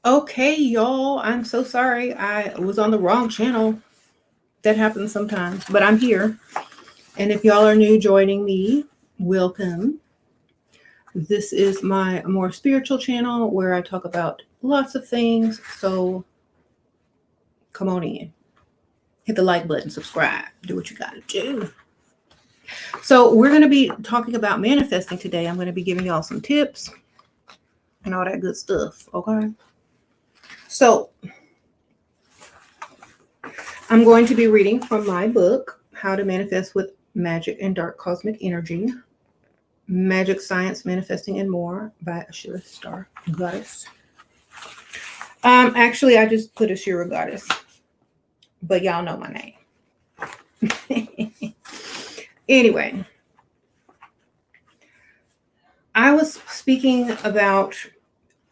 Okay, y'all, I'm so sorry. I was on the wrong channel. That happens sometimes, but I'm here. And if y'all are new joining me, welcome. This is my more spiritual channel where I talk about lots of things. So come on in. Hit the like button, subscribe, do what you got to do. So, we're going to be talking about manifesting today. I'm going to be giving y'all some tips and all that good stuff. Okay. So, I'm going to be reading from my book, How to Manifest with Magic and Dark Cosmic Energy, Magic Science, Manifesting, and More by Ashira Star Goddess. Actually, I just put Ashira Goddess, but y'all know my name. Anyway, I was speaking about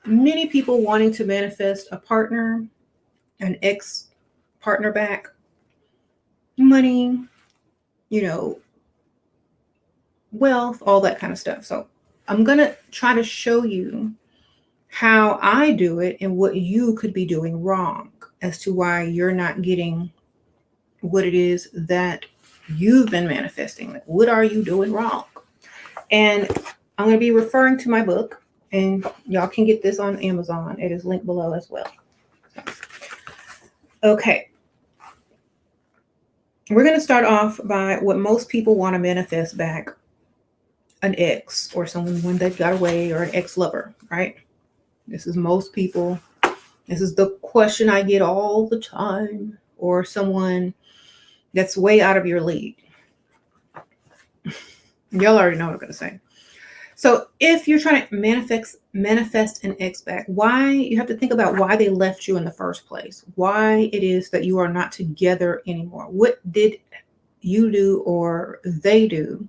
many people wanting to manifest a partner, an ex partner back, money, you know, wealth, all that kind of stuff. So I'm going to try to show you how I do it and what you could be doing wrong as to why you're not getting what it is that you've been manifesting. Like, what are you doing wrong? And I'm going to be referring to my book, and y'all can get this on Amazon. It is linked below as well. Okay. We're going to start off by what most people want to manifest back: an ex or someone when they've got away, or an ex-lover, right? This is most people. This is the question I get all the time. Or someone that's way out of your league. Y'all already know what I'm going to say. So if you're trying to manifest an ex back, why you have to think about why they left you in the first place. Why it is that you are not together anymore. What did you do or they do?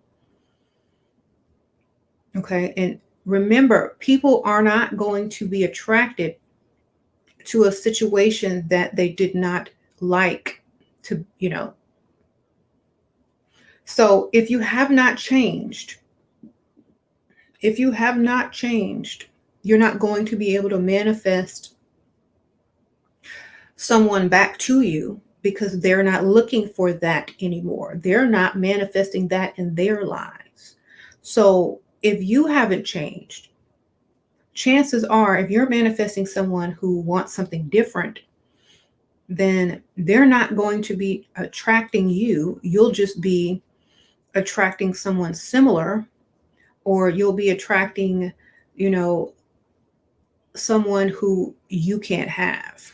Okay. And remember, people are not going to be attracted to a situation that they did not like to, So if you have not changed, you're not going to be able to manifest someone back to you because they're not looking for that anymore. They're not manifesting that in their lives. So if you haven't changed, chances are if you're manifesting someone who wants something different, then they're not going to be attracting you. You'll just be attracting someone similar, or you'll be attracting, someone who you can't have.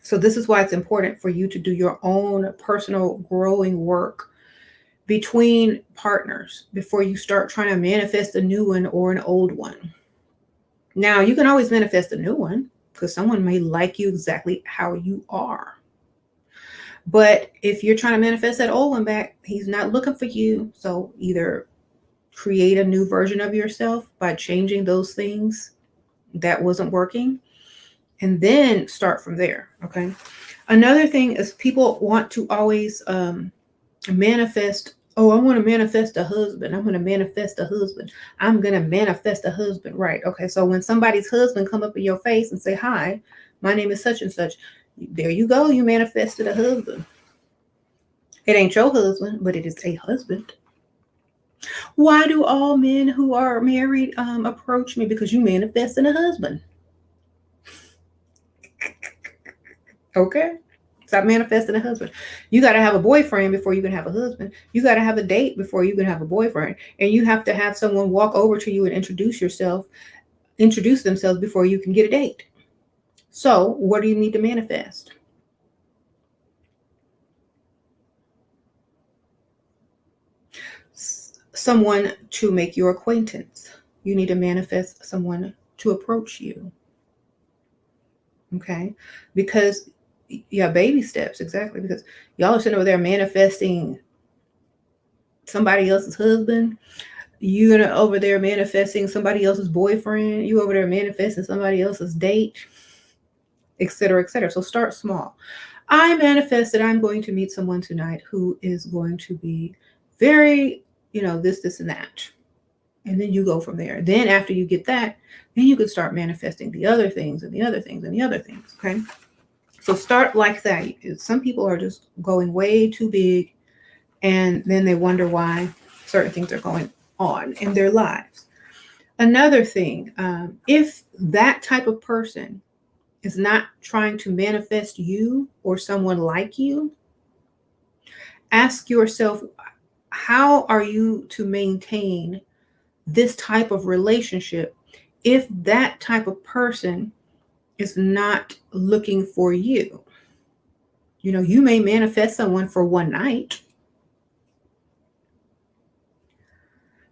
So this is why it's important for you to do your own personal growing work between partners before you start trying to manifest a new one or an old one. Now, you can always manifest a new one because someone may like you exactly how you are. But if you're trying to manifest that old one back, he's not looking for you. So either create a new version of yourself by changing those things that wasn't working, and then start from there. Okay. Another thing is people want to always manifest. Oh, I want to manifest a husband. I'm going to manifest a husband. I'm going to manifest a husband. Right. Okay. So when somebody's husband come up in your face and say, "Hi, my name is such and such," there you go. You manifested a husband. It ain't your husband, but it is a husband. Why do all men who are married approach me? Because you manifested a husband. Okay. Stop manifesting a husband. You got to have a boyfriend before you can have a husband. You got to have a date before you can have a boyfriend. And you have to have someone walk over to you and introduce themselves before you can get a date. So, what do you need to manifest? Someone to make your acquaintance. You need to manifest someone to approach you. Okay? Because, yeah, baby steps, exactly. Because y'all are sitting over there manifesting somebody else's husband. You gonna over there manifesting somebody else's boyfriend. You over there manifesting somebody else's date, etc., etc. So start small. I manifested I'm going to meet someone tonight who is going to be very, this, and that. And then you go from there. Then after you get that, then you can start manifesting the other things and the other things and the other things. Okay. So start like that. Some people are just going way too big, and then they wonder why certain things are going on in their lives. Another thing, if that type of person is not trying to manifest you or someone like you, ask yourself, how are you to maintain this type of relationship if that type of person is not looking for you? You know, you may manifest someone for one night,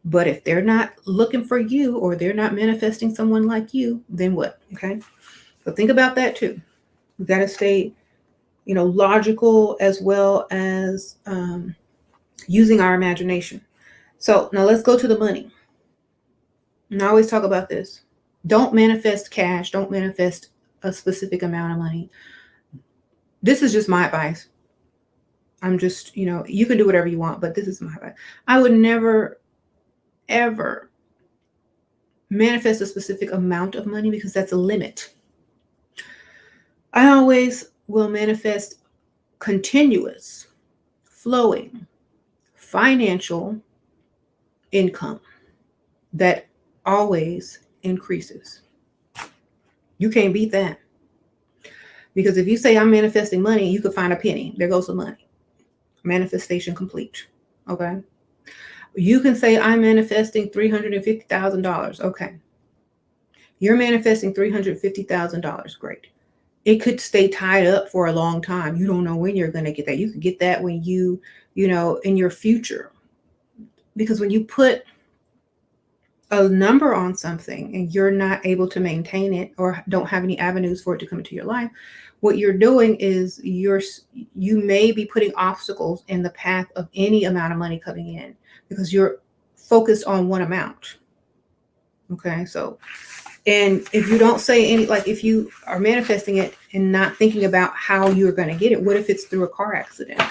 but if they're not looking for you or they're not manifesting someone like you, then what? Okay. So think about that too. We got to stay, logical as well as using our imagination. So now let's go to the money. And I always talk about this. Don't manifest cash. Don't manifest a specific amount of money. This is just my advice. I'm just, you can do whatever you want, but this is my advice. I would never, ever manifest a specific amount of money because that's a limit. I always will manifest continuous, flowing, financial income that always increases. You can't beat that. Because if you say I'm manifesting money, you could find a penny. There goes the money. Manifestation complete. Okay. You can say I'm manifesting $350,000. Okay. You're manifesting $350,000. Great. It could stay tied up for a long time. You don't know when you're going to get that. You could get that when you in your future. Because when you put a number on something and you're not able to maintain it or don't have any avenues for it to come into your life, what you're doing is you may be putting obstacles in the path of any amount of money coming in because you're focused on one amount. Okay. So, and if you don't say any, like if you are manifesting it and not thinking about how you're going to get it, what if it's through a car accident?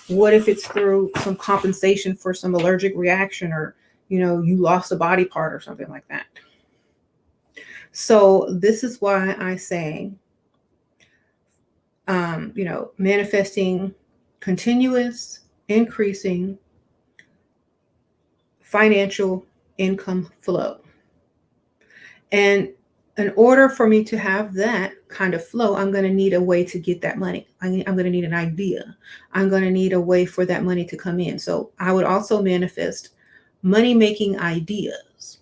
What if it's through some compensation for some allergic reaction, or you lost a body part or something like that? So this is why I say, manifesting continuous, increasing financial income flow. And in order for me to have that kind of flow, I'm going to need a way to get that money. I'm going to need an idea. I'm going to need a way for that money to come in. So I would also manifest money-making ideas.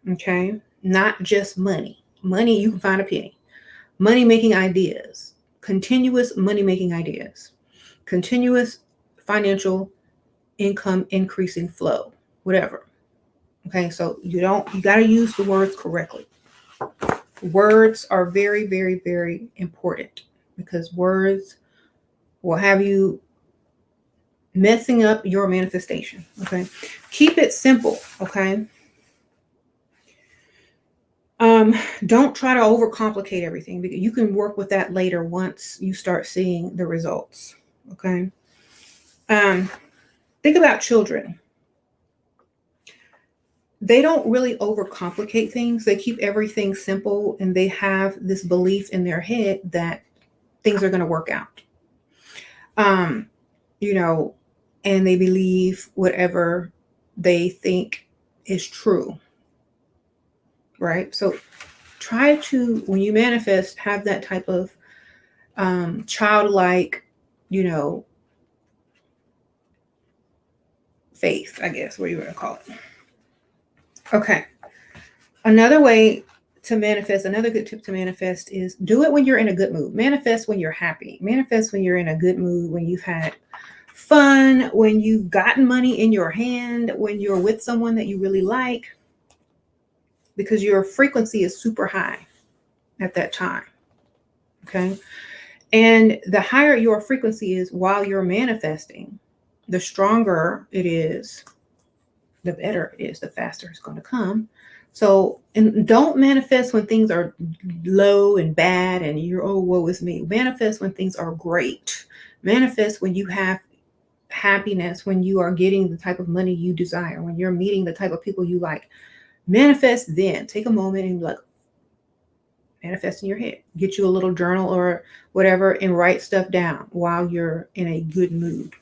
Okay? Not just money. Money, you can find a penny. Money-making ideas. Continuous money-making ideas. Continuous financial income increasing flow. Whatever. Okay, so you got to use the words correctly. Words are very, very, very important because words will have you messing up your manifestation. Okay, keep it simple. Okay, don't try to overcomplicate everything because you can work with that later once you start seeing the results. Okay, think about children. They don't really overcomplicate things. They keep everything simple and they have this belief in their head that things are going to work out. And they believe whatever they think is true. Right? So try to, when you manifest, have that type of childlike, faith, I guess, what you want to call it. Okay. Another way to manifest, another good tip to manifest is do it when you're in a good mood. Manifest when you're happy. Manifest when you're in a good mood, when you've had fun, when you've gotten money in your hand, when you're with someone that you really like, because your frequency is super high at that time. Okay. And the higher your frequency is while you're manifesting, the stronger it is, the better it is, the faster it's going to come. So, and don't manifest when things are low and bad and you're, oh, woe is me. Manifest when things are great. Manifest when you have happiness when you are getting the type of money you desire, when you're meeting the type of people you like. Manifest then. Take a moment and like manifest in your head. Get you a little journal or whatever and write stuff down while you're in a good mood.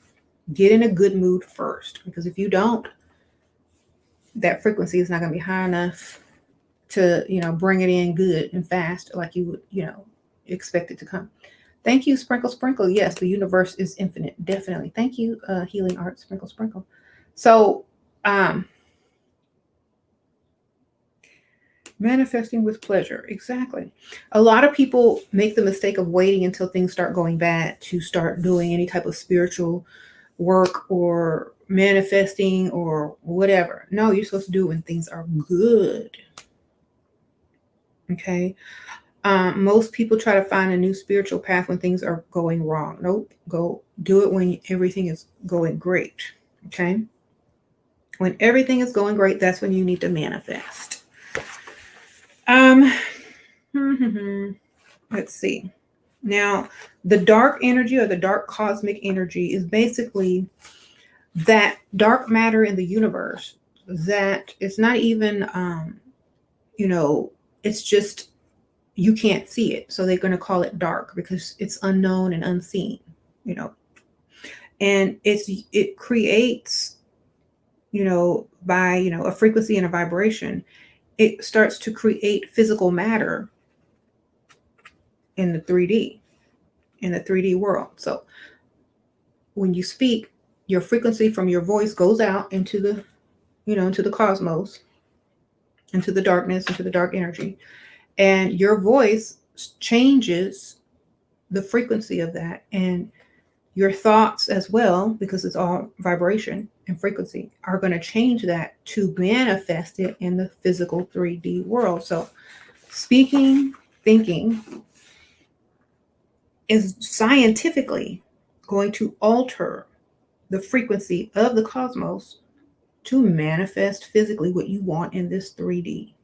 Get in a good mood first, because if you don't, that frequency is not going to be high enough to, bring it in good and fast like you would, expect it to come. Thank you, Sprinkle Sprinkle. Yes, the universe is infinite. Definitely. Thank you, Healing Art, Sprinkle Sprinkle. So, manifesting with pleasure. Exactly. A lot of people make the mistake of waiting until things start going bad to start doing any type of spiritual work or manifesting or whatever. No, you're supposed to do it when things are good. Okay. Most people try to find a new spiritual path when things are going wrong. Nope. Go do it when everything is going great. Okay. When everything is going great, that's when you need to manifest. Let's see. Now, the dark energy or the dark cosmic energy is basically that dark matter in the universe that it's not even, it's just, you can't see it. So they're going to call it dark because it's unknown and unseen, and it creates, by, a frequency and a vibration, it starts to create physical matter in the 3D world. So when you speak, your frequency from your voice goes out into the, into the cosmos, into the darkness, into the dark energy. And your voice changes the frequency of that. And your thoughts as well, because it's all vibration and frequency, are going to change that to manifest it in the physical 3D world. So speaking, thinking is scientifically going to alter the frequency of the cosmos to manifest physically what you want in this 3D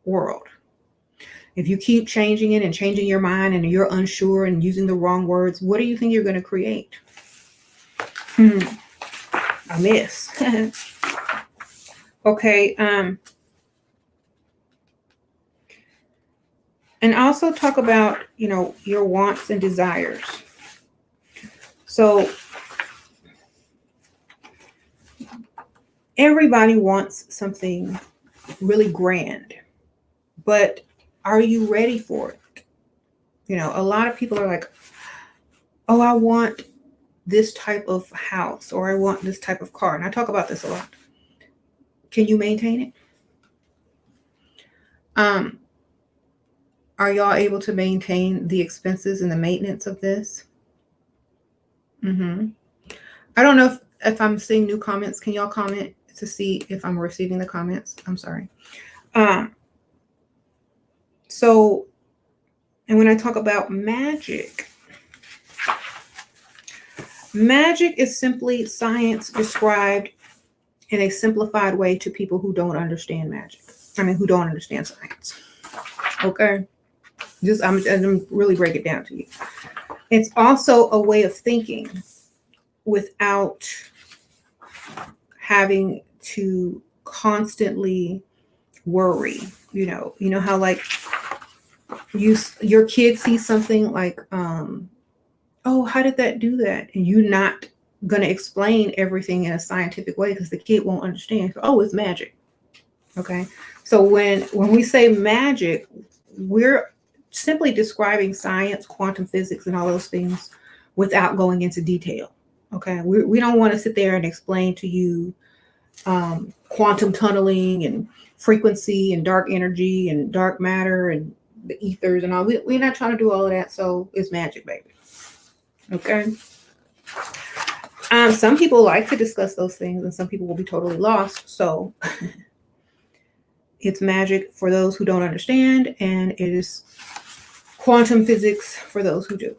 world. If you keep changing it and changing your mind and you're unsure and using the wrong words, what do you think you're going to create? A mess. Okay. And also talk about, your wants and desires. So everybody wants something really grand, but are you ready for it? A lot of people are like, oh, I want this type of house, or I want this type of car. And I talk about this a lot. Can you maintain it? Are y'all able to maintain the expenses and the maintenance of this? I don't know if I'm seeing new comments. Can y'all comment to see if I'm receiving the comments? I'm sorry. So, and when I talk about magic is simply science described in a simplified way to people who don't understand magic. Who don't understand science. Okay. I'm really break it down to you. It's also a way of thinking without having to constantly worry. You know how like your kid sees something like, oh, how did that do that? And you're not going to explain everything in a scientific way because the kid won't understand. So, oh, it's magic. Okay. So when we say magic, we're simply describing science, quantum physics, and all those things without going into detail. Okay. We don't want to sit there and explain to you quantum tunneling and frequency and dark energy and dark matter and the ethers and all. We're not trying to do all of that. So it's magic, baby. Okay. Some people like to discuss those things and some people will be totally lost. So it's magic for those who don't understand, and it is quantum physics for those who do.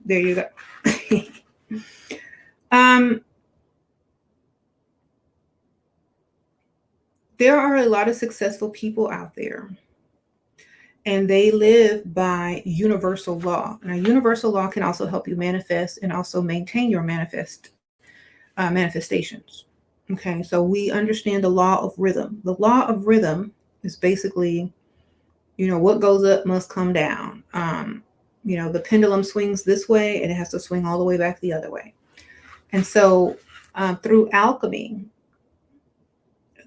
There you go. There are a lot of successful people out there, and they live by universal law. Now, universal law can also help you manifest and also maintain your manifest manifestations. Okay, so we understand the law of rhythm. The law of rhythm is basically, what goes up must come down. The pendulum swings this way and it has to swing all the way back the other way. And so through alchemy,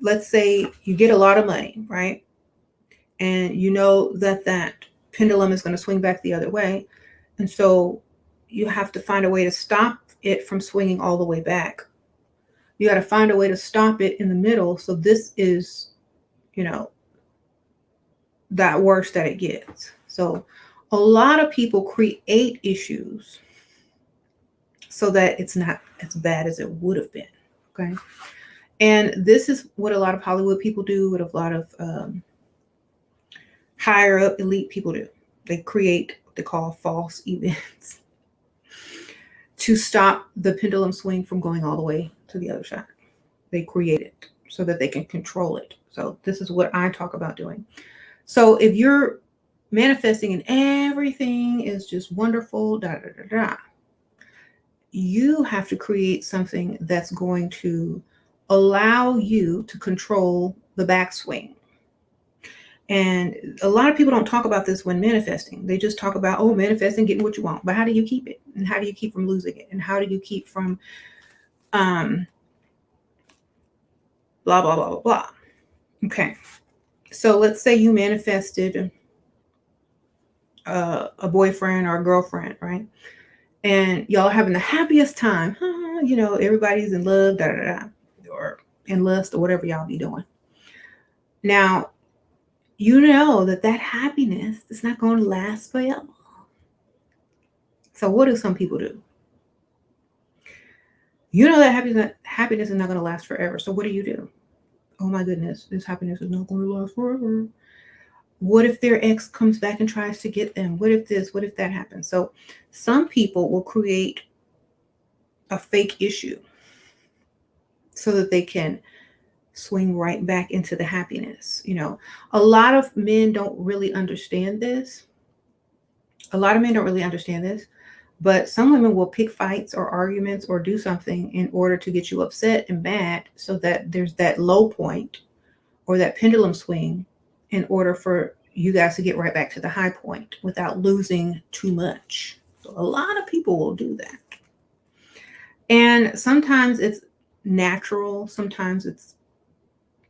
let's say you get a lot of money, right? And you know that pendulum is going to swing back the other way. And so you have to find a way to stop it from swinging all the way back. You got to find a way to stop it in the middle. So this is, that worse that it gets. So a lot of people create issues so that it's not as bad as it would have been. Okay. And this is what a lot of Hollywood people do, what a lot of higher up elite people do. They create what they call false events to stop the pendulum swing from going all the way to the other side. They create it so that they can control it. So this is what I talk about doing. So if you're manifesting and everything is just wonderful, you have to create something that's going to allow you to control the backswing. And a lot of people don't talk about this when manifesting. They just talk about, manifesting, getting what you want. But how do you keep it? And how do you keep from losing it? And how do you keep from blah, blah, blah, blah, blah. Okay. So let's say you manifested a boyfriend or a girlfriend, right? And y'all having the happiest time. Everybody's in love, or in lust or whatever y'all be doing. Now, that happiness is not going to last forever. So what do some people do? That happiness is not going to last forever. So what do? Oh my goodness, this happiness is not going to last forever. What if their ex comes back and tries to get them? What if this? What if that happens? So some people will create a fake issue so that they can swing right back into the happiness. A lot of men don't really understand this. But some women will pick fights or arguments or do something in order to get you upset and mad so that there's that low point or that pendulum swing in order for you guys to get right back to the high point without losing too much. So a lot of people will do that. And sometimes it's natural. Sometimes it's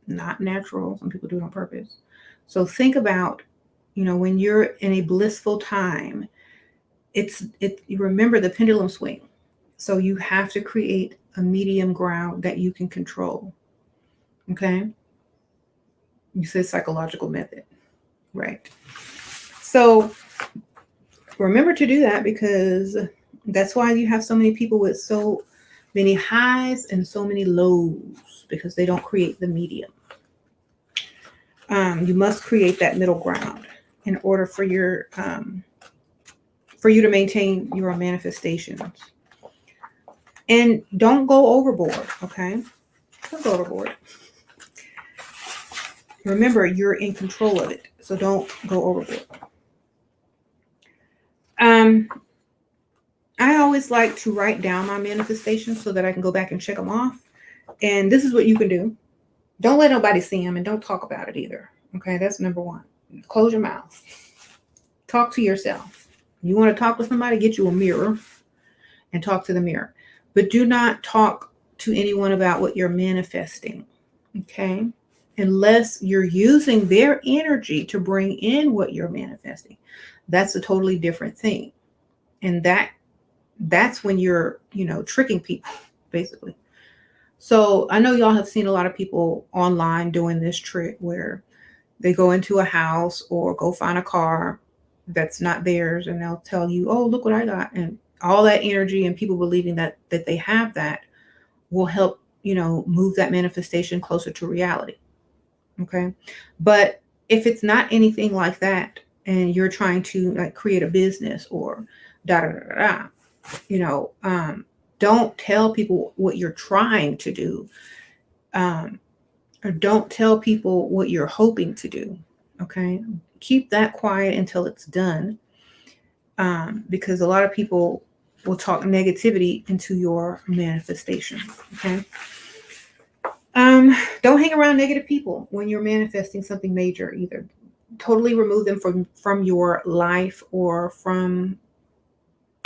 not natural. Some people do it on purpose. So think about, when you're in a blissful time, you remember the pendulum swing. So you have to create a medium ground that you can control. Okay. You said psychological method, right? So remember to do that, because that's why you have so many people with so many highs and so many lows, because they don't create the medium. You must create that middle ground in order for you to maintain your manifestations. And don't go overboard, okay? Don't go overboard. Remember, you're in control of it, so don't go overboard. I always like to write down my manifestations so that I can go back and check them off. And this is what you can do. Don't let nobody see them, and don't talk about it either. Okay, that's number one. Close your mouth. Talk to yourself. You want to talk to somebody, get you a mirror and talk to the mirror. But do not talk to anyone about what you're manifesting. Okay? Unless you're using their energy to bring in what you're manifesting. That's a totally different thing. And that's when you're, tricking people, basically. So I know y'all have seen a lot of people online doing this trick where they go into a house or go find a car that's not theirs, and they'll tell you, oh, look what I got. And all that energy and people believing that they have that will help, move that manifestation closer to reality. Okay. But if it's not anything like that, and you're trying to create a business or don't tell people what you're trying to do. Or don't tell people what you're hoping to do. Okay. Keep that quiet until it's done. Because a lot of people will talk negativity into your manifestation. Okay. Don't hang around negative people when you're manifesting something major either. Totally remove them from your life or from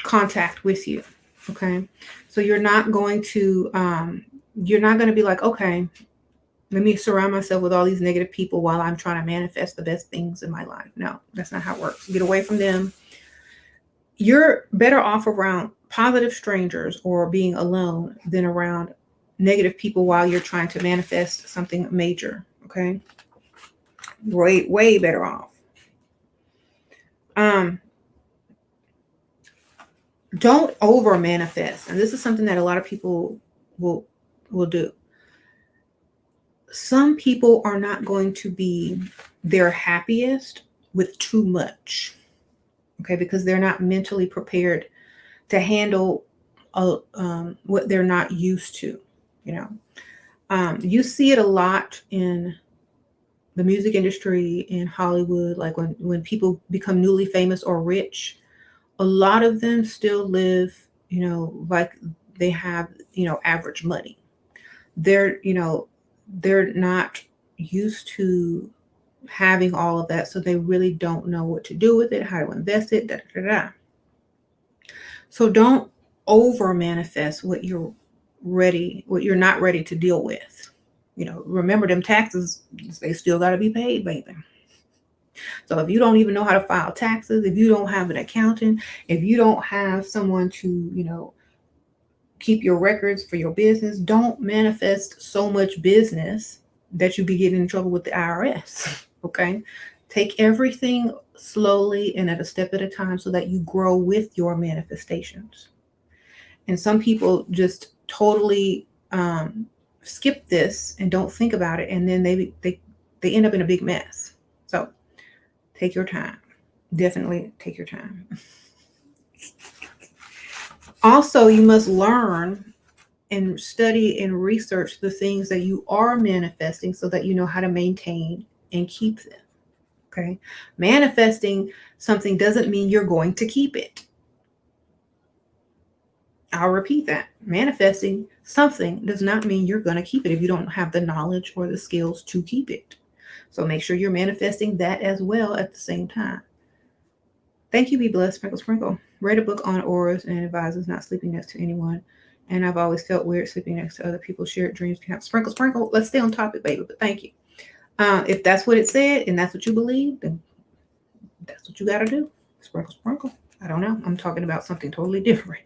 contact with you. Okay. So you're not going to be like, okay, let me surround myself with all these negative people while I'm trying to manifest the best things in my life. No, that's not how it works. Get away from them. You're better off around positive strangers or being alone than around negative people while you're trying to manifest something major. Okay. Way, way better off. Don't over manifest. And this is something that a lot of people will do. Some people are not going to be their happiest with too much. Okay, because they're not mentally prepared to handle what they're not used to. You see it a lot in the music industry, in Hollywood, like when people become newly famous or rich, a lot of them still live, like they have, average money. They're not used to having all of that, so they really don't know what to do with it, how to invest it, da, da, da, da. So don't over manifest what you're not ready to deal with. Remember, them taxes, they still got to be paid, baby. So if you don't even know how to file taxes, if you don't have an accountant, if you don't have someone to, keep your records for your business, don't manifest so much business that you be getting in trouble with the IRS. Okay. Take everything slowly and at a step at a time so that you grow with your manifestations. And some people just totally skip this and don't think about it, and then they end up in a big mess. So take your time. Definitely take your time. Also, you must learn and study and research the things that you are manifesting so that you know how to maintain and keep them. Okay. Manifesting something doesn't mean you're going to keep it. I'll repeat that. Manifesting something does not mean you're going to keep it if you don't have the knowledge or the skills to keep it. So make sure you're manifesting that as well at the same time. Thank you. Be blessed. Sprinkle, sprinkle. Read a book on auras and advises not sleeping next to anyone. And I've always felt weird sleeping next to other people. Shared dreams can have sprinkle, sprinkle. Let's stay on topic, baby. But thank you. If that's what it said and that's what you believe, then that's what you got to do. Sprinkle, sprinkle. I don't know. I'm talking about something totally different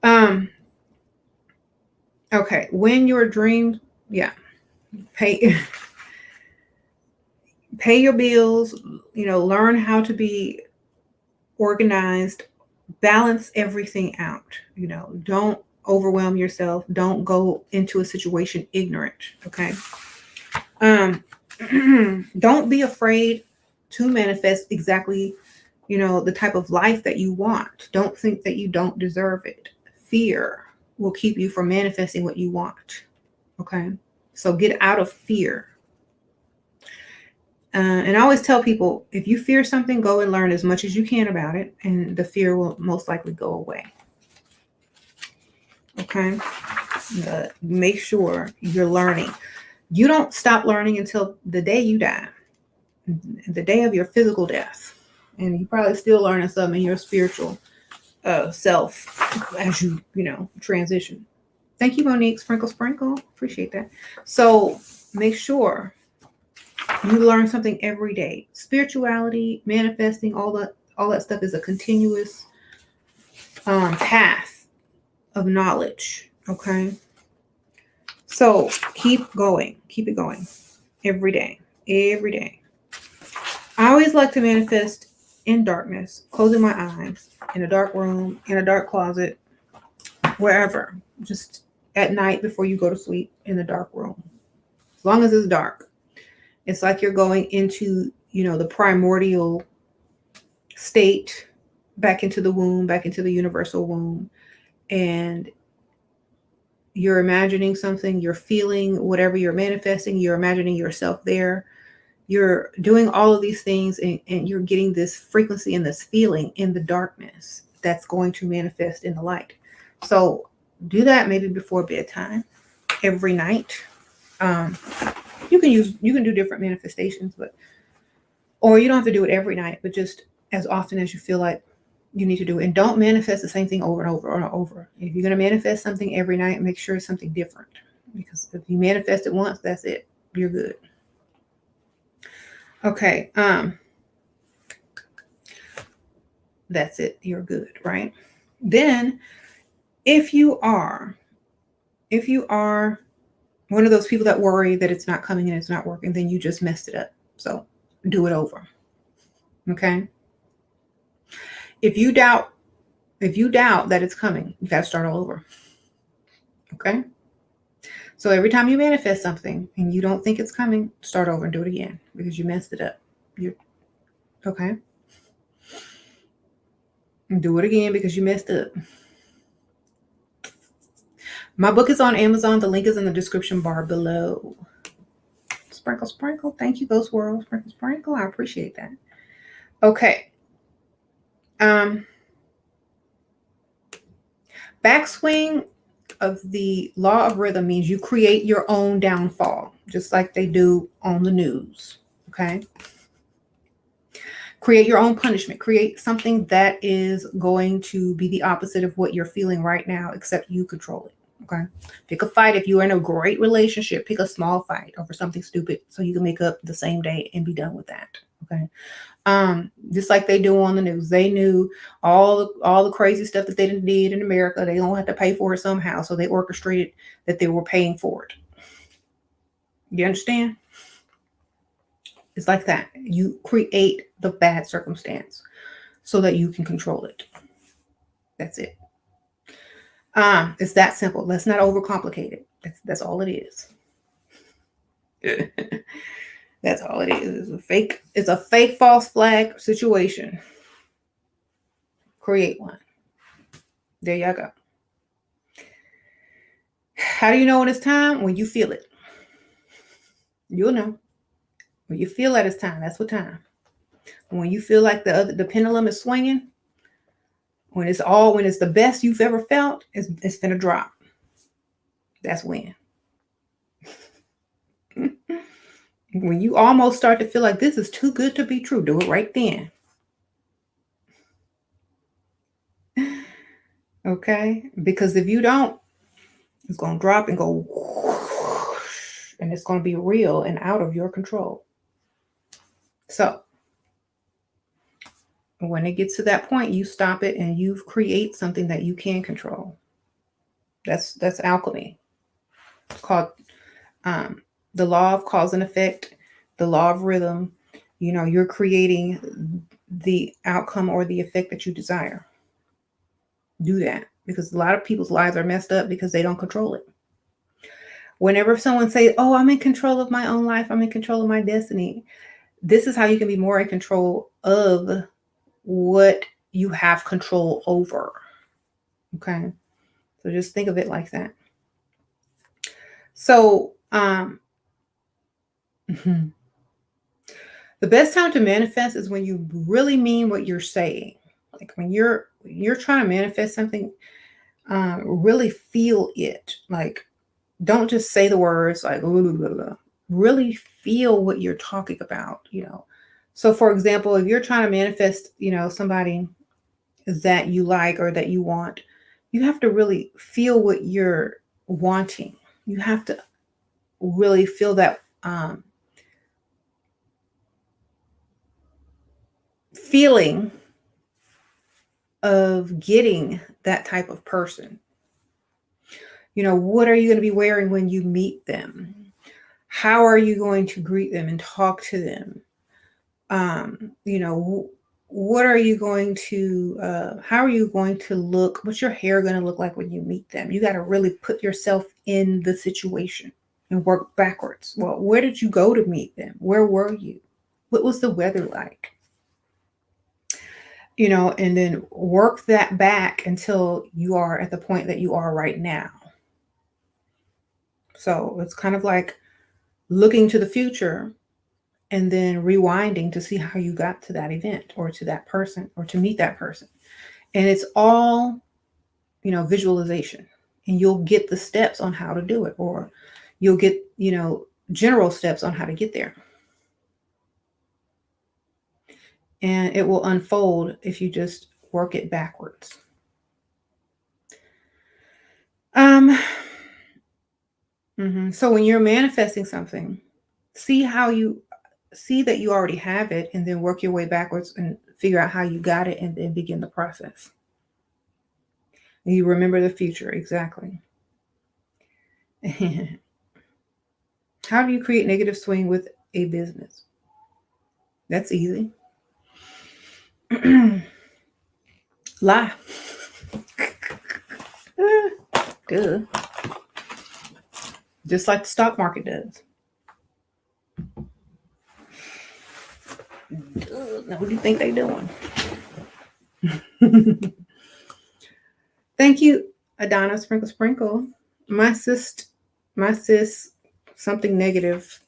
right now. Okay. When your dreams, pay your bills, learn how to be organized, balance everything out. Don't overwhelm yourself. Don't go into a situation ignorant. Okay. Don't be afraid to manifest exactly, the type of life that you want. Don't think that you don't deserve it. Fear will keep you from manifesting what you want. Okay. So get out of fear. And I always tell people, if you fear something, go and learn as much as you can about it, and the fear will most likely go away. Okay. Make sure you're learning. You don't stop learning until the day you die, the day of your physical death. And you're probably still learning something in your spiritual self as you, transition. Thank you, Monique. Sprinkle, sprinkle. Appreciate that. So make sure you learn something every day. Spirituality, manifesting, all that stuff is a continuous path of knowledge. Okay. So keep going. Keep it going. Every day. Every day. I always like to manifest in darkness, closing my eyes, in a dark room, in a dark closet, wherever. Just at night before you go to sleep, in the dark room. As long as it's dark. It's like you're going into, the primordial state, back into the womb, back into the universal womb. And you're imagining something, you're feeling whatever you're manifesting, you're imagining yourself there. You're doing all of these things and you're getting this frequency and this feeling in the darkness. that's going to manifest in the light. So do that maybe before bedtime every night. You can do different manifestations, or you don't have to do it every night, but just as often as you feel like you need to do it. And don't manifest the same thing over and over and over. If you're going to manifest something every night, make sure it's something different. Because if you manifest it once, that's it. You're good. Okay. That's it. You're good, right? Then if you are one of those people that worry that it's not coming and it's not working, then you just messed it up. So do it over. Okay. If you doubt that it's coming, you got to start all over. Okay. So every time you manifest something and you don't think it's coming, start over and do it again because you messed it up. Okay. And do it again because you messed up. My book is on Amazon. The link is in the description bar below. Sprinkle, sprinkle. Thank you, Ghost World. Sprinkle, sprinkle. I appreciate that. Okay. Backswing of the law of rhythm means you create your own downfall, just like they do on the news. Okay. Create your own punishment. Create something that is going to be the opposite of what you're feeling right now, except you control it. Okay. Pick a fight. If you're in a great relationship, pick a small fight over something stupid so you can make up the same day and be done with that. Okay. Just like they do on the news. They knew all the crazy stuff that they did in America. They don't have to pay for it somehow. So they orchestrated that they were paying for it. You understand? It's like that. You create the bad circumstance so that you can control it. That's it. It's that simple. Let's not overcomplicate it. That's all it is. That's all it is. It's a fake false flag situation. Create one. There you go. How do you know when it's time? When you feel it. You'll know. When you feel that it's time, that's what time. When you feel like the pendulum is swinging, when it's the best you've ever felt, it's gonna drop. That's when. When you almost start to feel like this is too good to be true, do it right then. Okay? Because if you don't, it's gonna drop and go whoosh, and it's gonna be real and out of your control. So when it gets to that point, you stop it and you create something that you can control. That's alchemy. It's called the law of cause and effect, the law of rhythm. You're creating the outcome or the effect that you desire. Do that because a lot of people's lives are messed up because they don't control it. Whenever someone says, "Oh, I'm in control of my own life. I'm in control of my destiny," this is how you can be more in control of what you have control over. Okay. So just think of it like that. So, the best time to manifest is when you really mean what you're saying. Like when you're trying to manifest something, really feel it. Like, don't just say the words like, blah, blah, blah. Really feel what you're talking about, So for example, if you're trying to manifest, somebody that you like or that you want, you have to really feel what you're wanting. You have to really feel that feeling of getting that type of person. What are you going to be wearing when you meet them? How are you going to greet them and talk to them? What are you going to, how are you going to look? What's your hair going to look like when you meet them? You got to really put yourself in the situation and work backwards. Well, where did you go to meet them? Where were you? What was the weather like? And then work that back until you are at the point that you are right now. So it's kind of like looking to the future and then rewinding to see how you got to that event or to that person or to meet that person. And it's all, visualization. And you'll get the steps on how to do it, or you'll get, general steps on how to get there. And it will unfold if you just work it backwards. So when you're manifesting something, see that you already have it, and then work your way backwards and figure out how you got it, and then begin the process. And you remember the future. Exactly. How do you create negative swing with a business? That's easy. Lie. Good. Just like the stock market does. Now, what do you think they're doing? Thank you, Adana Sprinkle Sprinkle. My sis, something negative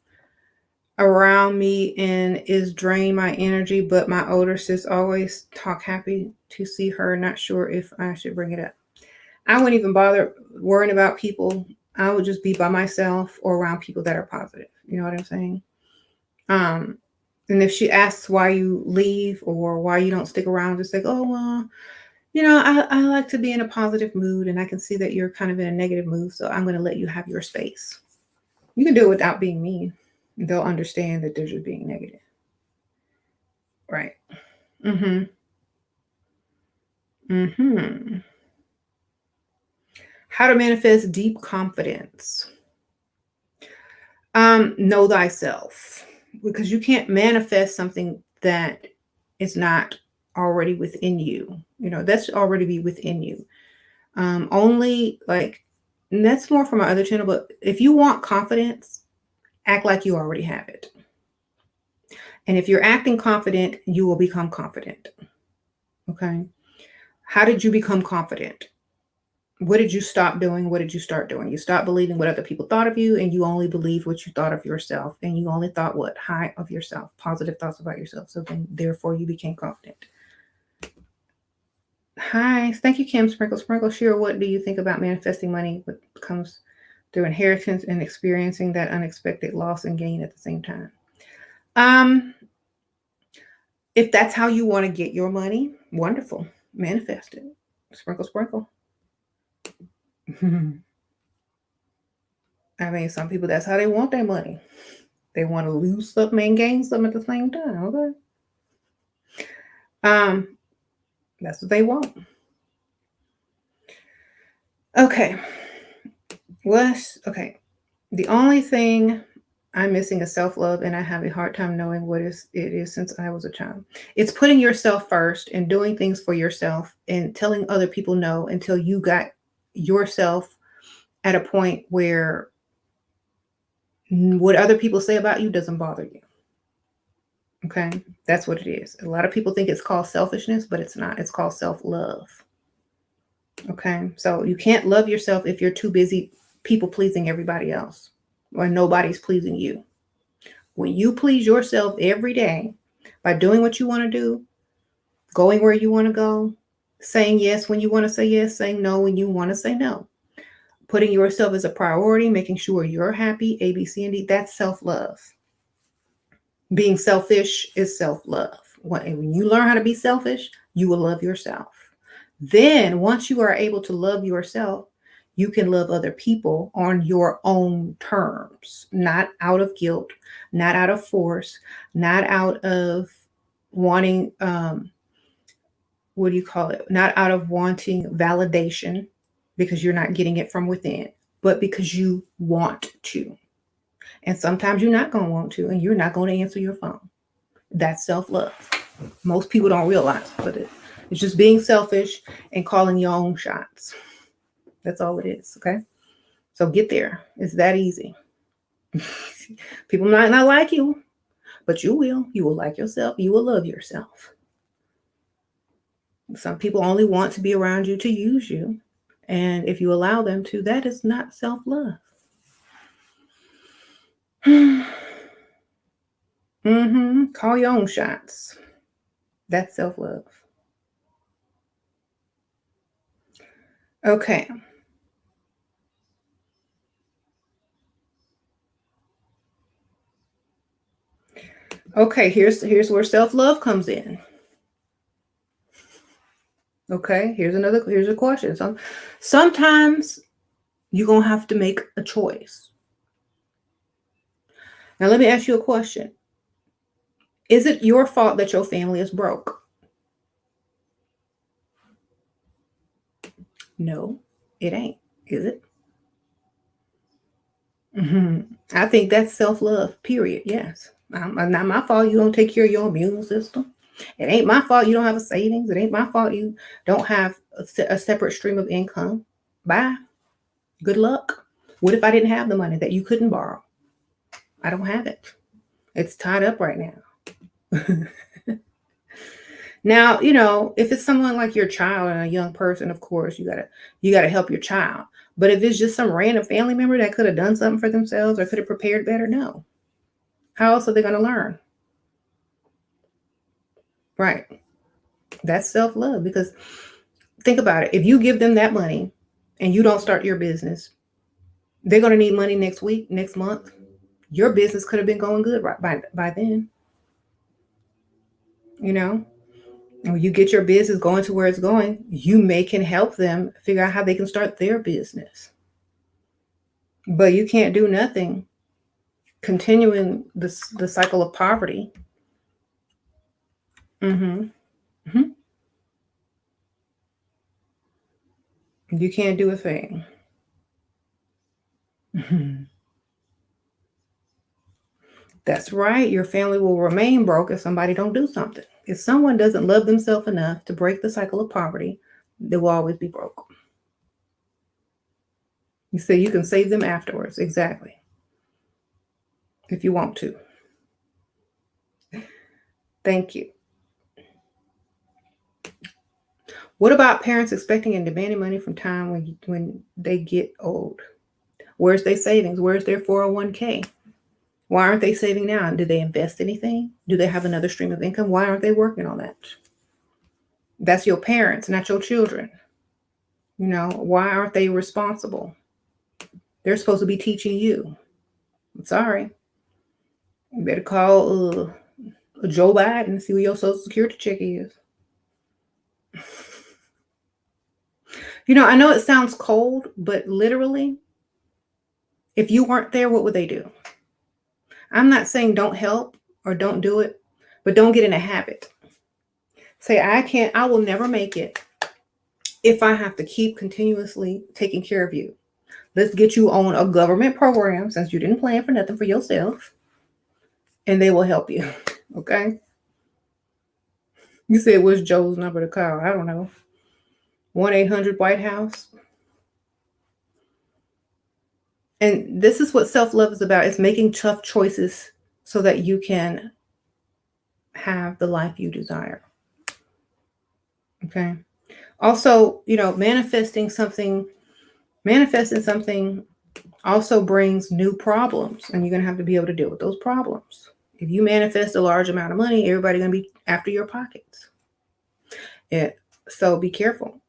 around me and is drain my energy, but my older sis always talk happy to see her. Not sure if I should bring it up. I wouldn't even bother worrying about people. I would just be by myself or around people that are positive. You know what I'm saying? And if she asks why you leave or why you don't stick around, just like, oh, well, I like to be in a positive mood, and I can see that you're kind of in a negative mood, so I'm going to let you have your space. You can do it without being mean. They'll understand that they're just being negative. Right. How to manifest deep confidence. Know thyself, because you can't manifest something that is not already within you. That's already be within you. Only like, and that's more from my other channel, but if you want confidence, act like you already have it. And if you're acting confident, you will become confident. Okay. How did you become confident? What did you stop doing? What did you start doing? You stopped believing what other people thought of you, and you only believed what you thought of yourself. And you only thought what? High of yourself, positive thoughts about yourself. So then, therefore, you became confident. Hi. Thank you, Kim. Sprinkle, sprinkle. Shira, what do you think about manifesting money? What comes through inheritance and experiencing that unexpected loss and gain at the same time? If that's how you want to get your money, wonderful. Manifest it. Sprinkle, sprinkle. I mean, some people, that's how they want their money. They want to lose something and gain something at the same time. Okay. That's what they want. Okay. Okay. The only thing I'm missing is self-love, and I have a hard time knowing what it is since I was a child. It's putting yourself first and doing things for yourself and telling other people no until you got yourself at a point where what other people say about you doesn't bother you. Okay, that's what it is. A lot of people think it's called selfishness, but it's not. It's called self-love. Okay, so you can't love yourself if you're too busy people pleasing everybody else, or nobody's pleasing you. When you please yourself every day by doing what you want to do, going where you want to go, saying yes when you want to say yes, saying no when you want to say no, putting yourself as a priority, making sure you're happy, A, B, C, and D, that's self-love. Being selfish is self-love. When you learn how to be selfish, you will love yourself. Then once you are able to love yourself, you can love other people on your own terms, not out of guilt, not out of force, not out of wanting, what do you call it? Not out of wanting validation because you're not getting it from within, but because you want to. And sometimes you're not going to want to, and you're not going to answer your phone. That's self-love. Most people don't realize, but it's just being selfish and calling your own shots. That's all it is. Okay. So get there. It's that easy. People might not like you, but you will. You will like yourself. You will love yourself. Some people only want to be around you to use you. And if you allow them to, that is not self-love. Call your own shots. That's self-love. Okay. Okay, here's where self-love comes in. Okay, here's a question. Sometimes you're gonna have to make a choice. Now let me ask you a question. Is it your fault that your family is broke? No, it ain't, is it? I think that's self-love, period. Yes. Not my fault you don't take care of your immune system. It ain't my fault you don't have a savings. It ain't my fault you don't have a separate stream of income. Bye. Good luck. What if I didn't have the money that you couldn't borrow? I don't have it. It's tied up right now. Now, if it's someone like your child and a young person, of course, you gotta help your child. But if it's just some random family member that could have done something for themselves or could have prepared better, no. How else are they gonna learn? Right. That's self-love because think about it. If you give them that money and you don't start your business, they're gonna need money next week, next month. Your business could have been going good right by then, you know? When you get your business going to where it's going, you can help them figure out how they can start their business. But you can't do nothing continuing the cycle of poverty. hmm hmm You can't do a thing. That's right. Your family will remain broke if somebody don't do something. If someone doesn't love themselves enough to break the cycle of poverty, they will always be broke. You say you can save them afterwards. Exactly. If you want to. Thank you. What about parents expecting and demanding money from time when they get old? Where's their savings? Where's their 401k? Why aren't they saving now? Did they invest anything? Do they have another stream of income? Why aren't they working on that? That's your parents, not your children. Why aren't they responsible? They're supposed to be teaching you. I'm sorry. You better call Joe Biden and see what your social security check is. I know it sounds cold, but literally, if you weren't there, what would they do? I'm not saying don't help or don't do it, but don't get in a habit. Say, I will never make it if I have to keep continuously taking care of you. Let's get you on a government program since you didn't plan for nothing for yourself, and they will help you. Okay? You said, what's Joe's number to call? I don't know. 1-800 White House. And this is what self-love is about. It's making tough choices so that you can have the life you desire. Okay. Also, manifesting something also brings new problems, and you're going to have to be able to deal with those problems. If you manifest a large amount of money, everybody's going to be after your pockets. Yeah. So be careful.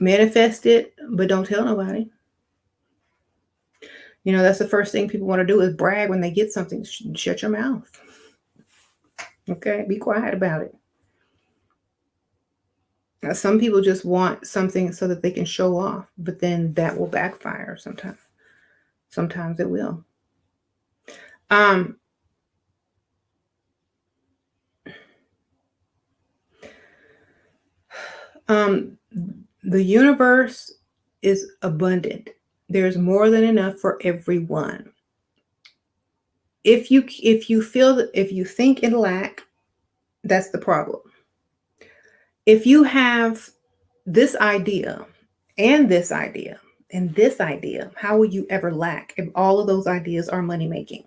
Manifest it, but don't tell nobody. That's the first thing people want to do is brag when they get something. Shut your mouth. Okay? Be quiet about it. Now, some people just want something so that they can show off, but then that will backfire sometimes. Sometimes it will. The universe is abundant. There's more than enough for everyone. If you think in lack, that's the problem. If you have this idea and this idea and this idea, how will you ever lack if all of those ideas are money making?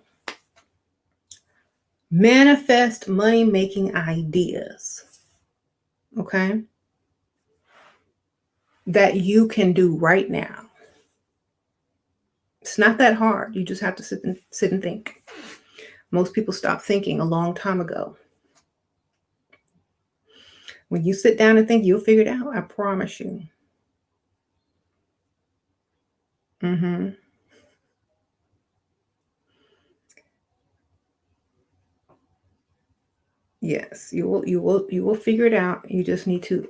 Manifest money making ideas. Okay? That you can do right now. It's not that hard. You just have to sit and think. Most people stop thinking a long time ago. When you sit down and think, you'll figure it out. I promise you. Mm-hmm. Yes, you will figure it out. You just need to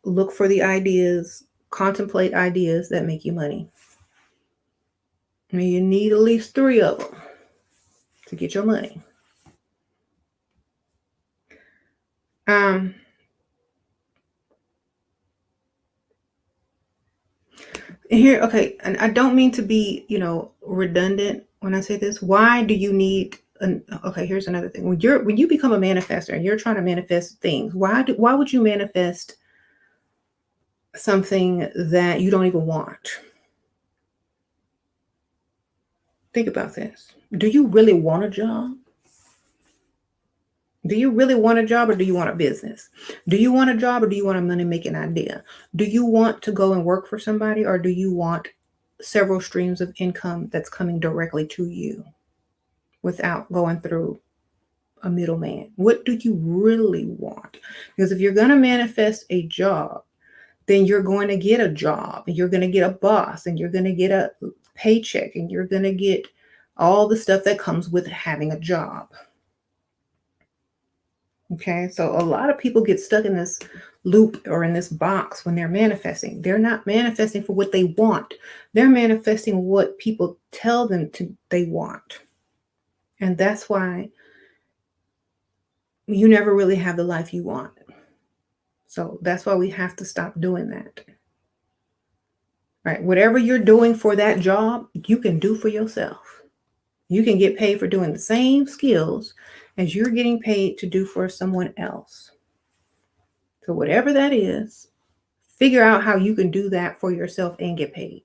look for the ideas, contemplate ideas that make you money. I mean, you need at least 3 of them to get your money. Um, Here, okay, and I don't mean to be, redundant when I say this. Why do you need okay, here's another thing. When you become a manifestor and you're trying to manifest things, why would you manifest something that you don't even want? Think about this. Do you really want a job? Do you really want a job or do you want a business? Do you want a job or do you want a money making idea? Do you want to go and work for somebody or do you want several streams of income that's coming directly to you without going through a middleman? What do you really want? Because if you're going to manifest a job, then you're going to get a job and you're going to get a boss and you're going to get a paycheck and you're going to get all the stuff that comes with having a job. Okay, so a lot of people get stuck in this loop or in this box when they're manifesting. They're not manifesting for what they want. They're manifesting what people tell them they want. And that's why you never really have the life you want. So that's why we have to stop doing that. Right? Whatever you're doing for that job, you can do for yourself. You can get paid for doing the same skills as you're getting paid to do for someone else. So whatever that is, figure out how you can do that for yourself and get paid.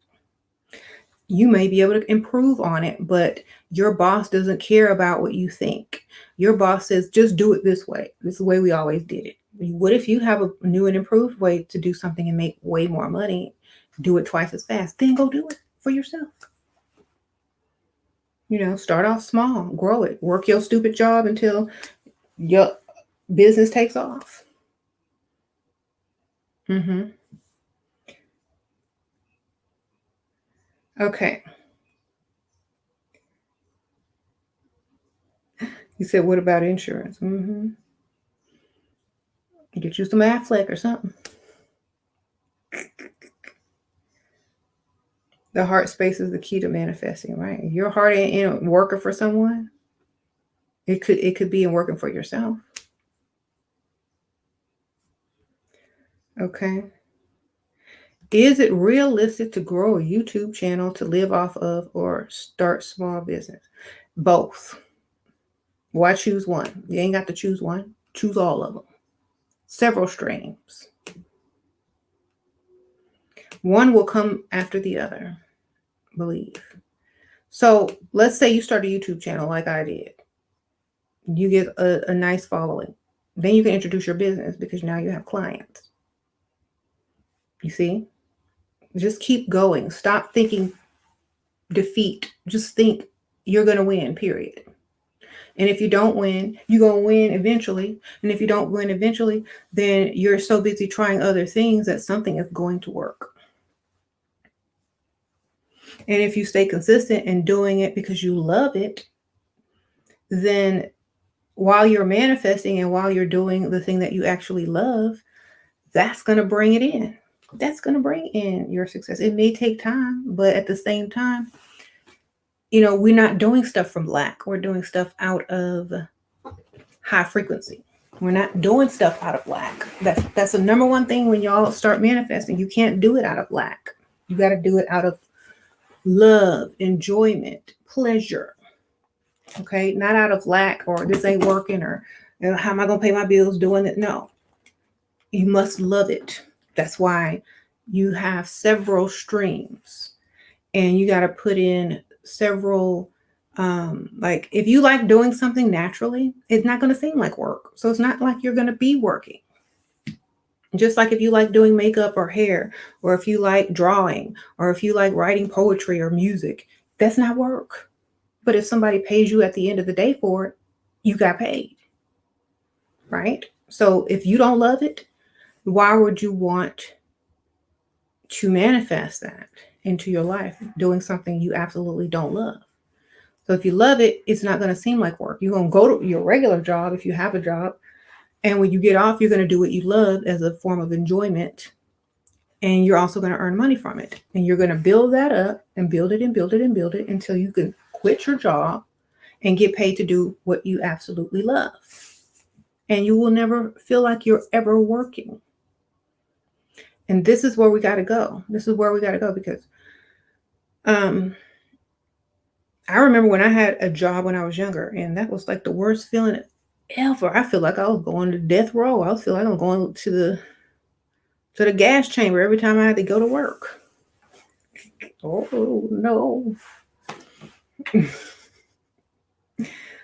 You may be able to improve on it, but your boss doesn't care about what you think. Your boss says, just do it this way. This is the way we always did it. What if you have a new and improved way to do something and make way more money? Do it twice as fast. Then go do it for yourself. Start off small, grow it, work your stupid job until your business takes off. Mm-hmm. Okay. You said, what about insurance? Mm-hmm. Get you some Affleck or something. The heart space is the key to manifesting, right? If your heart ain't in working for someone, it could be in working for yourself. Okay. Is it realistic to grow a YouTube channel to live off of or start small business? Both. Why choose one? You ain't got to choose one. Choose all of them. Several streams. One will come after the other, believe. So let's say you start a YouTube channel like I did. You get a nice following. Then you can introduce your business because now you have clients. You see? Just keep going. Stop thinking defeat. Just think you're going to win, period. And if you don't win, you're going to win eventually. And if you don't win eventually, then you're so busy trying other things that something is going to work. And if you stay consistent in doing it because you love it, then while you're manifesting and while you're doing the thing that you actually love, that's going to bring it in. That's going to bring in your success. It may take time, but at the same time, we're not doing stuff from lack. We're doing stuff out of high frequency. We're not doing stuff out of lack. That's the number one thing when y'all start manifesting. You can't do it out of lack. You got to do it out of love, enjoyment, pleasure. Okay, not out of lack or this ain't working or how am I going to pay my bills doing it? No, you must love it. That's why you have several streams and you got to put in several, like if you like doing something naturally, it's not going to seem like work. So it's not like you're going to be working. Just like if you like doing makeup or hair, or if you like drawing, or if you like writing poetry or music, that's not work. But if somebody pays you at the end of the day for it, you got paid, right? So if you don't love it, why would you want to manifest that? into your life doing something you absolutely don't love. So if you love it, it's not going to seem like work. You're going to go to your regular job if you have a job. And when you get off, you're going to do what you love as a form of enjoyment. And you're also going to earn money from it. And you're going to build that up and build it and build it and build it until you can quit your job and get paid to do what you absolutely love. And you will never feel like you're ever working. And this is where we got to go. This is where we got to go because I remember when I had a job when I was younger, and that was like the worst feeling ever. I feel like I was going to death row. I feel like I'm going to the gas chamber every time I had to go to work. Oh no.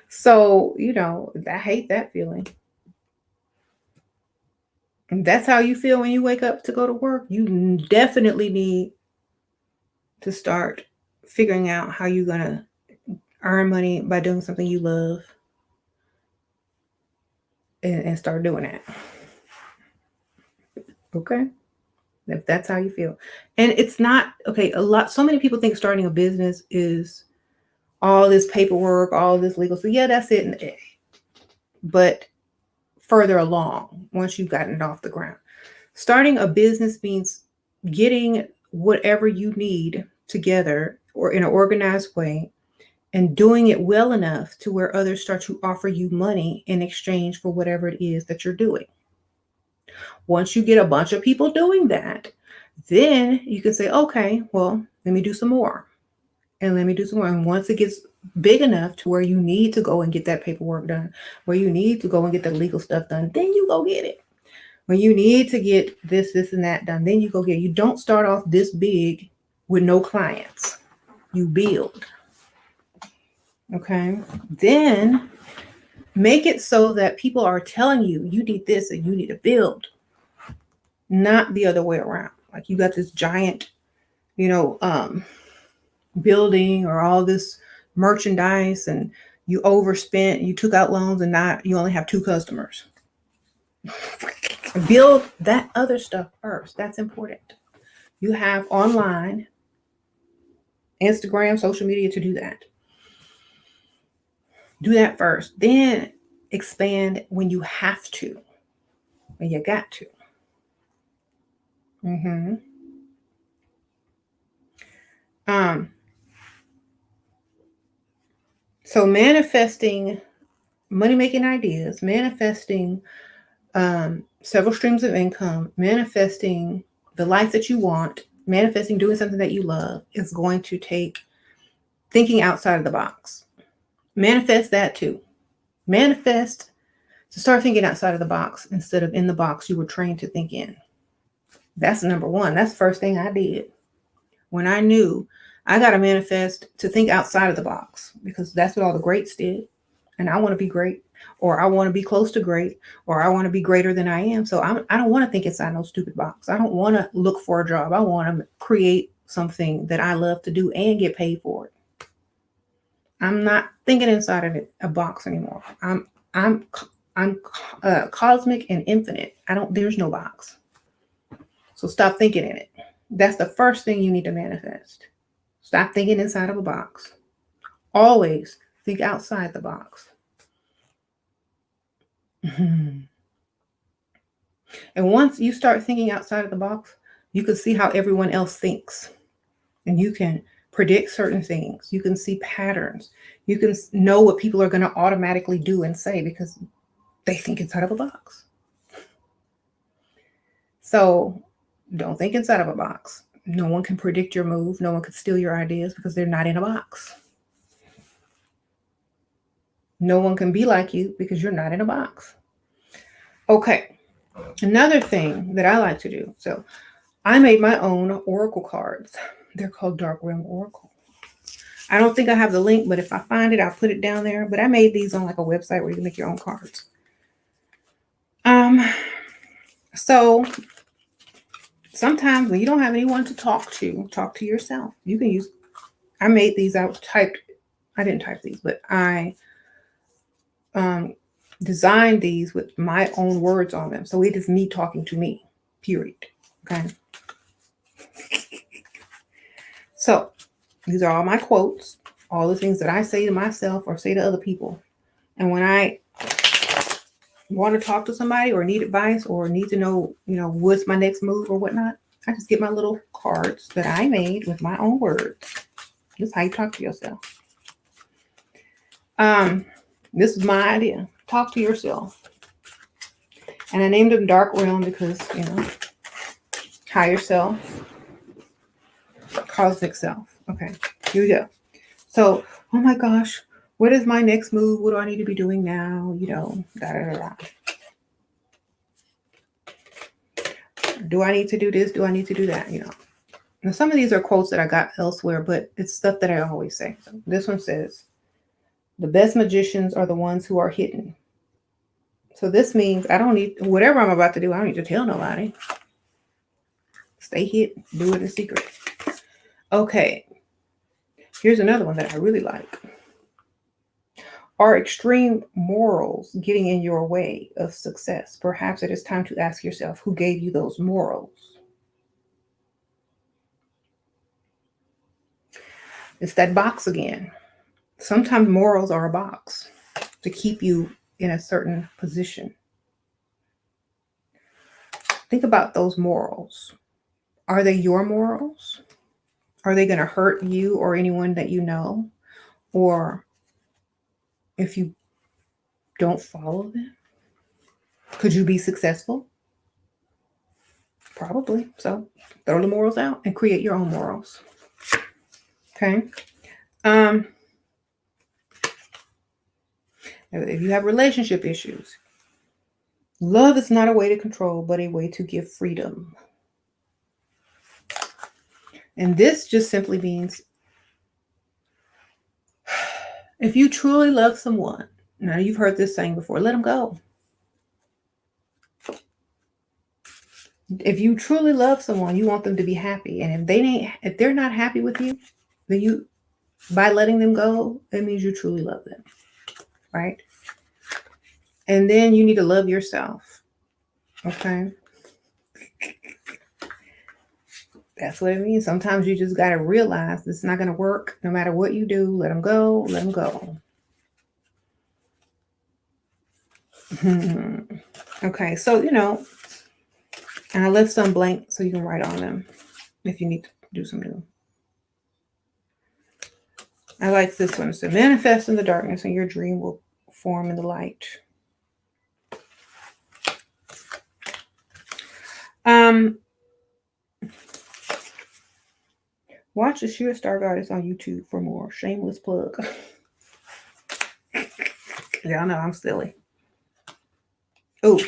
So, I hate that feeling. And that's how you feel when you wake up to go to work. You definitely need to start figuring out how you're going to earn money by doing something you love and start doing that. Okay? If that's how you feel. And it's not, okay, so many people think starting a business is all this paperwork, all this legal. So yeah, that's it. But further along, once you've gotten it off the ground. Starting a business means getting whatever you need together or in an organized way and doing it well enough to where others start to offer you money in exchange for whatever it is that you're doing. Once you get a bunch of people doing that, then you can say, okay, well, let me do some more. And let me do some more. And once it gets big enough to where you need to go and get that paperwork done, where you need to go and get the legal stuff done, then you go get it. When you need to get this, and that done, then you go get it. You don't start off this big with no clients. You build. Okay? Then make it so that people are telling you, you need this and you need to build. Not the other way around. Like you got this giant, building or all this merchandise and you overspent, you took out loans and you only have 2 customers. Build that other stuff first. That's important. You have online, Instagram, social media to do that. Do that first. Then expand when you have to, when you got to. So manifesting money-making ideas, manifesting several streams of income, manifesting the life that you want, manifesting doing something that you love is going to take thinking outside of the box. Manifest that too. Manifest to start thinking outside of the box instead of in the box you were trained to think in. That's number one. That's the first thing I did. When I knew I got to manifest to think outside of the box because that's what all the greats did. And I want to be great, or I want to be close to great, or I want to be greater than I am. So I don't want to think inside no stupid box. I don't want to look for a job. I want to create something that I love to do and get paid for it. I'm not thinking inside of a box anymore. I'm cosmic and infinite. There's no box. So stop thinking in it. That's the first thing you need to manifest. Stop thinking inside of a box. Always think outside the box. And once you start thinking outside of the box, you can see how everyone else thinks. And you can predict certain things. You can see patterns. You can know what people are going to automatically do and say because they think inside of a box. So don't think inside of a box. No one can predict your move. No one can steal your ideas because they're not in a box. No one can be like you because you're not in a box. Okay. Another thing that I like to do. So I made my own oracle cards. They're called Dark Realm Oracle. I don't think I have the link, but if I find it, I'll put it down there. But I made these on like a website where you can make your own cards. So sometimes when you don't have anyone to talk to yourself. You can use, I made these, I didn't type these, but I designed these with my own words on them. So it is me talking to me, period. Okay. So these are all my quotes, all the things that I say to myself or say to other people. And when I want to talk to somebody or need advice or need to know, what's my next move or whatnot, I just get my little cards that I made with my own words. This is how you talk to yourself. This is my idea. Talk to yourself. And I named them Dark Realm because, higher self, cosmic self. Okay, here we go. So, oh my gosh, what is my next move? What do I need to be doing now? Da da da. Do I need to do this? Do I need to do that? Now, some of these are quotes that I got elsewhere, but it's stuff that I always say. So this one says, the best magicians are the ones who are hidden. So this means I don't need, whatever I'm about to do, I don't need to tell nobody. Stay hidden. Do it in secret. Okay. Here's another one that I really like. Are extreme morals getting in your way of success? Perhaps it is time to ask yourself, who gave you those morals? It's that box again. Sometimes morals are a box to keep you in a certain position. Think about those morals. Are they your morals? Are they going to hurt you or anyone that you know? Or if you don't follow them, could you be successful? Probably. So throw the morals out and create your own morals. Okay. If you have relationship issues, love is not a way to control, but a way to give freedom. And this just simply means if you truly love someone, now you've heard this saying before, let them go. If you truly love someone, you want them to be happy. And if they're not happy with you, then by letting them go, it means you truly love them. Right? And then you need to love yourself. Okay? That's what it means. Sometimes you just got to realize it's not going to work. No matter what you do, let them go. Let them go. Okay, so, and I left some blank so you can write on them if you need to do some new. I like this one. So manifest in the darkness and your dream will form in the light. Watch the Sheer Star Goddess on YouTube for more. Shameless plug. Y'all know I'm silly. Oh,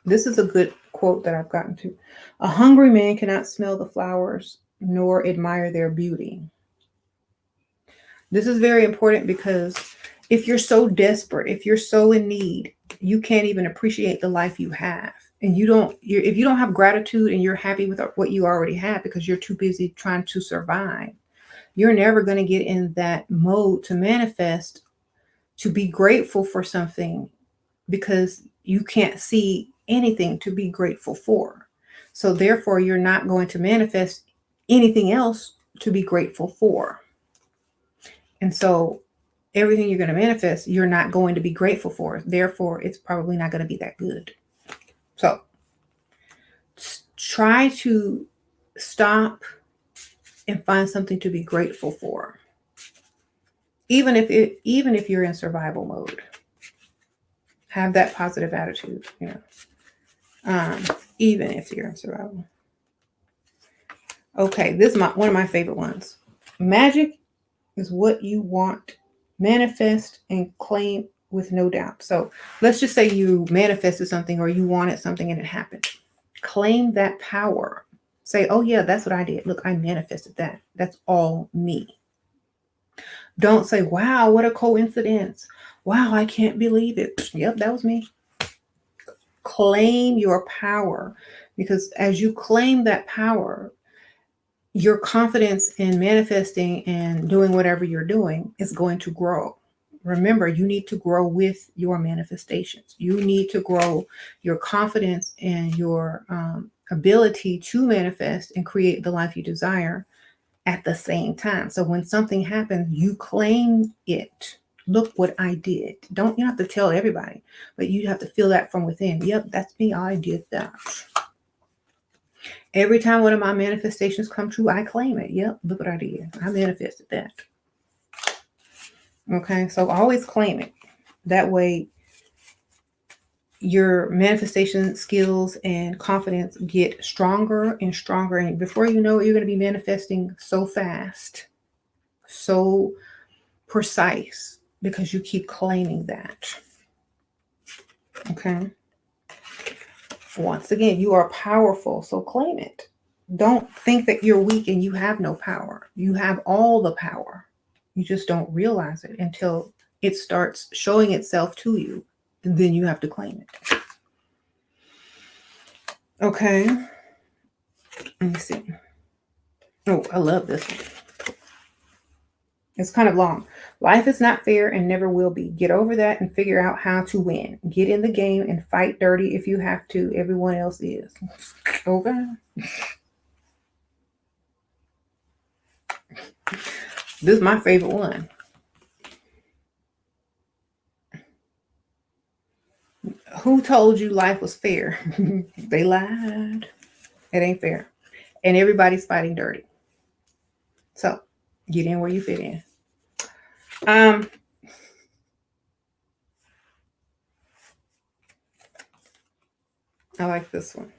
this is a good quote that I've gotten to. A hungry man cannot smell the flowers nor admire their beauty. This is very important because if you're so desperate, if you're so in need, you can't even appreciate the life you have. And if you don't have gratitude and you're happy with what you already have because you're too busy trying to survive, you're never going to get in that mode to manifest, to be grateful for something because you can't see anything to be grateful for. So therefore, you're not going to manifest anything else to be grateful for. And so everything you're going to manifest, you're not going to be grateful for. Therefore, it's probably not going to be that good. So try to stop and find something to be grateful for. Even if you're in survival mode, have that positive attitude, even if you're in survival. Okay, this is one of my favorite ones. Magic is what you want, manifest and claim with no doubt. So let's just say you manifested something or you wanted something and it happened. Claim that power. Say, oh yeah, that's what I did. Look, I manifested that. That's all me. Don't say, wow, what a coincidence. Wow, I can't believe it. Yep, that was me. Claim your power, because as you claim that power, your confidence in manifesting and doing whatever you're doing is going to grow. Remember, you need to grow with your manifestations. You need to grow your confidence and your ability to manifest and create the life you desire at the same time. So when something happens, you claim it. Look what I did. You don't have to tell everybody, but you have to feel that from within. Yep, that's me. I did that. Every time one of my manifestations come true, I claim it. Yep, look what I did. I manifested that. Okay, so always claim it. That way, your manifestation skills and confidence get stronger and stronger. And before you know it, you're going to be manifesting so fast, so precise, because you keep claiming that. Okay. Once again, you are powerful, so claim it. Don't think that you're weak and you have no power. You have all the power. You just don't realize it until it starts showing itself to you. And then you have to claim it. Okay. Let me see. Oh, I love this one. It's kind of long. Life is not fair and never will be. Get over that and figure out how to win. Get in the game and fight dirty if you have to. Everyone else is. Okay. This is my favorite one. Who told you life was fair? They lied. It ain't fair. And everybody's fighting dirty. So get in where you fit in. I like this one.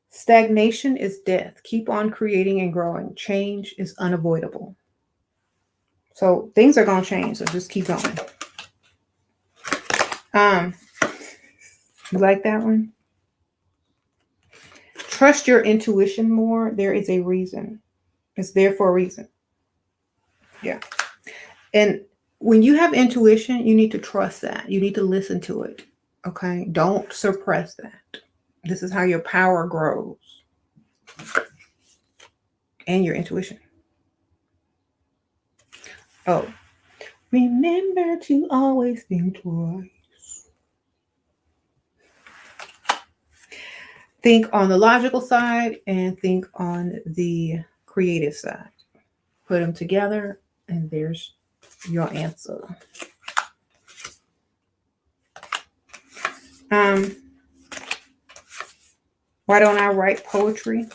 Stagnation is death. Keep on creating and growing. Change is unavoidable. So things are going to change. So just keep going. You like that one? Trust your intuition more. There is a reason. It's there for a reason. Yeah. And when you have intuition, you need to trust that. You need to listen to it. Okay? Don't suppress that. This is how your power grows. And your intuition. Oh. Remember to always think twice. Think on the logical side and think on the creative side. Put them together and there's your answer. Why don't I write poetry?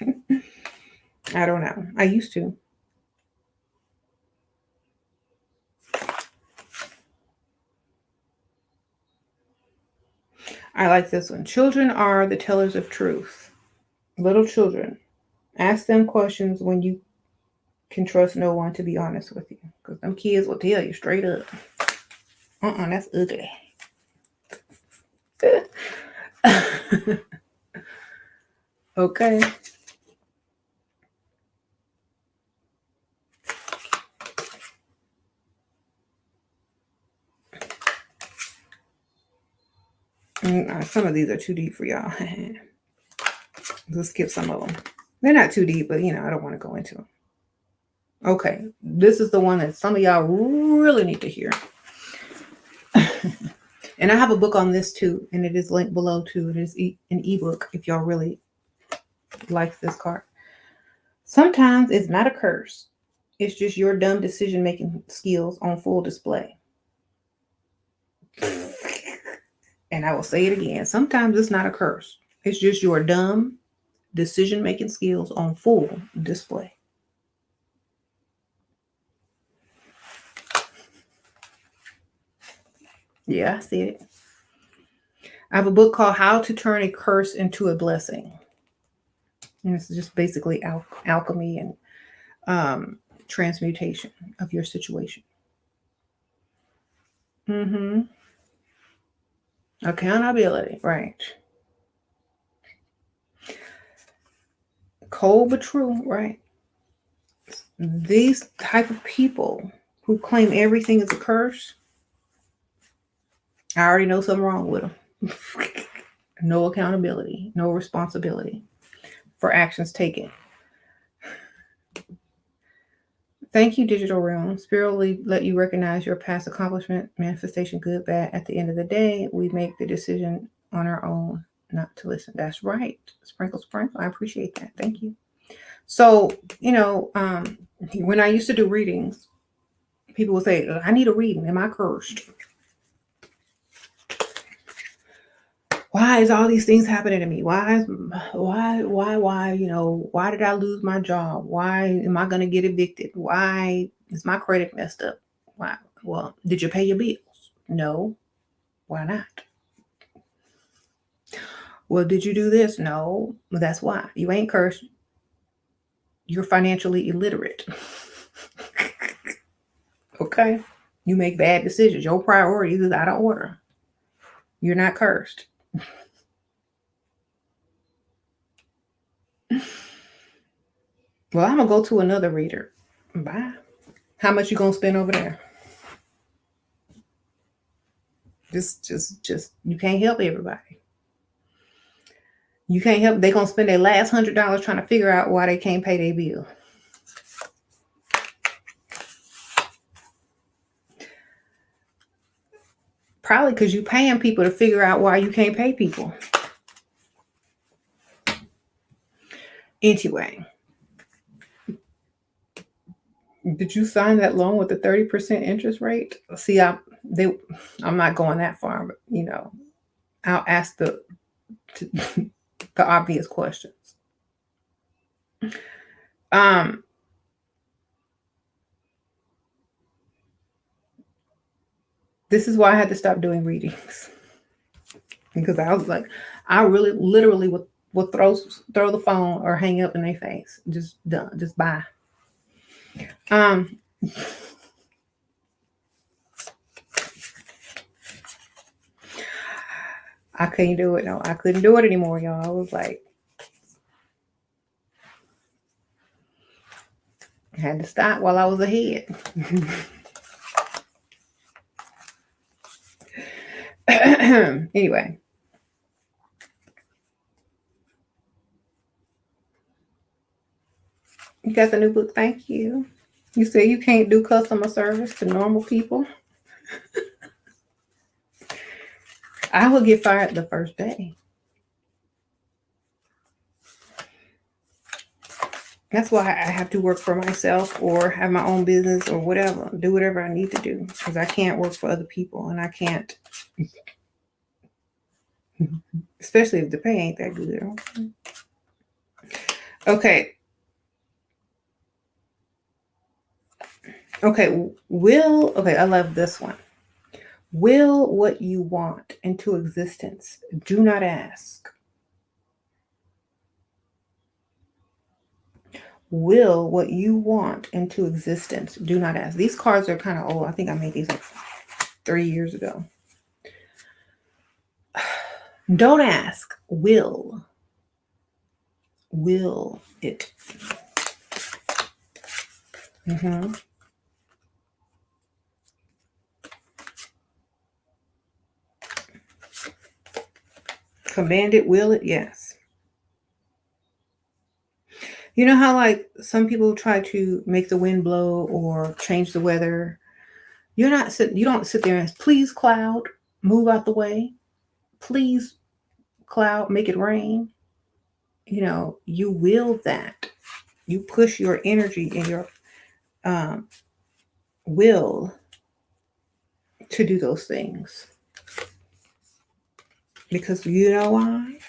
I don't know. I used to. I like this one. Children are the tellers of truth. Little children. Ask them questions when you can trust no one to be honest with you. Because them kids will tell you straight up. That's ugly. Okay. Some of these are too deep for y'all. Let's skip some of them. They're not too deep, but I don't want to go into them. Okay, this is the one that some of y'all really need to hear. And I have a book on this too, and it is linked below too. It is an ebook if y'all really like this card. Sometimes it's not a curse. It's just your dumb decision-making skills on full display. And I will say it again. Sometimes it's not a curse. It's just your dumb decision-making skills on full display. Yeah, I see it. I have a book called How to Turn a Curse into a Blessing. And it's just basically alchemy and transmutation of your situation. Accountability, right. Cold but true, right. These type of people who claim everything is a curse, I already know something wrong with them. No accountability, no responsibility for actions taken. Thank you, Digital Realm. Spirit will let you recognize your past accomplishment, manifestation, good, bad. At the end of the day, we make the decision on our own not to listen. That's right. Sprinkle, sprinkle. I appreciate that. Thank you. So, when I used to do readings, people would say, I need a reading. Am I cursed? Why is all these things happening to me? Why, why did I lose my job? Why am I going to get evicted? Why is my credit messed up? Why? Well, did you pay your bills? No. Why not? Well, did you do this? No. Well, that's why. You ain't cursed. You're financially illiterate. Okay? You make bad decisions. Your priorities is out of order. You're not cursed. Well, I'm going to go to another reader. Bye. How much you going to spend over there? Just, you can't help everybody. You can't help. They're going to spend their last $100 trying to figure out why they can't pay their bill. Probably because you're paying people to figure out why you can't pay people. Anyway. Did you sign that loan with the 30% interest rate? See, I'm not going that far, but I'll ask the obvious questions. This is why I had to stop doing readings, because I was like, I really literally would throw the phone or hang up in their face. Just done. Just bye. I couldn't do it. No, I couldn't do it anymore, y'all. I was like, I had to stop while I was ahead. Anyway. You got the new book. Thank you. You say you can't do customer service to normal people. I will get fired the first day. That's why I have to work for myself or have my own business or whatever. Do whatever I need to do, because I can't work for other people, and I can't. Especially if the pay ain't that good. Okay. Okay, I love this one. Will what you want into existence. Do not ask. Will what you want into existence. Do not ask. These cards are kind of old. I think I made these like 3 years ago. Don't ask. Will it. Command it, will it? Yes. You know how like some people try to make the wind blow or change the weather? You don't sit there and please cloud, move out the way. Please cloud, make it rain. You will that. You push your energy and your will to do those things. Because you know why?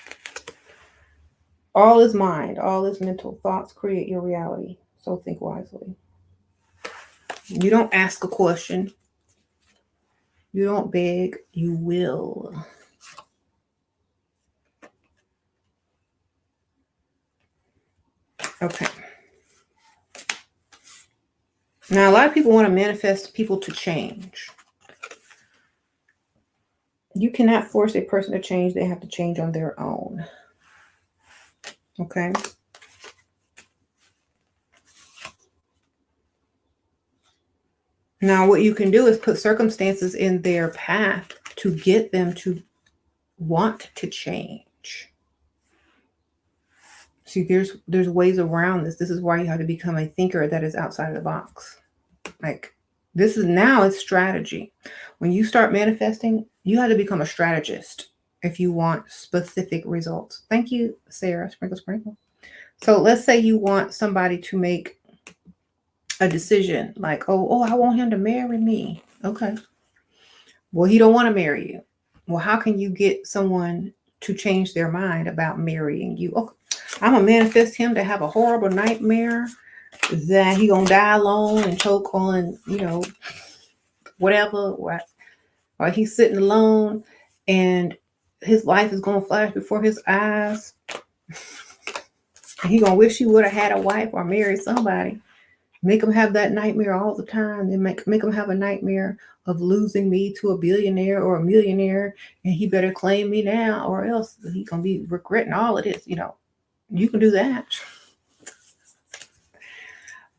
All is mind, all is mental. Thoughts create your reality. So think wisely. You don't ask a question. You don't beg. You will. Okay. Now, a lot of people want to manifest people to change. You cannot force a person to change. They have to change on their own. Okay? Now, what you can do is put circumstances in their path to get them to want to change. See, there's ways around this. This is why you have to become a thinker that is outside of the box. Like, this is now a strategy. When you start manifesting, you have to become a strategist if you want specific results. Thank you, Sarah. Sprinkle, sprinkle. So let's say you want somebody to make a decision like, oh, I want him to marry me. Okay. Well, he don't want to marry you. Well, how can you get someone to change their mind about marrying you? Okay, I'm gonna manifest him to have a horrible nightmare that he gonna die alone and choke on, whatever, or he's sitting alone and his life is gonna flash before his eyes. And he gonna wish he would have had a wife or married somebody. Make him have that nightmare all the time. Then make him have a nightmare of losing me to a billionaire or a millionaire, and he better claim me now, or else he gonna be regretting all of this. You can do that.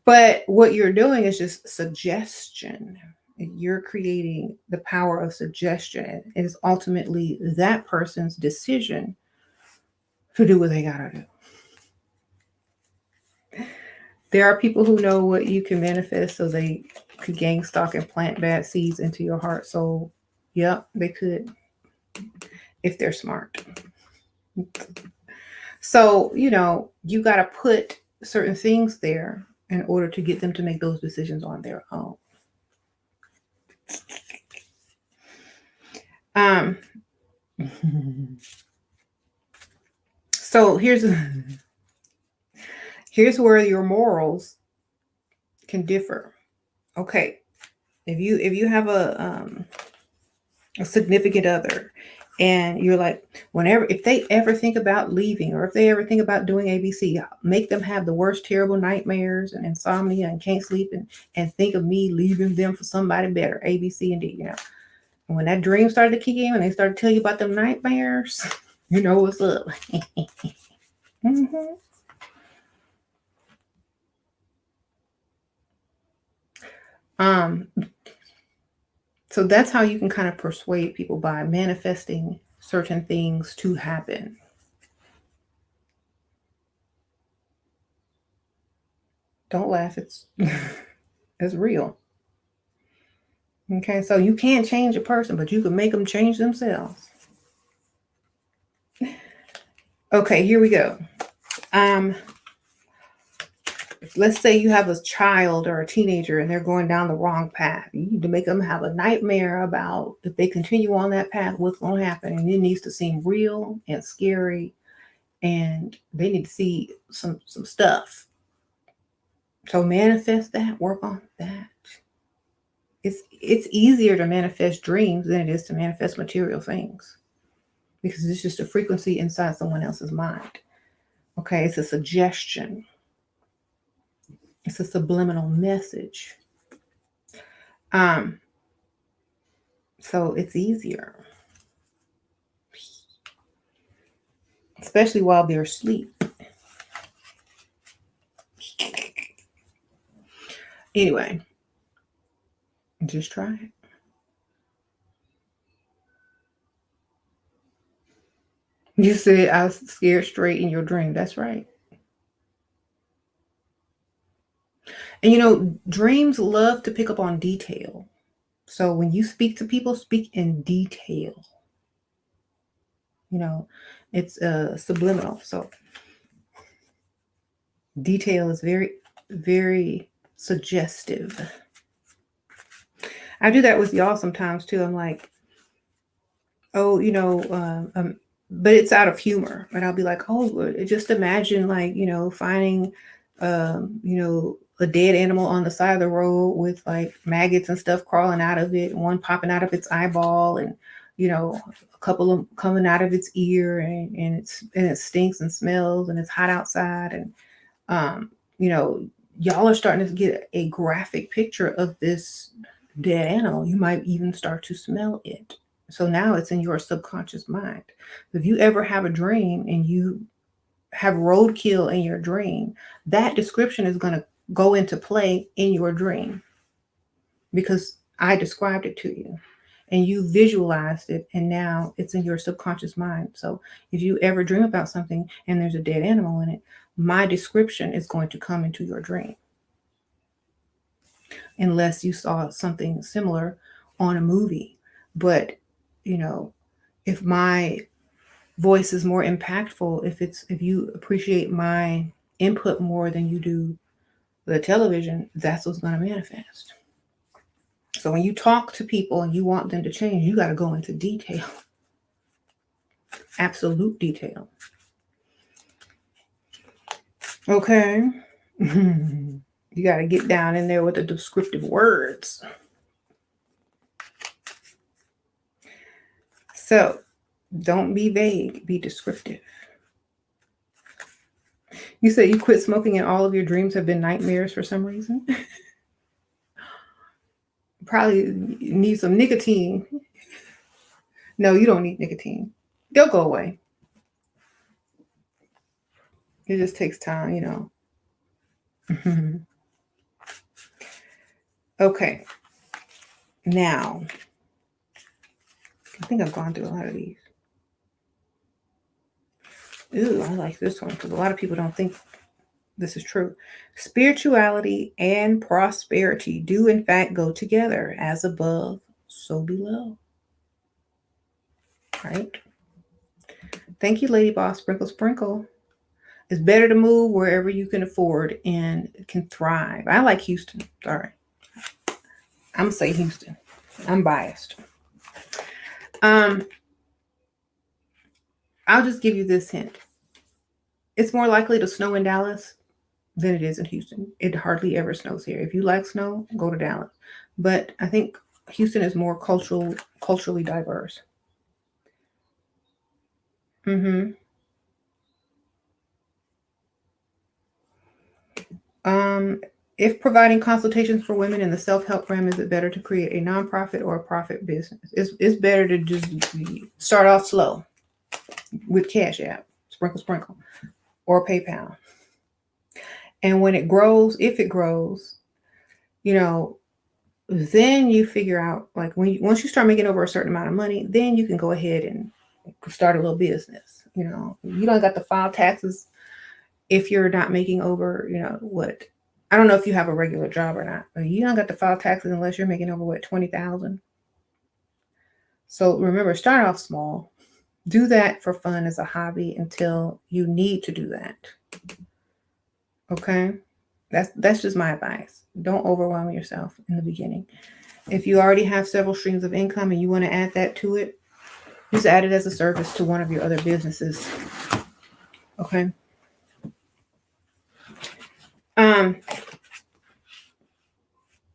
But what you're doing is just suggestion. You're creating the power of suggestion. It is ultimately that person's decision to do what they gotta do. There are people who know what you can manifest, so they could gang stalk and plant bad seeds into your heart. So, yep, they could if they're smart. So, you got to put certain things there in order to get them to make those decisions on their own. So here's where your morals can differ. Okay, if you have a significant other, and you're like, if they ever think about leaving, or if they ever think about doing ABC, make them have the worst terrible nightmares and insomnia and can't sleep, and think of me leaving them for somebody better, A, B, C, and D. And when that dream started to kick in and they started to tell you about them nightmares, you know what's up. Mm-hmm. So that's how you can kind of persuade people, by manifesting certain things to happen. Don't laugh. It's real. Okay, so you can't change a person, but you can make them change themselves. Okay, here we go. Let's say you have a child or a teenager and they're going down the wrong path. You need to make them have a nightmare about, if they continue on that path, what's going to happen. And it needs to seem real and scary, and they need to see some stuff. So manifest that, work on that. It's easier to manifest dreams than it is to manifest material things, because it's just a frequency inside someone else's mind. Okay, it's a suggestion. It's a subliminal message. So it's easier, especially while they're asleep. Anyway, just try it. You said I was scared straight in your dream. That's right. And dreams love to pick up on detail. So when you speak to people, speak in detail. It's subliminal. So detail is very, very suggestive. I do that with y'all sometimes too. I'm like, oh, but it's out of humor. But I'll be like, oh, just imagine, like, finding, a dead animal on the side of the road with like maggots and stuff crawling out of it, one popping out of its eyeball, and a couple of them coming out of its ear, and it stinks and smells, and it's hot outside, and y'all are starting to get a graphic picture of this dead animal. You might even start to smell it. So now it's in your subconscious mind. If you ever have a dream and you have roadkill in your dream, that description is going to go into play in your dream, because I described it to you and you visualized it, and now it's in your subconscious mind. So if you ever dream about something and there's a dead animal in it, my description is going to come into your dream, unless you saw something similar on a movie. But if my voice is more impactful, if you appreciate my input more than you do the television, that's what's going to manifest. So when you talk to people and you want them to change, you got to go into detail, absolute detail. Okay. You got to get down in there with the descriptive words. So don't be vague, be descriptive. You said you quit smoking and all of your dreams have been nightmares for some reason. Probably need some nicotine. No, you don't need nicotine. They'll go away. It just takes time, you know. Okay. Now, I think I've gone through a lot of these. Ooh, I like this one because a lot of people don't think this is true. Spirituality and prosperity do in fact go together. As above, so below. Right? Thank you, Lady Boss. Sprinkle, sprinkle. It's better to move wherever you can afford and can thrive. I like Houston. Sorry. I'm going to say Houston. I'm biased. I'll just give you this hint. It's more likely to snow in Dallas than it is in Houston. It hardly ever snows here. If you like snow, go to Dallas. But I think Houston is more culturally diverse. If providing consultations for women in the self-help realm, is it better to create a nonprofit or a profit business? It's better to just start off slow with Cash App, sprinkle, sprinkle, or PayPal. And when it grows, if it grows, you know, then you figure out, like, once you start making over a certain amount of money, then you can go ahead and start a little business. You know, you don't got to file taxes if you're not making over, you know, what? I don't know if you have a regular job or not, but you don't got to file taxes unless you're making over, what, 20,000. So remember, start off small. Do that for fun as a hobby until you need to do that. Okay? That's just my advice. Don't overwhelm yourself in the beginning. If you already have several streams of income and you want to add that to it, just add it as a service to one of your other businesses. Okay?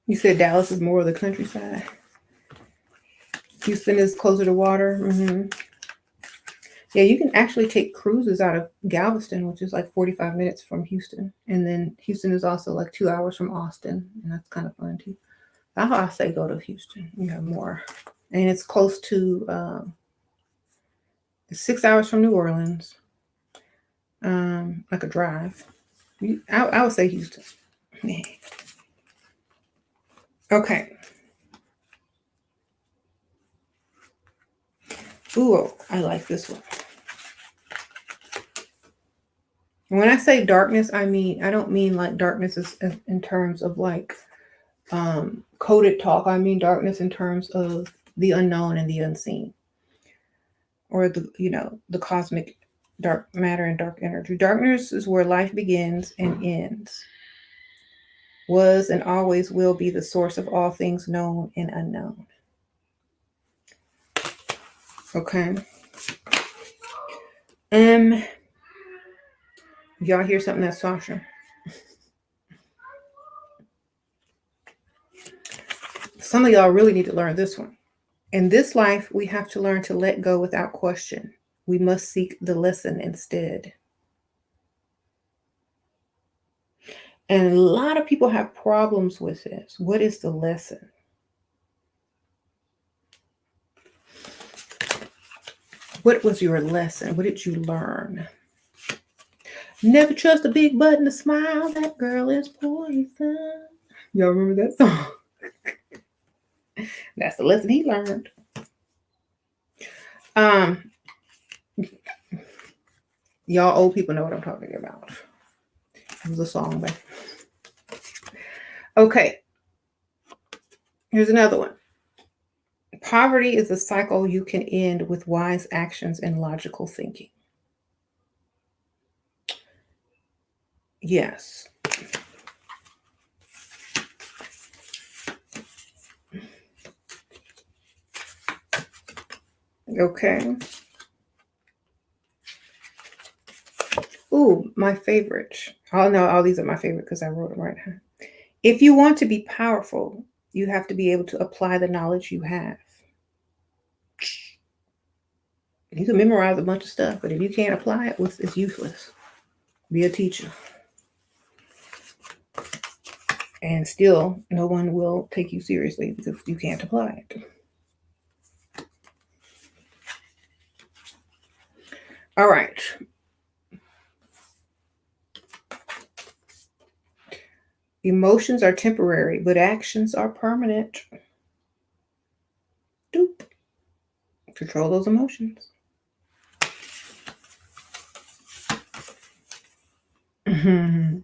You said Dallas is more of the countryside. Houston is closer to water. Yeah, you can actually take cruises out of Galveston, which is like 45 minutes from Houston. And then Houston is also like 2 hours from Austin. And that's kind of fun too. That's why I say go to Houston. You have more. And it's close to 6 hours from New Orleans. Like a drive. I would say Houston. Yeah. Okay. Ooh, I like this one. When I say darkness, I don't mean like darkness is in terms of like coded talk. I mean darkness in terms of the unknown and the unseen, or the cosmic dark matter and dark energy. Darkness is where life begins and ends. Was and always will be the source of all things known and unknown. Okay. Y'all hear something that's softer? Some of y'all really need to learn this one. In this life, we have to learn to let go without question. We must seek the lesson instead. And a lot of people have problems with this. What is the lesson? What was your lesson? What did you learn? Never trust a big button to smile. That girl is poison. Y'all remember that song? That's the lesson he learned. Y'all old people know what I'm talking about. It was a song back. Okay. Here's another one. Poverty is a cycle you can end with wise actions and logical thinking. Yes. Okay. Ooh, my favorite. Oh no, all these are my favorite because I wrote them right now. If you want to be powerful, you have to be able to apply the knowledge you have. You can memorize a bunch of stuff, but if you can't apply it, it's useless. Be a teacher. And still, no one will take you seriously because you can't apply it. All right. Emotions are temporary, but actions are permanent. Doop. Control those emotions. Mm-hmm.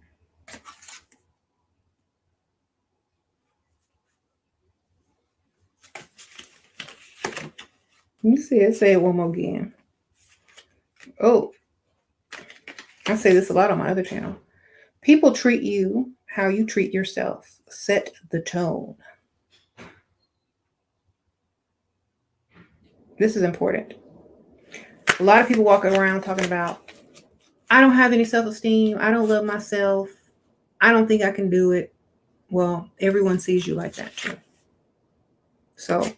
Let me see it. Say it one more again. Oh, I say this a lot on my other channel. People treat you how you treat yourself. Set the tone. This is important. A lot of people walking around talking about, I don't have any self-esteem. I don't love myself. I don't think I can do it. Well, everyone sees you like that too. So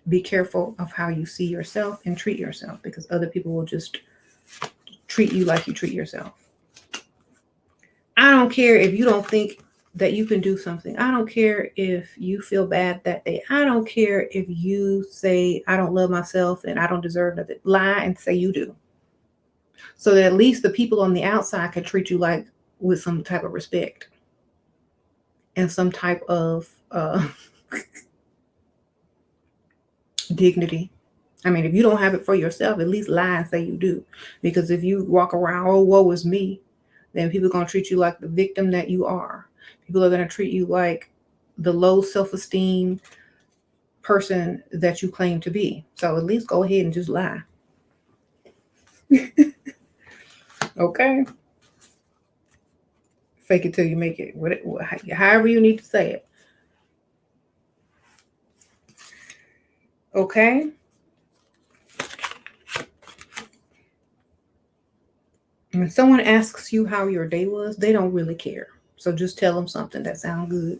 be careful of how you see yourself and treat yourself, because other people will just treat you like you treat yourself. I don't care if you don't think that you can do something. I don't care if you feel bad that day. I don't care if you say, I don't love myself and I don't deserve nothing. Lie and say you do. So that at least the people on the outside can treat you like with some type of respect and some type of dignity. I mean, if you don't have it for yourself, at least lie and say you do. Because if you walk around, oh, woe is me, then people are going to treat you like the victim that you are. People are going to treat you like the low self-esteem person that you claim to be. So at least go ahead and just lie. Okay? Fake it till you make it. However you need to say it. Okay? When someone asks you how your day was, they don't really care. So just tell them something that sounds good.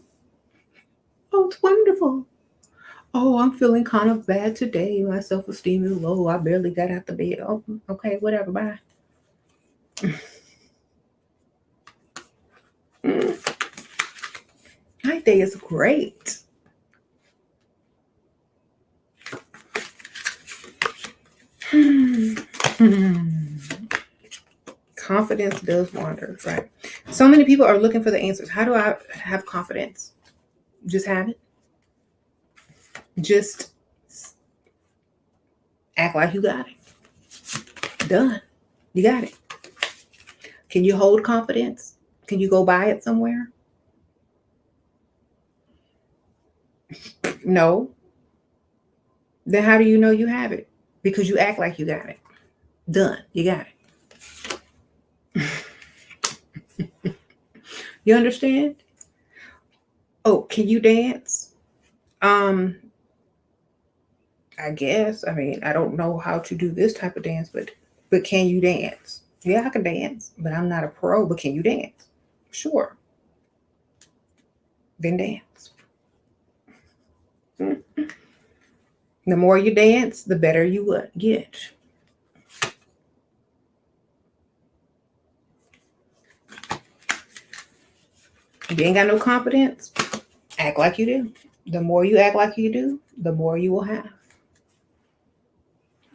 Oh, it's wonderful. Oh, I'm feeling kind of bad today. My self-esteem is low. I barely got out the bed. Oh, okay, whatever. Bye. My day is great. Confidence does wonders, right? So many people are looking for the answers. How do I have confidence? Just have it. Just act like you got it. Done. You got it. Can you hold confidence? Can you go buy it somewhere? No. Then how do you know you have it? Because you act like you got it. Done. You got it. You understand? Oh, can you dance? I guess. I mean, I don't know how to do this type of dance, but can you dance? Yeah, I can dance, but I'm not a pro. But can you dance? Sure. Then dance. The more you dance, the better you would get. If you ain't got no confidence, act like you do. The more you act like you do, the more you will have.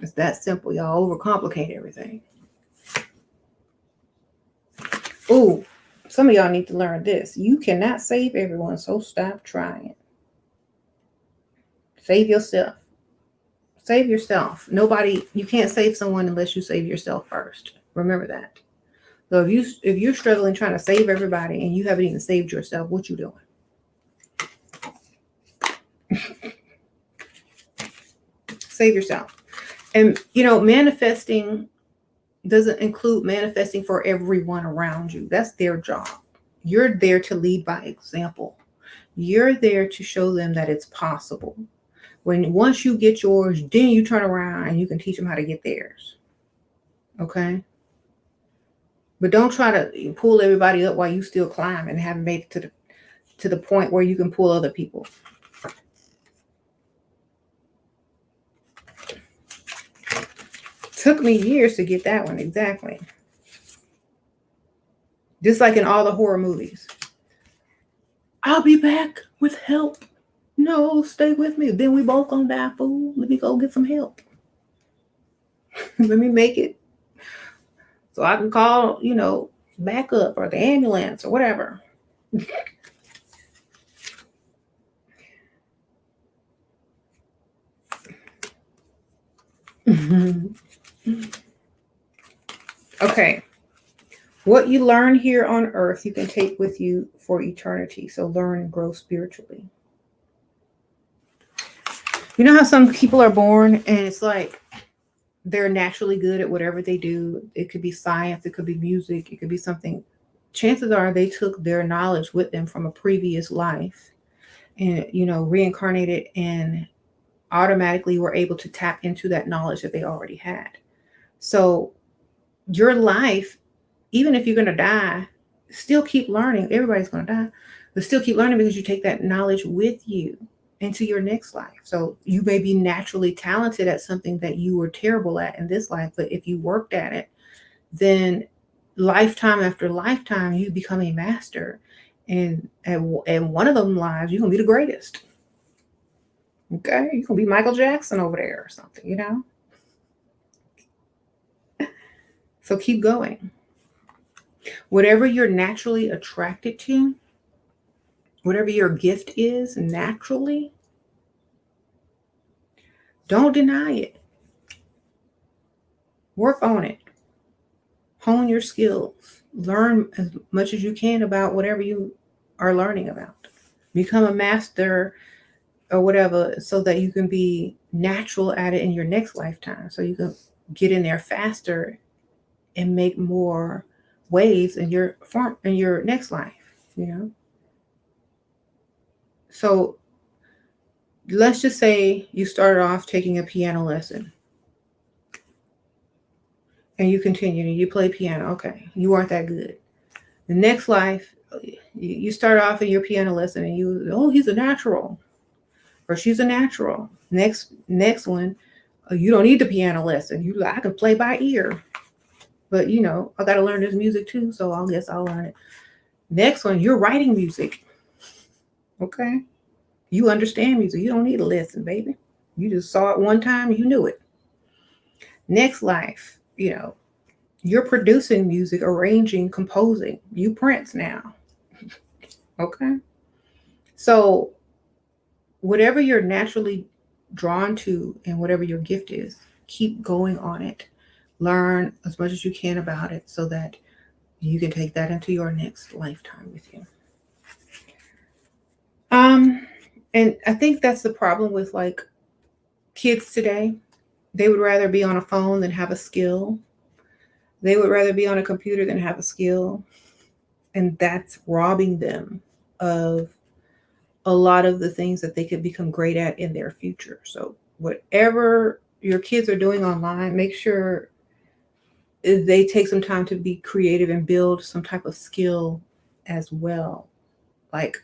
It's that simple. Y'all overcomplicate everything. Ooh, some of y'all need to learn this. You cannot save everyone, so stop trying. Save yourself. Save yourself. Nobody, you can't save someone unless you save yourself first. Remember that. So if you're struggling trying to save everybody and you haven't even saved yourself, what you doing? Save yourself. And manifesting doesn't include manifesting for everyone around you. That's their job. You're there to lead by example. You're there to show them that it's possible. Once you get yours, then you turn around and you can teach them how to get theirs. Okay? But don't try to pull everybody up while you still climb and haven't made it to the point where you can pull other people. Took me years to get that one exactly. Just like in all the horror movies. I'll be back with help. No, stay with me. Then we both gonna die, fool. Let me go get some help. Let me make it so I can call, backup or the ambulance or whatever. Okay. What you learn here on earth, you can take with you for eternity. So learn and grow spiritually. You know how some people are born and it's like they're naturally good at whatever they do. It could be science, it could be music, it could be something. Chances are they took their knowledge with them from a previous life and, reincarnated and automatically were able to tap into that knowledge that they already had. So your life, even if you're going to die, still keep learning. Everybody's going to die, but still keep learning because you take that knowledge with you into your next life. So you may be naturally talented at something that you were terrible at in this life, but if you worked at it, then lifetime after lifetime, you become a master. And one of them lives, you're going to be the greatest. Okay? You're going to be Michael Jackson over there or something, So keep going. Whatever you're naturally attracted to, whatever your gift is naturally, don't deny it. Work on it. Hone your skills. Learn as much as you can about whatever you are learning about. Become a master or whatever so that you can be natural at it in your next lifetime. So you can get in there faster and make more waves in your next life, So let's just say you started off taking a piano lesson and you continue and you play piano. Okay, you aren't that good. The next life, you start off in your piano lesson and he's a natural or she's a natural. Next one, you don't need the piano lesson. I can play by ear, but I got to learn this music too. So I guess I'll learn it. Next one, you're writing music. Okay. You understand music. You don't need a lesson, baby. You just saw it one time, you knew it. Next life, you're producing music, arranging, composing. You Prince now. Okay. So whatever you're naturally drawn to and whatever your gift is, keep going on it. Learn as much as you can about it so that you can take that into your next lifetime with you. And I think that's the problem with like kids today. They would rather be on a phone than have a skill. They would rather be on a computer than have a skill. And that's robbing them of a lot of the things that they could become great at in their future. So whatever your kids are doing online, make sure they take some time to be creative and build some type of skill as well. Like,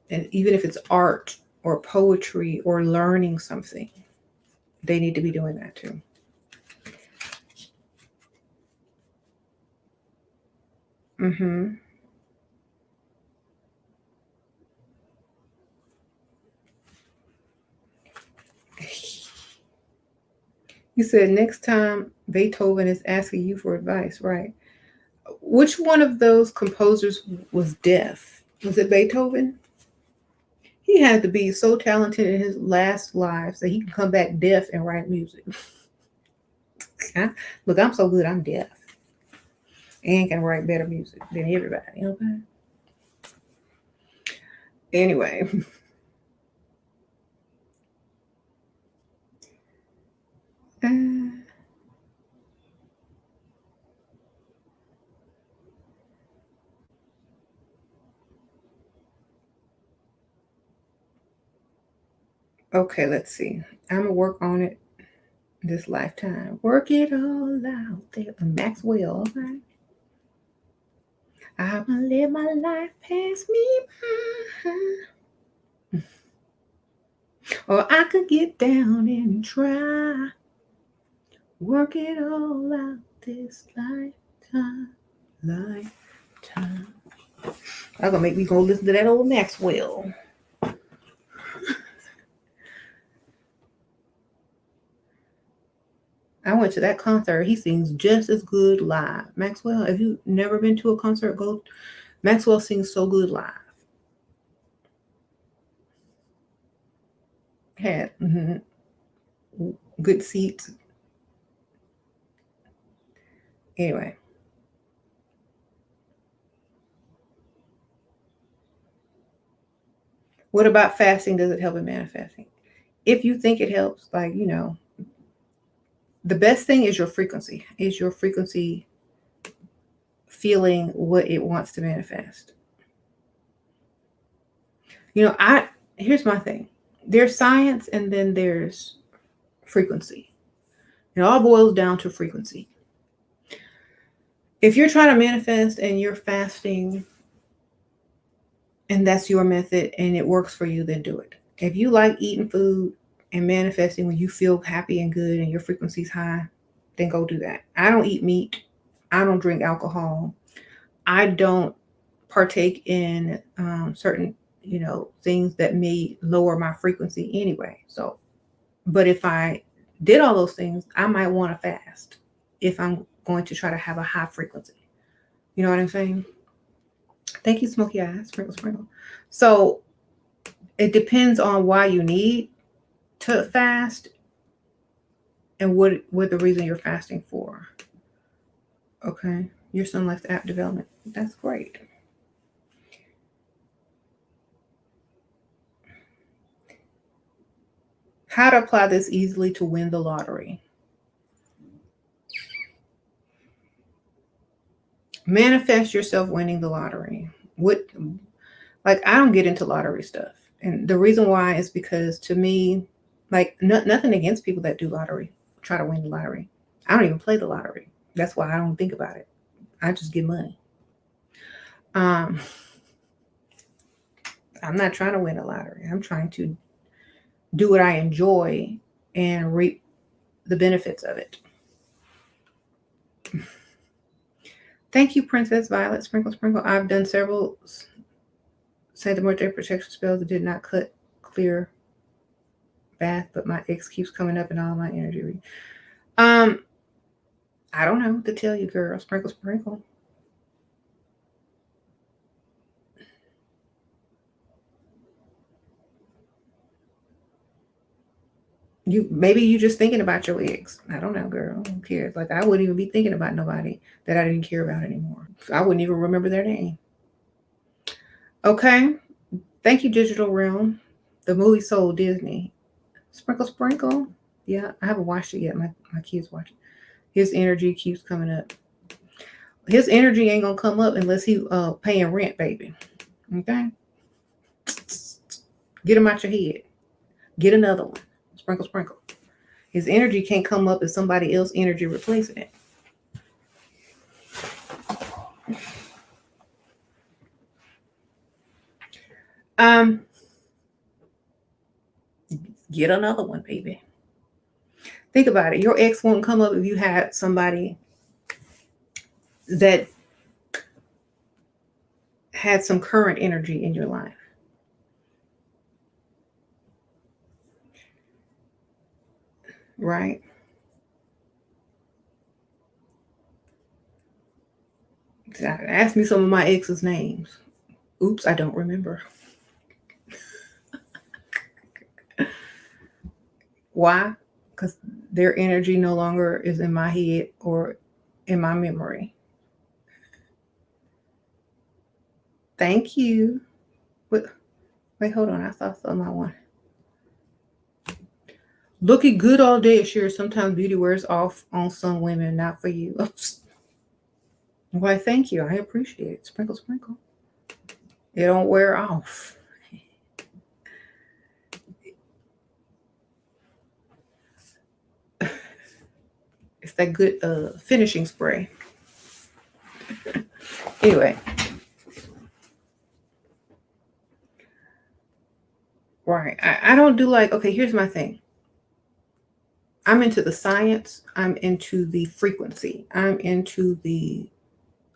and even if it's art or poetry or learning something, they need to be doing that too. You said next time Beethoven is asking you for advice, right? Which one of those composers was deaf? Was it Beethoven? He had to be so talented in his last lives that he can come back deaf and write music. Look, I'm so good, I'm deaf. And can write better music than everybody, okay? Anyway. Okay, let's see. I'm going to work on it this lifetime. Work it all out there. Maxwell, okay? I'm going to live my life pass me by. Or I could get down and try. Work it all out this lifetime. I'm gonna make me go listen to that old Maxwell. I went to that concert. He sings just as good live. Maxwell, if you've never been to a concert, go. Maxwell sings so good live. Had good seats. Anyway. What about fasting? Does it help in manifesting? If you think it helps, like, the best thing is your frequency. Is your frequency feeling what it wants to manifest? Here's my thing. There's science and then there's frequency. It all boils down to frequency. If you're trying to manifest and you're fasting and that's your method and it works for you, then do it. If you like eating food and manifesting when you feel happy and good and your frequency's high, then go do that. I don't eat meat. I don't drink alcohol. I don't partake in certain, things that may lower my frequency anyway. So, but if I did all those things, I might want to fast if I'm going to try to have a high frequency. You know what I'm saying? Thank you, Smoky Eyes. Sprinkle, sprinkle. So it depends on why you need to fast and what the reason you're fasting for. Okay. Your son likes app development. That's great. How to apply this easily to win the lottery. Manifest yourself winning the lottery. I don't get into lottery stuff. And the reason why is because to me, nothing against people that do lottery, try to win the lottery. I don't even play the lottery. That's why I don't think about it. I just get money. I'm not trying to win a lottery. I'm trying to do what I enjoy and reap the benefits of it. Thank you, Princess Violet. Sprinkle, sprinkle. I've done several Saint Morte protection spells that did not cut clear bath, but my ex keeps coming up in all my energy. I don't know what to tell you, girl. Sprinkle, sprinkle. Maybe you just thinking about your ex. I don't know, girl. Who cares? Like, I wouldn't even be thinking about nobody that I didn't care about anymore. I wouldn't even remember their name. Okay. Thank you, Digital Realm. The movie sold Disney. Sprinkle, sprinkle. Yeah, I haven't watched it yet. My kids watch it. His energy keeps coming up. His energy ain't gonna come up unless he paying rent, baby. Okay. Get him out your head. Get another one. Sprinkle, sprinkle. His energy can't come up if somebody else's energy replacing it. Get another one, baby. Think about it. Your ex won't come up if you had somebody that had some current energy in your life. Right? Ask me some of my ex's names. Oops, I don't remember. Why? Because their energy no longer is in my head or in my memory. Thank you. Wait, hold on. I saw something I want. Looking good all day, sure. Sometimes beauty wears off on some women, not for you. Oops. Why, thank you. I appreciate it. Sprinkle, sprinkle. It don't wear off. that good finishing spray. Anyway. Right. I don't do like, okay, here's my thing. I'm into the science. I'm into the frequency. I'm into the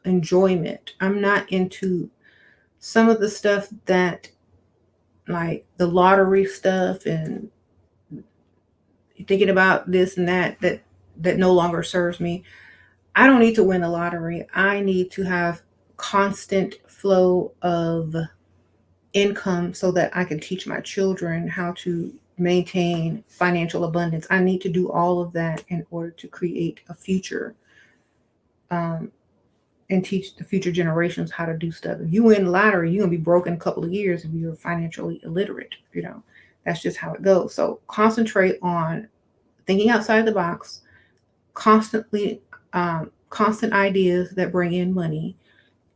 enjoyment. I'm not into some of the stuff that, like the lottery stuff and thinking about this and that no longer serves me. I don't need to win the lottery. I need to have constant flow of income so that I can teach my children how to maintain financial abundance. I need to do all of that in order to create a future and teach the future generations how to do stuff. If you win the lottery, you're going to be broke in a couple of years if you're financially illiterate. That's just how it goes. So concentrate on thinking outside the box, constant ideas that bring in money,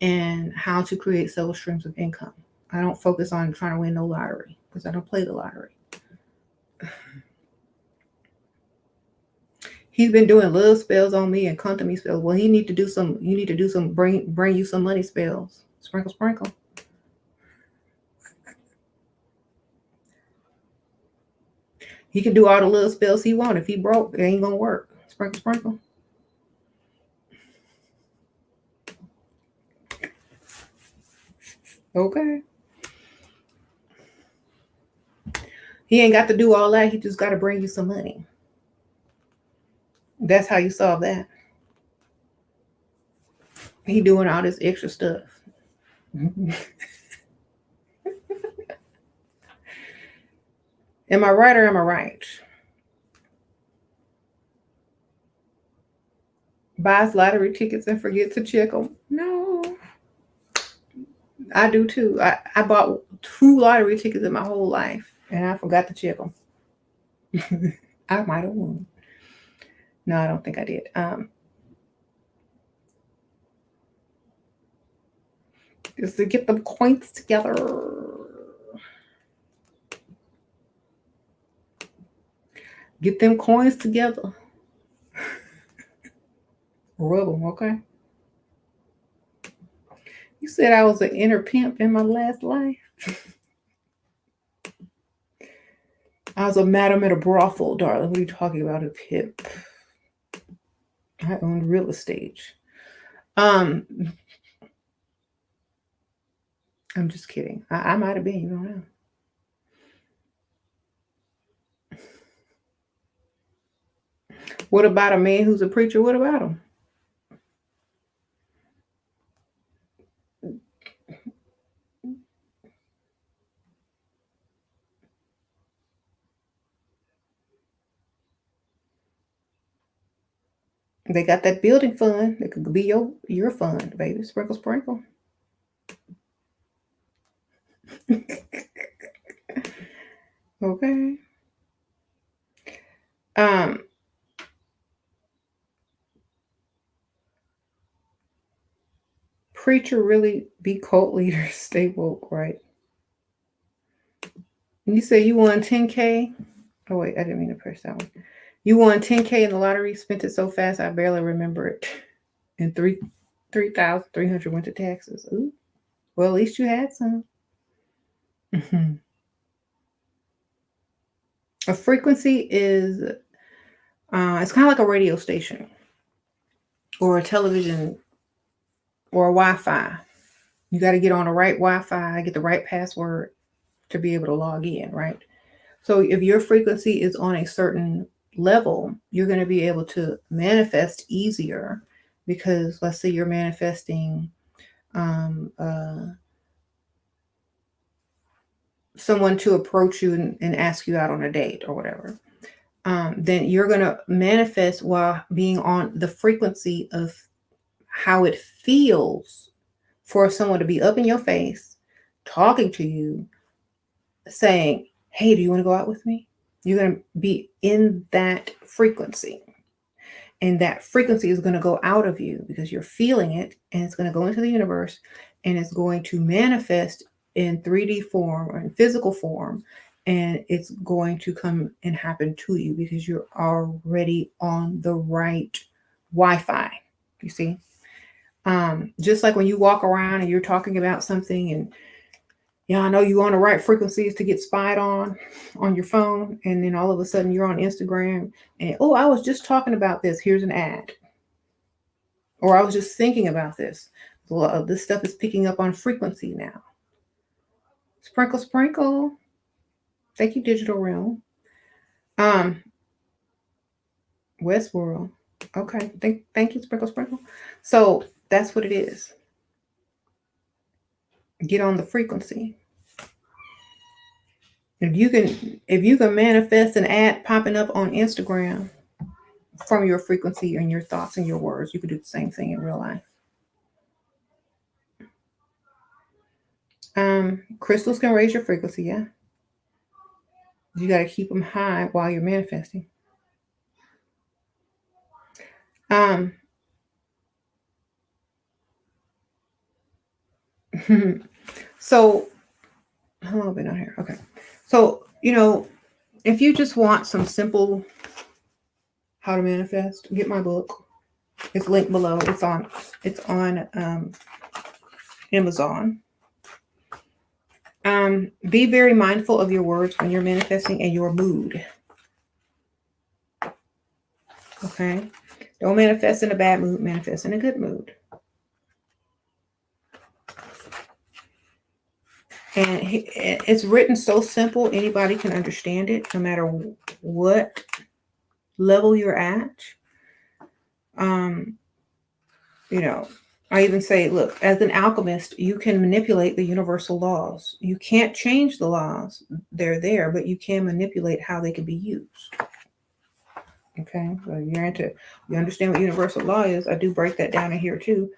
and how to create several streams of income. I don't focus on trying to win no lottery because I don't play the lottery. He's been doing little spells on me and come to me spells. Well, you need to do some bring you some money spells. Sprinkle, sprinkle. He can do all the little spells he wants. If he broke, it ain't gonna work. Sprinkle, sprinkle. Okay. He ain't got to do all that. He just got to bring you some money. That's how you solve that. He doing all this extra stuff. Am I right or am I right? Buys lottery tickets and forget to check them. No. I do too. I bought 2 lottery tickets in my whole life and I forgot to check them. I might have won. No, I don't think I did. Just to get them coins together. Get them coins together. Rub them, okay? You said I was an inner pimp in my last life. I was a madam at a brothel, darling. What are you talking about, a pimp? I owned real estate. I'm just kidding. I might have been, you don't know. What about a man who's a preacher? What about him? They got that building fund. It could be your fund, baby. Sprinkle, sprinkle. Okay. Preacher really be cult leaders stay woke, right? You say you won 10K. Oh wait, I didn't mean to press that one. You won 10K in the lottery, spent it so fast I barely remember it. And 3,300 went to taxes. Ooh. Well, at least you had some. A frequency is it's kind of like a radio station or a television or a Wi-Fi. You got to get on the right Wi-Fi, get the right password to be able to log in, right? So if your frequency is on a certain level, you're going to be able to manifest easier because let's say you're manifesting someone to approach you and ask you out on a date or whatever. Then you're going to manifest while being on the frequency of how it feels for someone to be up in your face, talking to you, saying, hey, do you want to go out with me? You're going to be in that frequency. And that frequency is going to go out of you because you're feeling it and it's going to go into the universe and it's going to manifest in 3D form or in physical form. And it's going to come and happen to you because you're already on the right Wi-Fi, you see. Just like when you walk around and you're talking about something and yeah, I know you're on the right frequencies to get spied on your phone, and then all of a sudden you're on Instagram and oh, I was just talking about this. Here's an ad. Or I was just thinking about this. Well, this stuff is picking up on frequency now. Sprinkle, sprinkle. Thank you, Digital Realm. Westworld. Okay. Thank you, Sprinkle, sprinkle. So that's what it is. Get on the frequency. If you can manifest an ad popping up on Instagram from your frequency and your thoughts and your words, you can do the same thing in real life. Crystals can raise your frequency, yeah. You got to keep them high while you're manifesting. So how long have I been on here? Okay. So, if you just want some simple how to manifest, get my book. It's linked below. It's on Amazon. Be very mindful of your words when you're manifesting and your mood. Okay? Don't manifest in a bad mood, manifest in a good mood. And it's written so simple, anybody can understand it, no matter what level you're at. I even say, look, as an alchemist, you can manipulate the universal laws. You can't change the laws. They're there, but you can manipulate how they can be used. Okay, so you understand what universal law is. I do break that down in here too.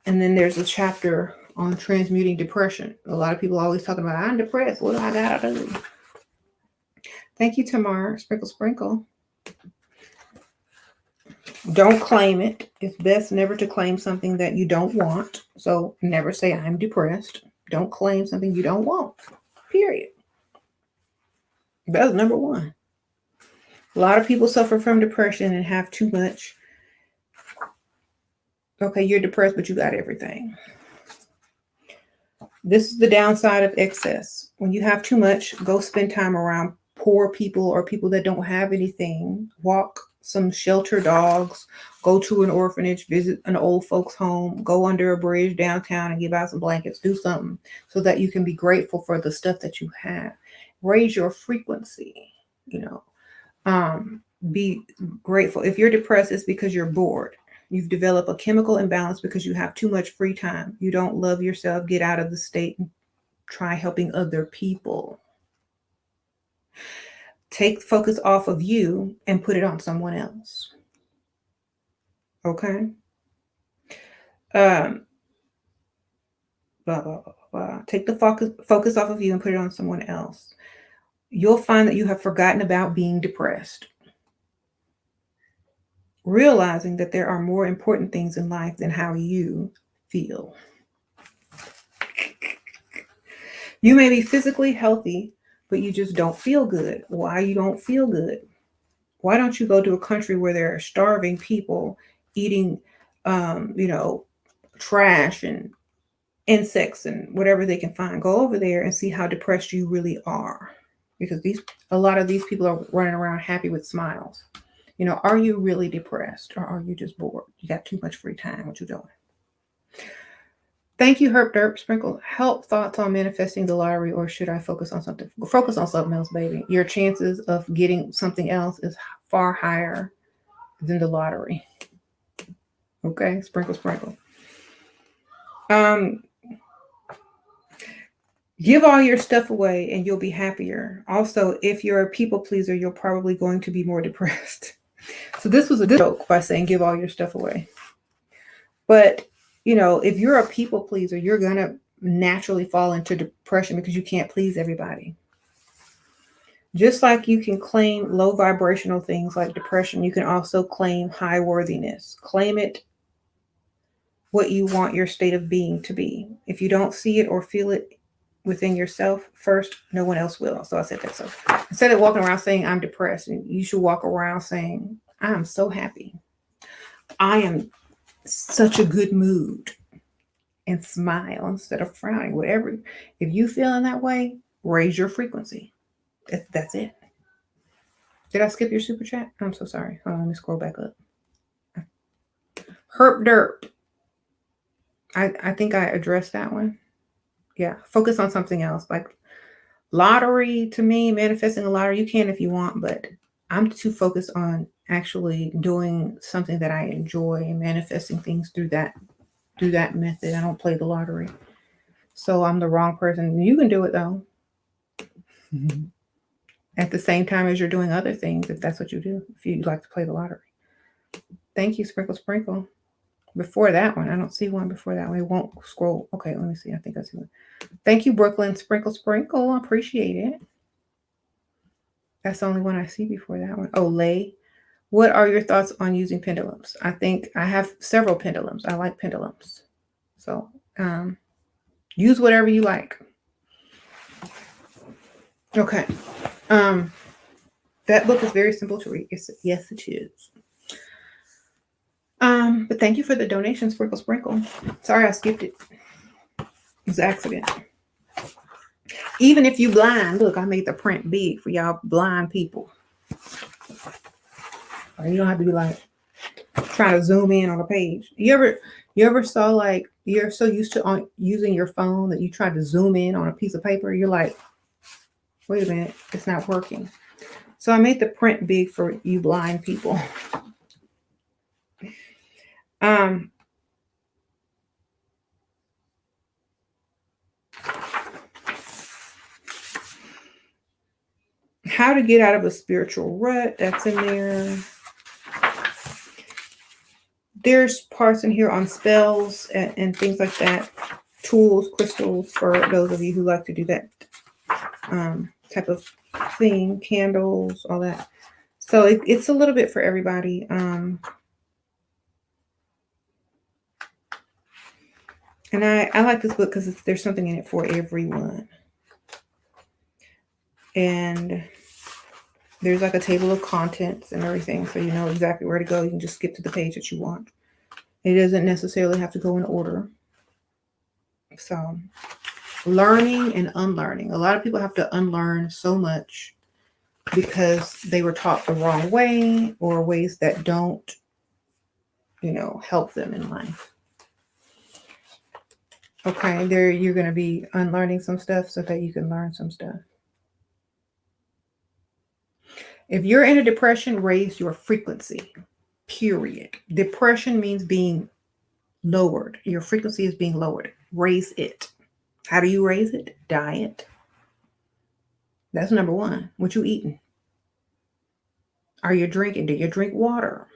And then there's a chapter on transmuting depression. A lot of people are always talking about, I'm depressed. What do I gotta do? Thank you, Tamar. Sprinkle, sprinkle. Don't claim it. It's best never to claim something that you don't want. So never say I'm depressed. Don't claim something you don't want. Period. That's number one. A lot of people suffer from depression and have too much. Okay, you're depressed, but you got everything. This is the downside of excess. When you have too much, go spend time around poor people or people that don't have anything. Walk some shelter dogs, go to an orphanage, visit an old folks home, go under a bridge downtown and give out some blankets, do something so that you can be grateful for the stuff that you have. Raise your frequency, be grateful. If you're depressed, it's because you're bored. You've developed a chemical imbalance because you have too much free time. You don't love yourself. Get out of the state and try helping other people. Take focus off of you and put it on someone else. Okay? Blah, blah, blah, blah. Take the focus off of you and put it on someone else. You'll find that you have forgotten about being depressed. Realizing that there are more important things in life than how you feel. You may be physically healthy, but you just don't feel good. Why you don't feel good? Why don't you go to a country where there are starving people eating, trash and insects and whatever they can find? Go over there and see how depressed you really are. Because a lot of these people are running around happy with smiles. Are you really depressed or are you just bored? You got too much free time. What you doing? Thank you, Herb Derp Sprinkle. Help thoughts on manifesting the lottery, or should I focus on something? Focus on something else, baby. Your chances of getting something else is far higher than the lottery. Okay, sprinkle, sprinkle. Give all your stuff away and you'll be happier. Also, if you're a people pleaser, you're probably going to be more depressed. So this was a joke by saying give all your stuff away. But, if you're a people pleaser, you're going to naturally fall into depression because you can't please everybody. Just like you can claim low vibrational things like depression, you can also claim high worthiness. Claim it what you want your state of being to be. If you don't see it or feel it within yourself first, no one else will. So I said that. So instead of walking around saying I'm depressed, you should walk around saying I'm so happy. I am such a good mood, and smile instead of frowning. Whatever. If you feel in that way, raise your frequency. That's it. Did I skip your super chat? I'm so sorry. Hold on, let me scroll back up. Herp derp. I think I addressed that one. Yeah. Focus on something else. Like lottery, to me, manifesting a lottery, you can if you want, but I'm too focused on actually doing something that I enjoy and manifesting things through that method. I don't play the lottery. So I'm the wrong person. You can do it though. At the same time as you're doing other things, if that's what you do, if you like to play the lottery. Thank you, Sprinkle Sprinkle. Before that one, I don't see one before that one. It won't scroll. Okay, let me see. I think I see one. Thank you, Brooklyn Sprinkle Sprinkle. I appreciate it. That's the only one I see before that one. Oh, Lay. What are your thoughts on using pendulums? I think I have several pendulums. I like pendulums. So use whatever you like. Okay. That book is very simple to read. Yes, it is. But thank you for the donation, Sprinkle Sprinkle. Sorry I skipped it. It was an accident. Even if you blind, look, I made the print big for y'all blind people. You don't have to be like trying to zoom in on a page. You ever saw like you're so used to using your phone that you try to zoom in on a piece of paper? You're like, wait a minute, it's not working. So I made the print big for you blind people. How to get out of a spiritual rut, that's in there. There's parts in here on spells and things like that. Tools, crystals, for those of you who like to do that type of thing. Candles, all that. So it's a little bit for everybody. And I like this book because there's something in it for everyone. And there's like a table of contents and everything, so you know exactly where to go. You can just skip to the page that you want. It doesn't necessarily have to go in order. So learning and unlearning. A lot of people have to unlearn so much because they were taught the wrong way or ways that don't, help them in life. Okay, you're going to be unlearning some stuff so that you can learn some stuff. If you're in a depression, raise your frequency, period. Depression means being lowered. Your frequency is being lowered. Raise it. How do you raise it? Diet. That's number one. What you eating? Are you drinking? Do you drink water?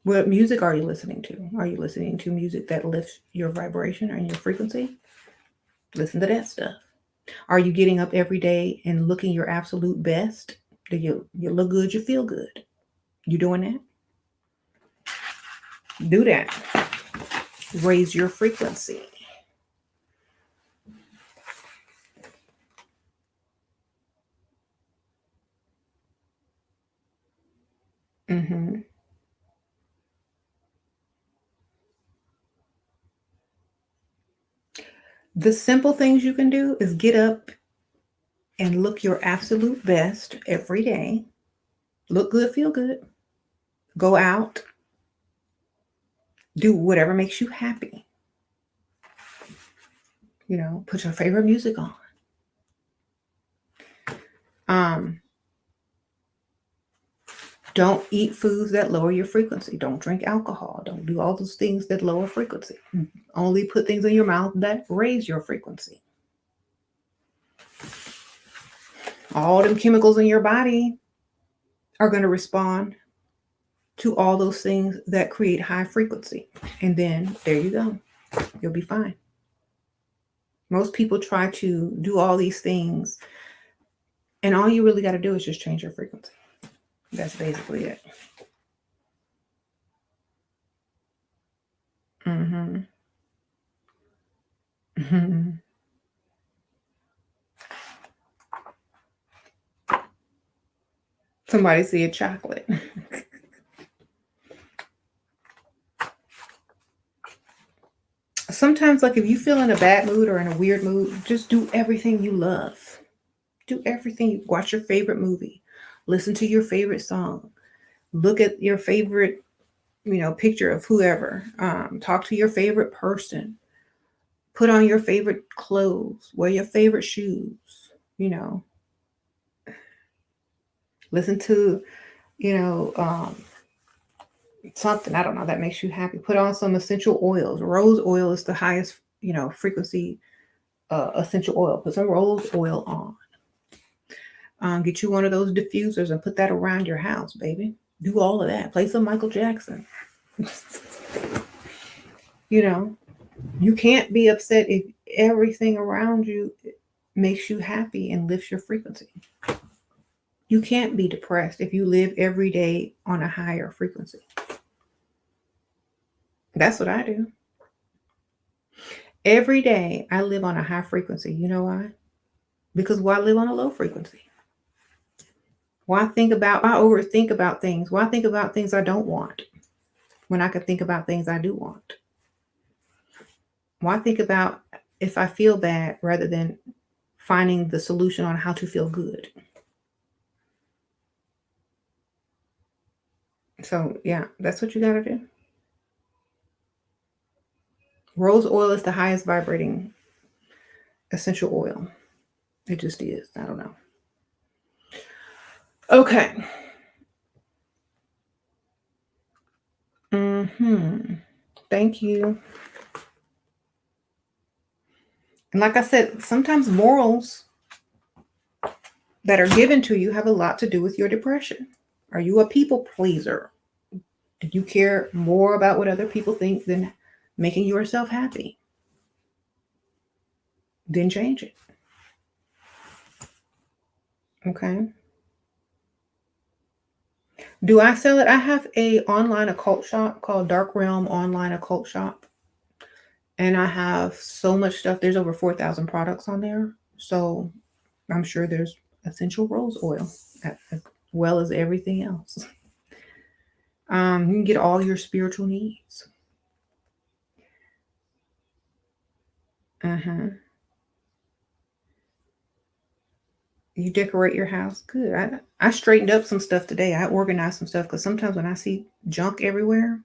What music are you listening to? Are you listening to music that lifts your vibration and your frequency? Listen to that stuff. Are you getting up every day and looking your absolute best? Do you look good? You feel good? You doing that? Do that. Raise your frequency. The simple things you can do is get up and look your absolute best every day. Look good, feel good. Go out. Do whatever makes you happy. Put your favorite music on. Don't eat foods that lower your frequency. Don't drink alcohol. Don't do all those things that lower frequency. Only put things in your mouth that raise your frequency. All them chemicals in your body are going to respond to all those things that create high frequency. And then there you go. You'll be fine. Most people try to do all these things, and all you really got to do is just change your frequency. That's basically it. Mhm. Somebody said chocolate. Sometimes, like if you feel in a bad mood or in a weird mood, just do everything you love. Do everything. Watch your favorite movie. Listen to your favorite song. Look at your favorite, picture of whoever. Talk to your favorite person. Put on your favorite clothes. Wear your favorite shoes. You know, listen to, you know, um, something, I don't know, that makes you happy. Put on some essential oils. Rose oil is the highest, frequency essential oil. Put some rose oil on. Get you one of those diffusers and put that around your house, baby. Do all of that. Play some Michael Jackson. you know, you can't be upset if everything around you makes you happy and lifts your frequency. You can't be depressed if you live every day on a higher frequency. That's what I do. Every day I live on a high frequency. You know why? Because why live on a low frequency? Why overthink about things? Why think about things I don't want when I could think about things I do want? Why think about if I feel bad rather than finding the solution on how to feel good? So, yeah, that's what you got to do. Rose oil is the highest vibrating essential oil. It just is. I don't know. Okay. Thank you. And like I said, sometimes morals that are given to you have a lot to do with your depression. Are you a people pleaser? Do you care more about what other people think than making yourself happy? Then change it. Okay. Do I sell it? I have a online occult shop called Dark Realm Online Occult Shop. And I have so much stuff. There's over 4,000 products on there. So I'm sure there's essential rose oil as well as everything else. You can get all your spiritual needs. Uh-huh. You decorate your house. Good. I straightened up some stuff today. I organized some stuff because sometimes when I see junk everywhere,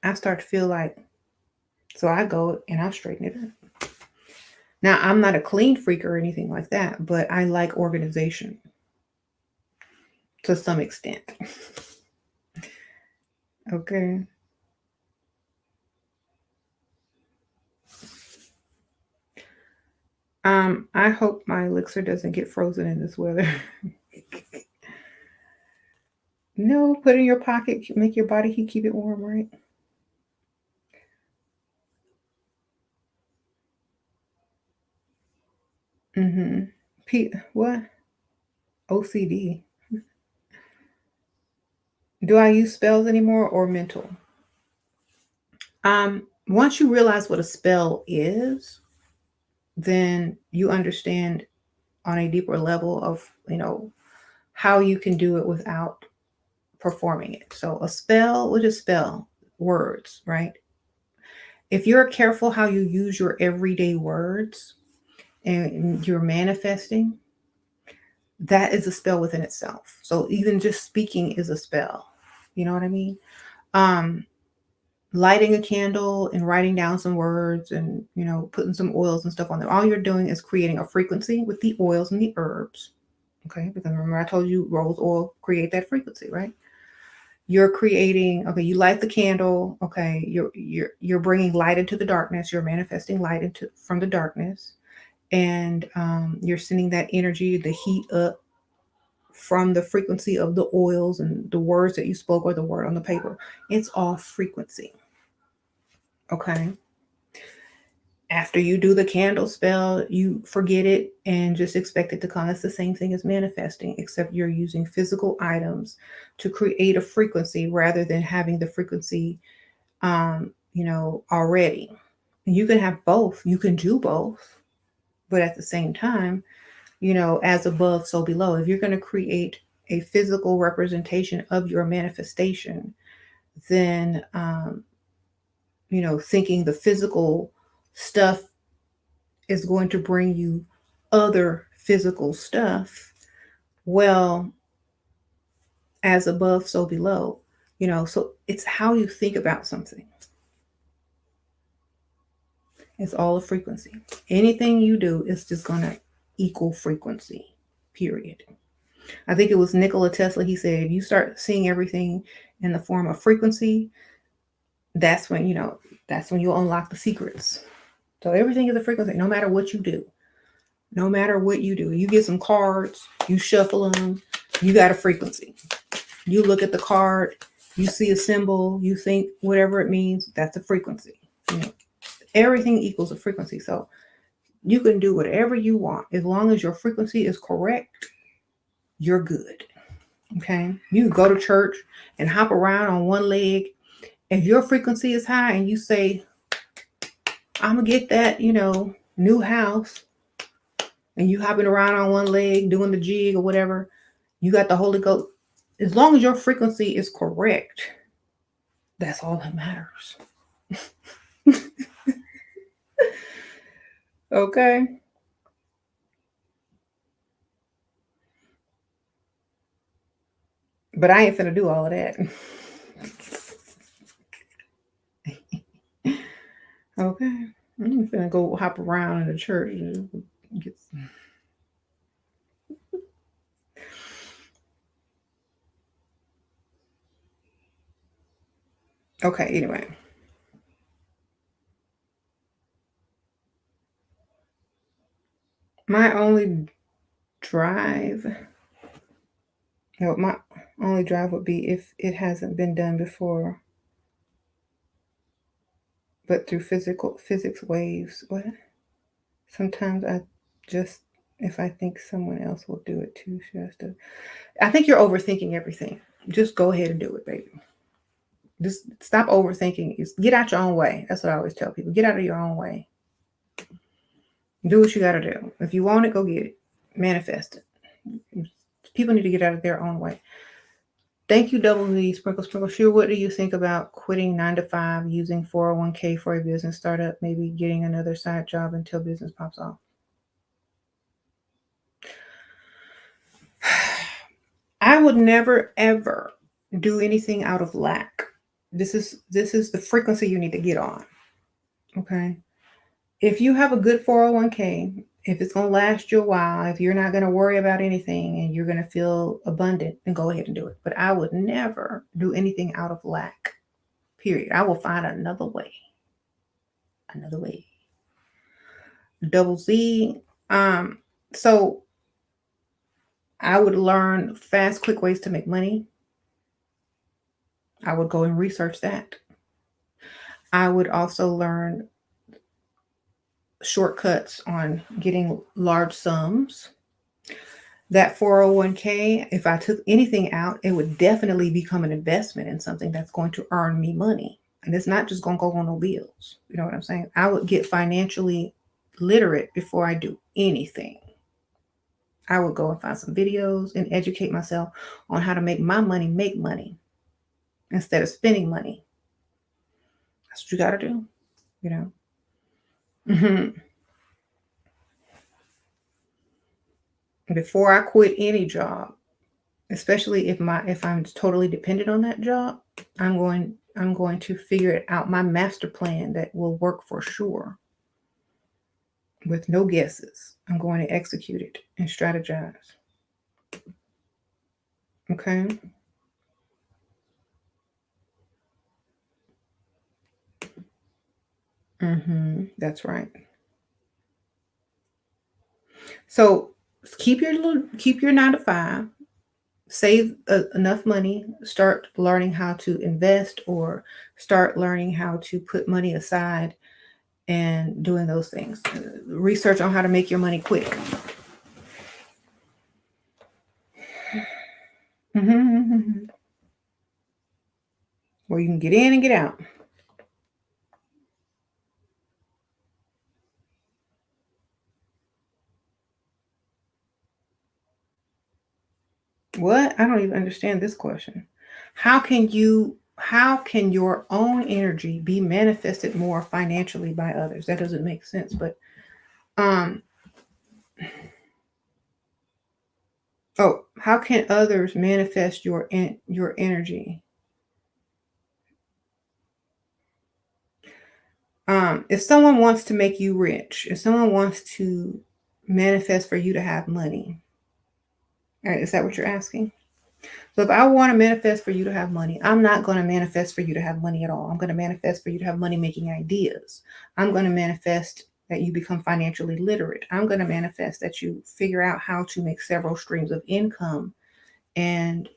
I start to feel like, so I go and I straighten it up. Now, I'm not a clean freak or anything like that, but I like organization to some extent. Okay. I hope my elixir doesn't get frozen in this weather. No, put it in your pocket, make your body heat, keep it warm, right? Mm-hmm. What? OCD. Do I use spells anymore or mental? Once you realize what a spell is, then you understand on a deeper level of, how you can do it without performing it. So a spell, what is spell? Words, right? If you're careful how you use your everyday words and you're manifesting, that is a spell within itself. So even just speaking is a spell. You know what I mean? Um, Lighting a candle and writing down some words and, putting some oils and stuff on there. All you're doing is creating a frequency with the oils and the herbs. Okay, because remember I told you rose oil create that frequency, right? You're creating, okay, you light the candle, okay, you're bringing light into the darkness, you're manifesting light into from the darkness, and you're sending that energy, the heat up from the frequency of the oils and the words that you spoke or the word on the paper. It's all frequency. Okay. After you do the candle spell, you forget it and just expect it to come. That's the same thing as manifesting, except you're using physical items to create a frequency rather than having the frequency, already. You can have both. You can do both. But at the same time, as above, so below. If you're going to create a physical representation of your manifestation, then, thinking the physical stuff is going to bring you other physical stuff, well, as above, so below. So it's how you think about something. It's all a frequency. Anything you do is just going to equal frequency, period. I think it was Nikola Tesla. He said, if you start seeing everything in the form of frequency, that's when, you'll unlock the secrets. So everything is a frequency, no matter what you do. No matter what you do. You get some cards, you shuffle them, you got a frequency. You look at the card, you see a symbol, you think whatever it means, that's a frequency. Everything equals a frequency. So you can do whatever you want. As long as your frequency is correct, you're good. Okay? You can go to church and hop around on one leg. If your frequency is high and you say, I'm going to get that, new house, and you hopping around on one leg doing the jig or whatever, you got the Holy Ghost. As long as your frequency is correct, that's all that matters. Okay? But I ain't finna do all of that. Okay? I ain't finna go hop around in the church and get... Okay, anyway. My only drive would be if it hasn't been done before, but through physics waves. What? Sometimes if I think someone else will do it too, I think you're overthinking everything. Just go ahead and do it, baby. Just stop overthinking. Get out your own way. That's what I always tell people. Get out of your own way. Do what you got to do. If you want it, go get it. Manifest it. People need to get out of their own way. Thank you, Double Z, Sprinkle Sprinkle. Sure, what do you think about quitting 9 to 5, using 401k for a business startup, maybe getting another side job until business pops off? I would never ever do anything out of lack. This is the frequency you need to get on. Okay? If you have a good 401k, if it's going to last you a while, if you're not going to worry about anything and you're going to feel abundant, then go ahead and do it. But I would never do anything out of lack. Period. I will find another way. Another way. Double Z. So I would learn fast, quick ways to make money. I would go and research that. I would also learn shortcuts on getting large sums. That 401k, if I took anything out, it would definitely become an investment in something that's going to earn me money. And it's not just going to go on no bills. You know what I'm saying? I would get financially literate before I do anything. I would go and find some videos and educate myself on how to make my money make money instead of spending money. That's what you got to do, Before I quit any job, especially if I'm totally dependent on that job, I'm going to figure it out, my master plan that will work for sure. With no guesses, I'm going to execute it and strategize. Okay? That's right. So keep your 9 to 5, save enough money, start learning how to invest or start learning how to put money aside and doing those things. Research on how to make your money quick. Where you can get in and get out. What? I don't even understand this question. How can your own energy be manifested more financially by others? That doesn't make sense. But um how can others manifest your energy? If someone wants to make you rich, if someone wants to manifest for you to have money, is that what you're asking? So if I want to manifest for you to have money, I'm not going to manifest for you to have money at all. I'm going to manifest for you to have money making ideas. I'm going to manifest that you become financially literate. I'm going to manifest that you figure out how to make several streams of income and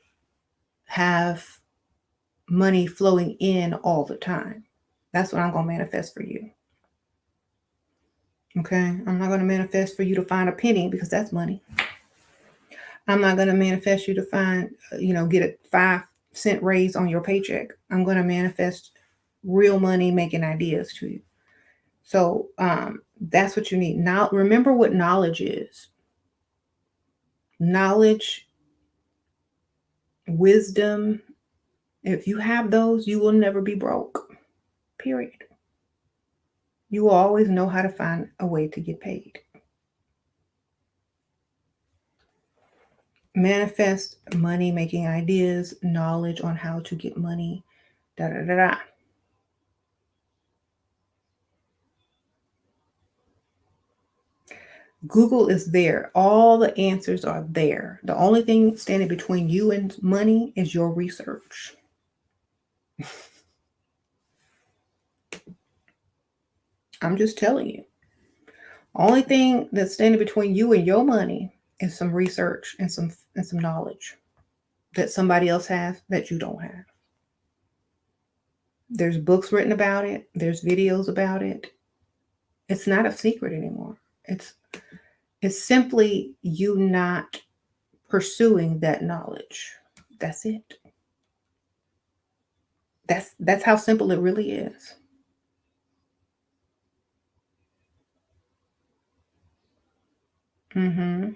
have money flowing in all the time. That's what I'm going to manifest for you. Okay? I'm not going to manifest for you to find a penny because that's money. I'm not going to manifest you to find, get a 5-cent raise on your paycheck. I'm going to manifest real money making ideas to you. So that's what you need. Now, remember what knowledge is. Knowledge, wisdom, if you have those, you will never be broke. Period. You will always know how to find a way to get paid. Manifest money making ideas, knowledge on how to get money, da da da da. Google is there. All the answers are there. The only thing standing between you and money is your research. I'm just telling you. Only thing that's standing between you and your money is some research and some knowledge that somebody else has that you don't have. There's books written about it. There's videos about it. It's not a secret anymore. It's simply you not pursuing that knowledge. That's it. That's how simple it really is. Mm-hmm.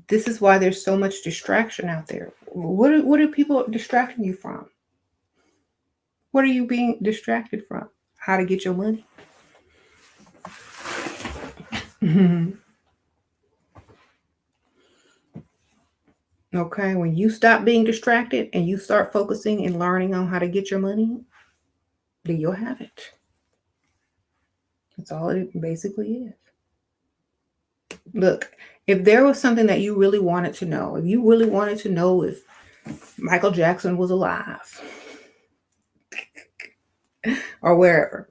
This is why there's so much distraction out there. What are people distracting you from? What are you being distracted from? How to get your money? Okay, when you stop being distracted and you start focusing and learning on how to get your money, then you'll have it. That's all it basically is. Look, if there was something that you really wanted to know, if you really wanted to know if Michael Jackson was alive or wherever,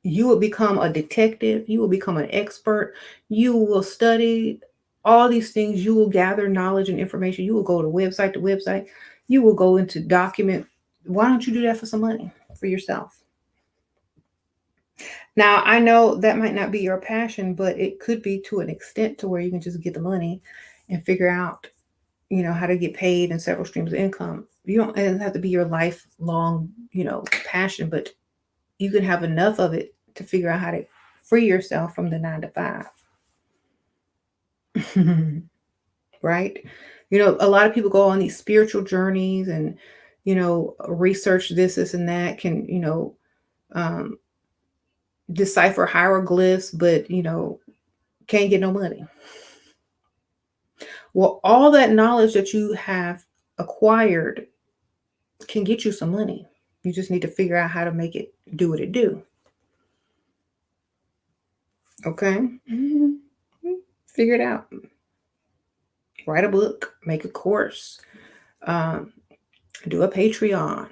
you will become a detective, you will become an expert, you will study all these things, you will gather knowledge and information, you will go to website to website, you will go into document. Why don't you do that for some money for yourself? Now, I know that might not be your passion, but it could be to an extent to where you can just get the money and figure out, how to get paid in several streams of income. You don't, it doesn't have to be your lifelong, passion, but you can have enough of it to figure out how to free yourself from the 9 to 5. Right? A lot of people go on these spiritual journeys and, research this, and that, can, um, decipher hieroglyphs, but, can't get no money. Well, all that knowledge that you have acquired can get you some money. You just need to figure out how to make it do what it do. Okay? Mm-hmm. Figure it out. Write a book, make a course, do a Patreon,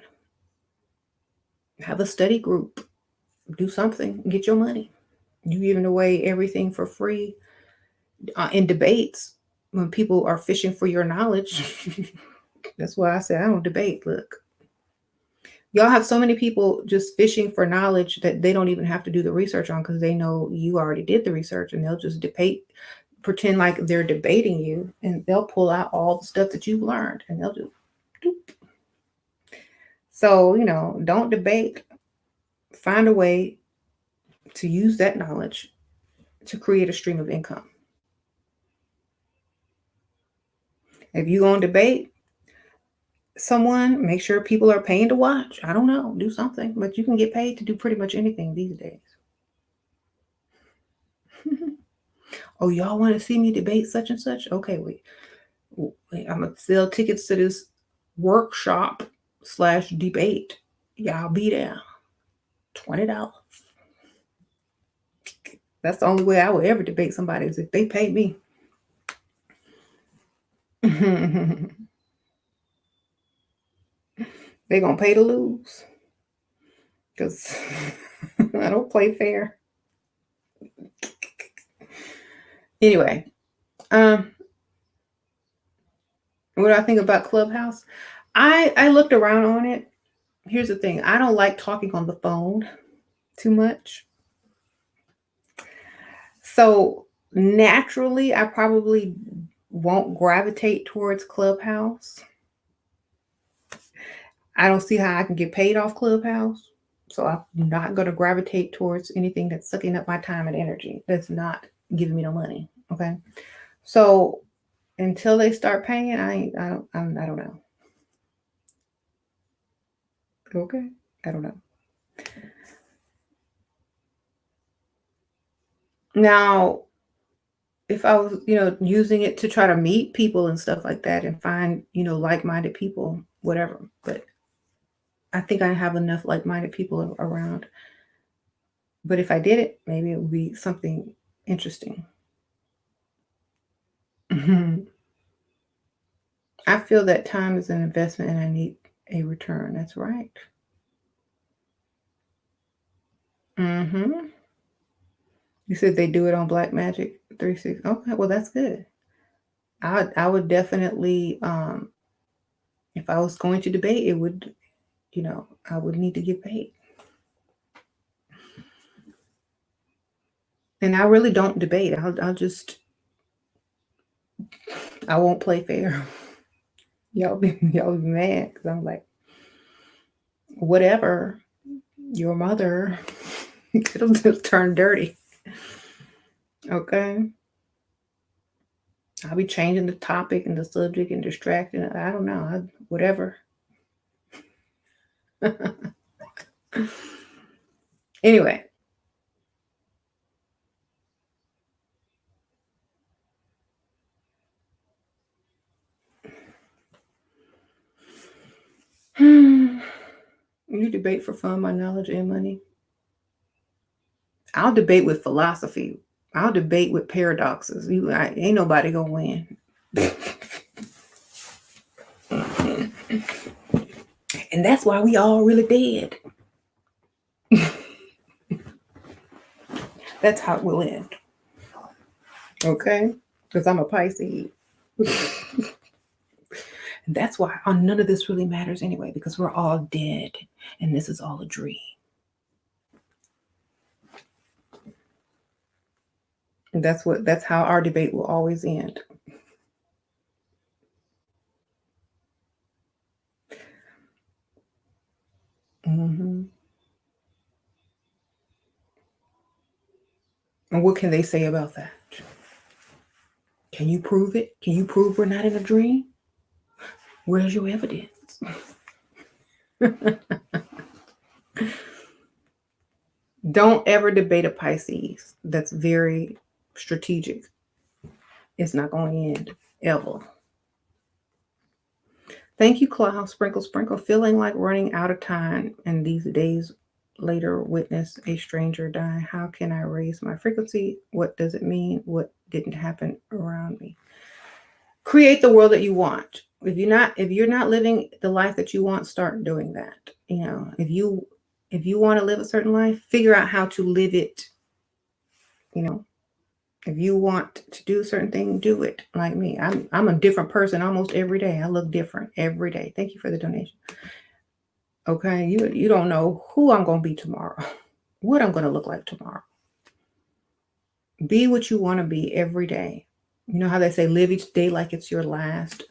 have a study group, do something, get your money. You giving away everything for free in debates when people are fishing for your knowledge. That's why I said I don't debate. Look, y'all have so many people just fishing for knowledge that they don't even have to do the research on because they know you already did the research, and they'll just debate, pretend like they're debating you, and they'll pull out all the stuff that you've learned and they'll just doop. So, don't debate. Find a way to use that knowledge to create a stream of income. If you're going to debate someone, make sure people are paying to watch. I don't know, do something, but you can get paid to do pretty much anything these days. Oh, y'all want to see me debate such and such? Okay, wait, I'm gonna sell tickets to this workshop / debate. Y'all be there. $20. That's the only way I would ever debate somebody, is if they pay me. They gonna pay to lose, because I don't play fair. Anyway, what do I think about Clubhouse? I looked around on it. Here's the thing. I don't like talking on the phone too much. So naturally, I probably won't gravitate towards Clubhouse. I don't see how I can get paid off Clubhouse. So I'm not going to gravitate towards anything that's sucking up my time and energy. That's not giving me no money. Okay. So until they start paying, I don't know. Okay. I don't know. Now, if I was, using it to try to meet people and stuff like that and find, like-minded people, whatever. But I think I have enough like-minded people around. But if I did it, maybe it would be something interesting. I feel that time is an investment and I need a return. That's right. You said they do it on Black Magic 360. Okay, well, that's good. I would definitely, if I was going to debate, it would, I would need to get paid. And I really don't debate. I won't play fair. Y'all be mad because I'm like, whatever, your mother, it'll just turn dirty. Okay. I'll be changing the topic and the subject and distracting. I don't know. Whatever. Anyway. You debate for fun, my knowledge, and money. I'll debate with philosophy. I'll debate with paradoxes. Ain't nobody gonna win. And that's why we all really dead. That's how it will end. Okay? Because I'm a Pisces. And that's why none of this really matters anyway, because we're all dead and this is all a dream. And that's how our debate will always end. And what can they say about that? Can you prove it? Can you prove we're not in a dream? Where's your evidence? Don't ever debate a Pisces. That's very strategic. It's not going to end ever. Thank you, Cloud. Sprinkle, sprinkle. Feeling like running out of time, and these days later witness a stranger die. How can I raise my frequency? What does it mean? What didn't happen around me? Create the world that you want. If you're not living the life that you want, start doing that. If you want to live a certain life, figure out how to live it. If you want to do a certain thing, do it. Like me, I'm a different person almost every day. I look different every day. Thank you for the donation. Okay, you don't know who I'm going to be tomorrow, what I'm going to look like tomorrow. Be what you want to be every day. You know how they say live each day like it's your last?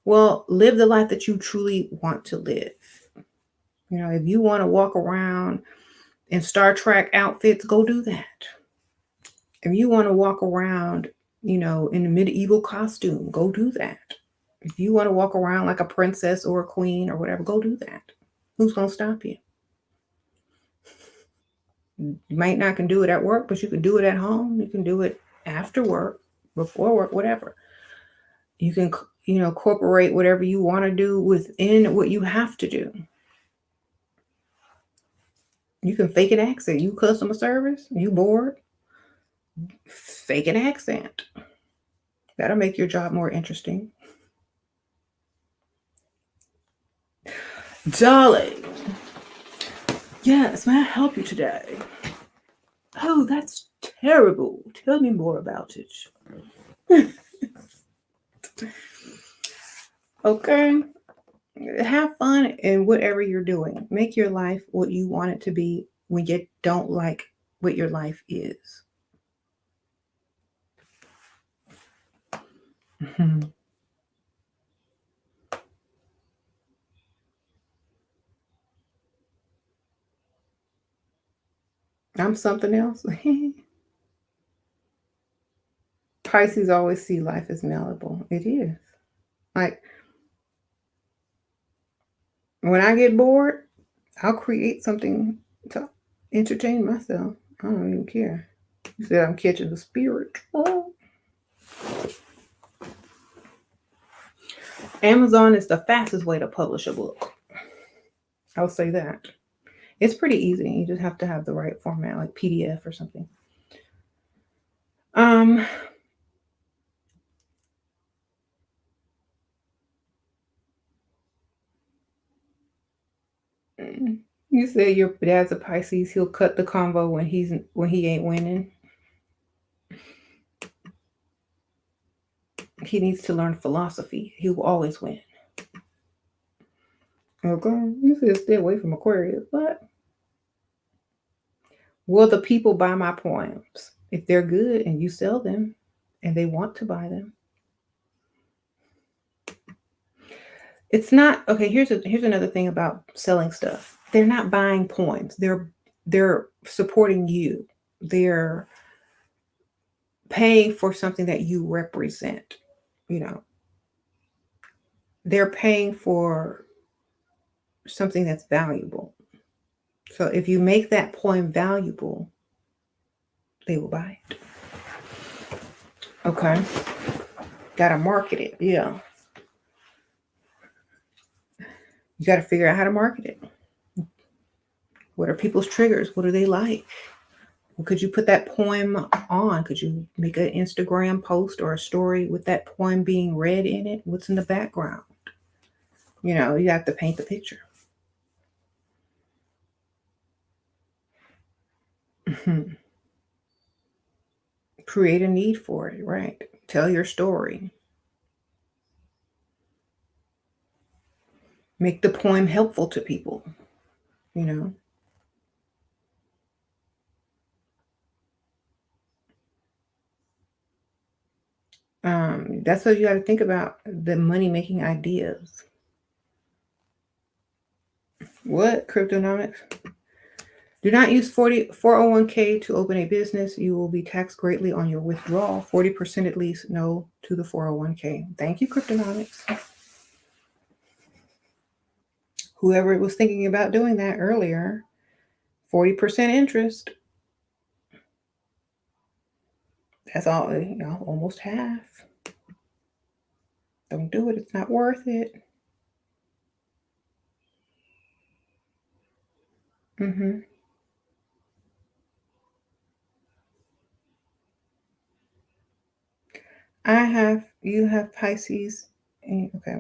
Well, live the life that you truly want to live. If you want to walk around in Star Trek outfits, go do that. If you want to walk around, in a medieval costume, go do that. If you want to walk around like a princess or a queen or whatever, go do that. Who's going to stop you? You might not can do it at work, but you can do it at home. You can do it after work, before work, whatever. You can, incorporate whatever you want to do within what you have to do. You can fake an accent. You customer service, you bored, fake an accent. That'll make your job more interesting. Darling, yes, may I help you today? Oh, that's terrible. Tell me more about it. Okay. Have fun in whatever you're doing. Make your life what you want it to be when you don't like what your life is. I'm something else. Pisces always see life as malleable. It is. Like, when I get bored, I'll create something to entertain myself. I don't even care. You said I'm catching the spirit. Oh. Amazon is the fastest way to publish a book. I'll say that. It's pretty easy. You just have to have the right format, like PDF or something. You said your dad's a Pisces. He'll cut the convo when he ain't winning. He needs to learn philosophy. He will always win. Okay, you said stay away from Aquarius, but will the people buy my poems if they're good and you sell them and they want to buy them? It's not okay. Here's another thing about selling stuff. They're not buying poems. They're supporting you. They're paying for something that you represent. They're paying for something that's valuable. So if you make that poem valuable, they will buy it. Okay. Gotta market it. Yeah. You gotta figure out how to market it. What are people's triggers? What do they like? Could you put that poem on? Could you make an Instagram post or a story with that poem being read in it? What's in the background? You have to paint the picture. Create a need for it, right? Tell your story. Make the poem helpful to people, That's what you got to think about, the money-making ideas. What? Cryptonomics? Do not use 401k to open a business. You will be taxed greatly on your withdrawal. 40% at least no to the 401k. Thank you, Cryptonomics. Whoever was thinking about doing that earlier, 40% interest. That's all, almost half. Don't do it. It's not worth it. You have Pisces. Okay.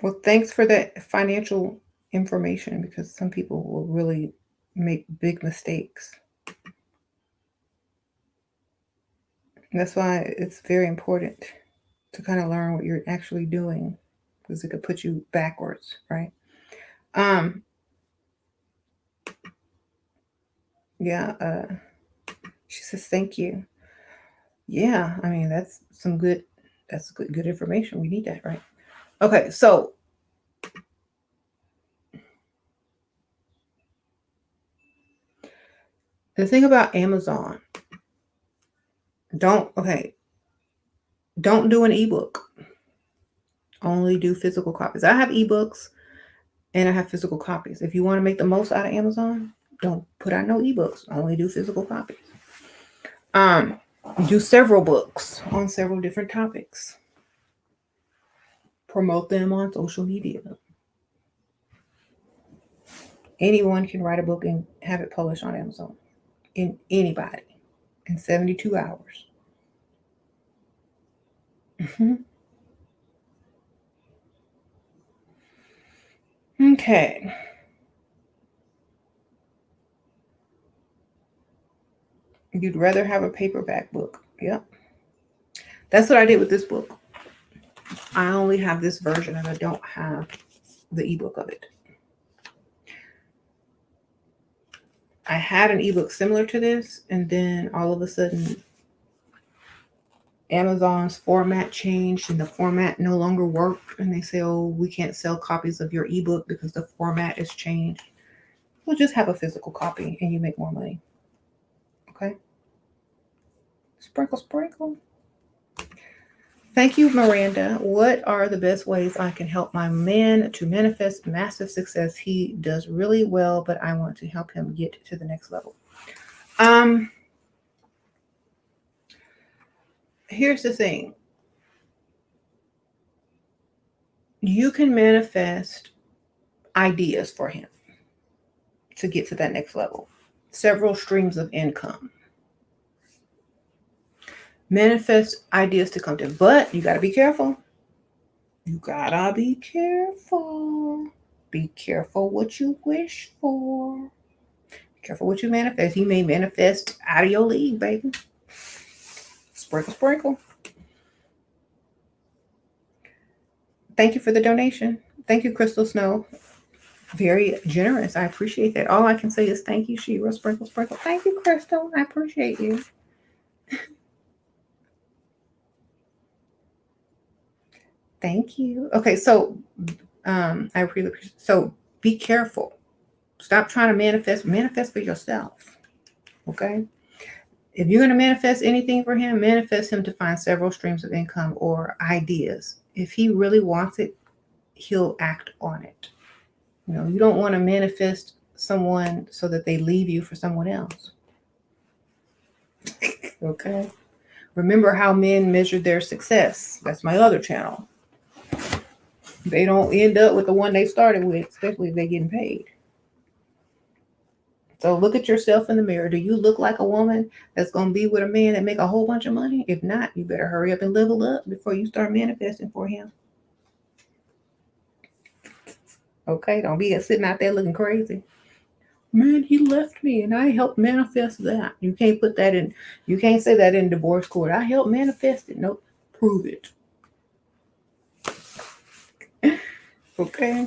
Well, thanks for that financial information, because some people will really make big mistakes. And that's why it's very important to kind of learn what you're actually doing, because it could put you backwards, right? Yeah, she says thank you. Yeah, I mean that's good information. We need that, right? Okay, so The thing about Amazon, don't do an ebook. Only do physical copies. I have ebooks and I have physical copies. If you want to make the most out of Amazon, don't put out no ebooks. Only do physical copies. Do several books on several different topics. Promote them on social media. Anyone can write a book and have it published on Amazon. Anybody in 72 hours. Okay. You'd rather have a paperback book. Yep. That's what I did with this book. I only have this version and I don't have the ebook of it. I had an ebook similar to this, and then all of a sudden Amazon's format changed and the format no longer worked, and they say, oh, we can't sell copies of your ebook because the format is changed. We'll just have a physical copy and you make more money. Okay? Sprinkle, sprinkle. Thank you, Miranda. What are the best ways I can help my man to manifest massive success? He does really well, but I want to help him get to the next level. Here's the thing. You can manifest ideas for him to get to that next level. Several streams of income. Manifest ideas to come to, but you got to be careful. You gotta be careful. Be careful what you wish for. Be careful what you manifest. He may manifest out of your league, baby. Sprinkle, sprinkle. Thank you for the donation. Thank you, Crystal Snow. Very generous. I appreciate that. All I can say is thank you, Shira. Sprinkle, sprinkle. Thank you, Crystal. I appreciate you. Thank you. Okay, so I really appreciate. So be careful. Stop trying to manifest for yourself. Okay? If you're going to manifest anything for him, manifest him to find several streams of income or ideas. If he really wants it, he'll act on it. You know, you don't want to manifest someone so that they leave you for someone else. Okay? Remember how men measure their success. That's my other channel. They don't end up with the one they started with, especially if they're getting paid. So look at yourself in the mirror. Do you look like a woman that's going to be with a man that make a whole bunch of money? If not, you better hurry up and level up before you start manifesting for him. Okay? Don't be sitting out there looking crazy. Man, he left me and I helped manifest that. You can't put that in. You can't say that in divorce court. I helped manifest it. Nope. Prove it. Okay.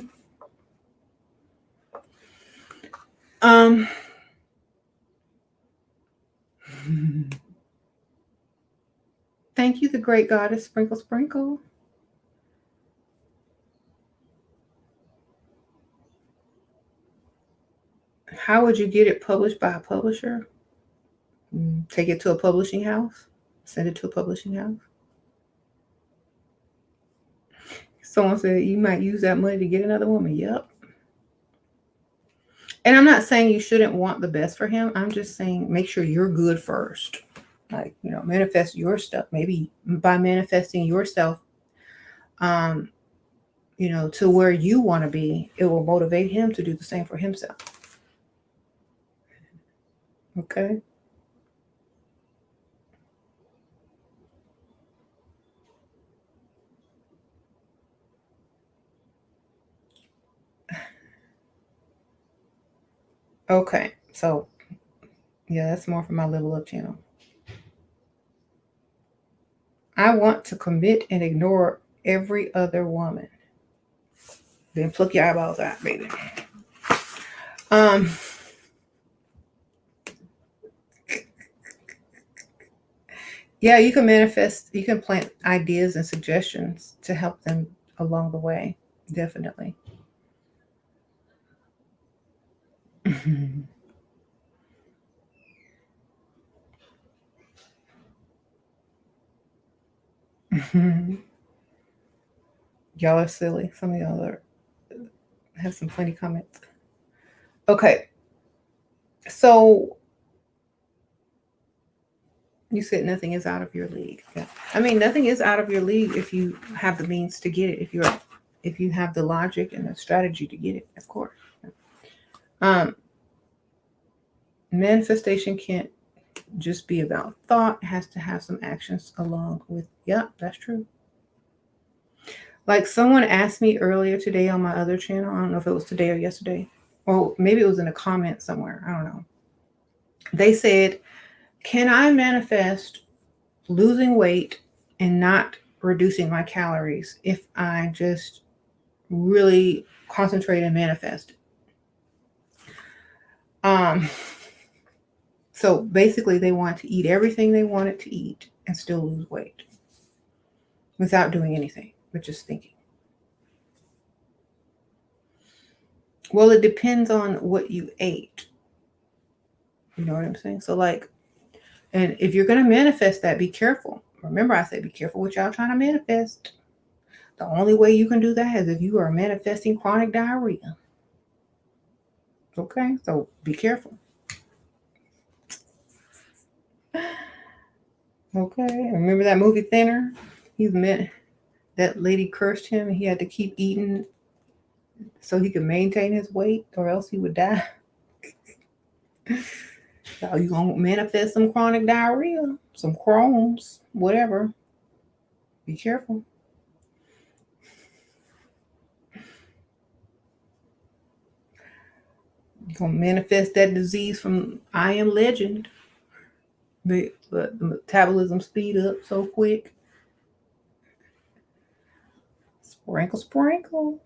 Thank you, the great goddess. Sprinkle, sprinkle. How would you get it published by a publisher? Take it to a publishing house. Send it to a publishing house. Someone said you might use that money to get another woman. Yep. And I'm not saying you shouldn't want the best for him. I'm just saying make sure you're good first. Like, you know, manifest your stuff. Maybe by manifesting yourself, you know, to where you want to be, it will motivate him to do the same for himself. Okay? Okay. So, yeah, that's more for my level up channel. I want to commit and ignore every other woman. Then pluck your eyeballs out, baby. Yeah, you can manifest, you can plant ideas and suggestions to help them along the way. Definitely. Y'all are silly. Some of y'all have some funny comments. Okay. So you said nothing is out of your league. Yeah. I mean, nothing is out of your league if you have the means to get it. If you have the logic and the strategy to get it, of course. Manifestation can't just be about thought. It has to have some actions along with. Yeah, that's true. Like someone asked me earlier today on my other channel. I don't know if it was today or yesterday, or maybe it was in a comment somewhere. I don't know. They said, "Can I manifest losing weight and not reducing my calories if I just really concentrate and manifest?" So basically they want to eat everything they wanted to eat and still lose weight without doing anything, but just thinking. Well, it depends on what you ate. You know what I'm saying? So like, and if you're going to manifest that, be careful. Remember, I said, be careful what y'all trying to manifest. The only way you can do that is if you are manifesting chronic diarrhea. Okay, so be careful. Okay, remember that movie Thinner? That lady cursed him and he had to keep eating so he could maintain his weight or else he would die. So you gonna manifest some chronic diarrhea, some Crohn's, whatever. Be careful. You're gonna manifest that disease from I Am Legend. But the metabolism speed up so quick. Sprinkle, sprinkle.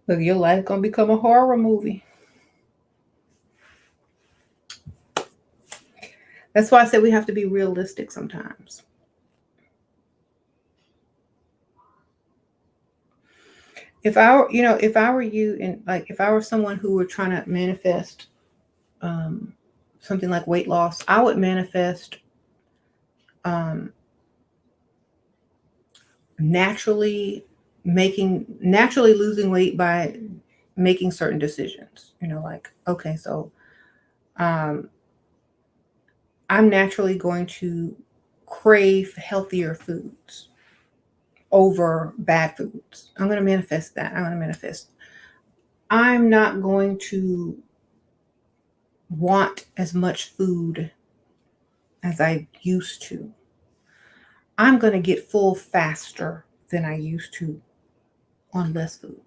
Look, your life gonna become a horror movie. That's why I said we have to be realistic sometimes. If I were you, and like if I were someone who were trying to manifest something like weight loss, I would manifest naturally losing weight by making certain decisions. Like, okay, so I'm naturally going to crave healthier foods over bad foods. I'm going to manifest that. I'm not going to want as much food as I used to. I'm going to get full faster than I used to on less food.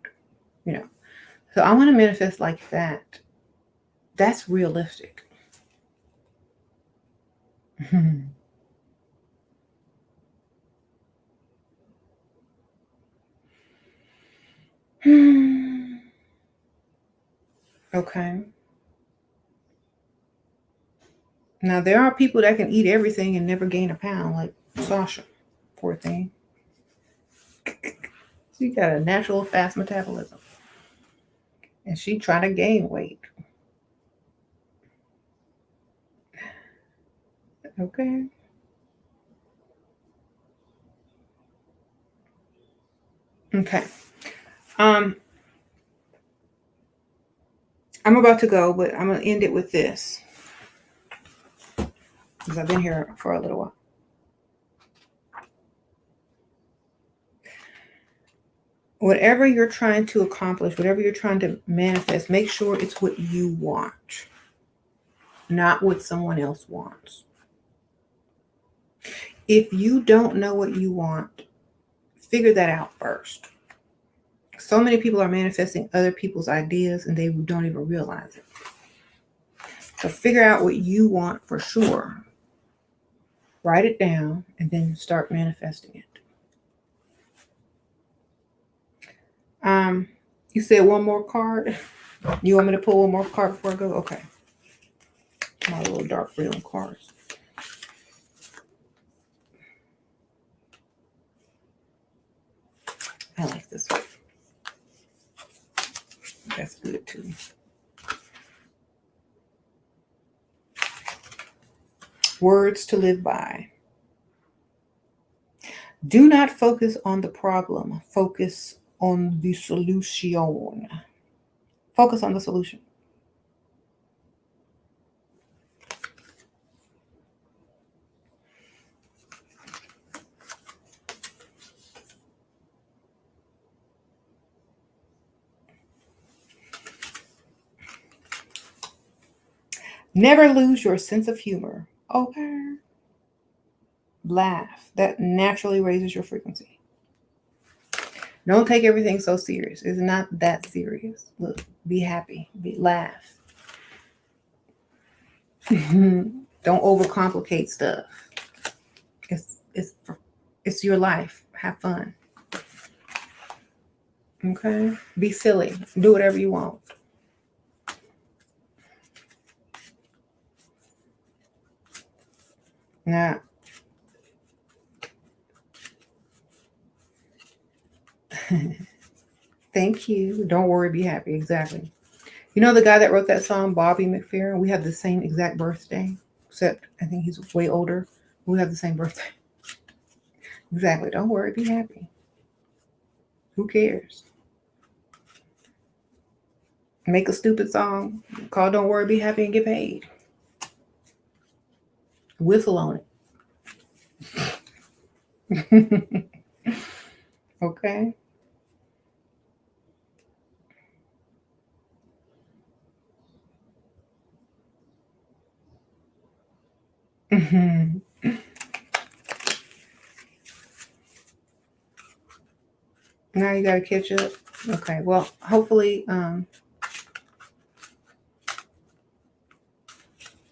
So I want to manifest like that. That's realistic. Okay. Now there are people that can eat everything and never gain a pound, like Sasha, poor thing. She got a natural fast metabolism, and she trying to gain weight. Okay. Okay. I'm about to go, but I'm gonna end it with this because I've been here for a little while. Whatever you're trying to accomplish, whatever you're trying to manifest, make sure it's what you want, not what someone else wants. If you don't know what you want, figure that out first. So many people are manifesting other people's ideas and they don't even realize it. So figure out what you want for sure. Write it down and then start manifesting it. You said one more card. You want me to pull one more card before I go? Okay. My little dark real cards. I like this one. That's good too. Words to live by. Do not focus on the problem. Focus on the solution. Focus on the solution. Never lose your sense of humor. Okay. Laugh. That naturally raises your frequency. Don't take everything so serious. It's not that serious. Look, be happy. Laugh. Don't overcomplicate stuff. It's your life. Have fun. Okay? Be silly. Do whatever you want. Now, thank you. Don't worry, be happy. Exactly. You know the guy that wrote that song, Bobby McFerrin? We have the same exact birthday, except I think he's way older. We have the same birthday. Exactly. Don't worry, be happy. Who cares? Make a stupid song, call Don't Worry, Be Happy, and get paid. Whistle on it. Okay. Now you got to catch up. Okay. Well, hopefully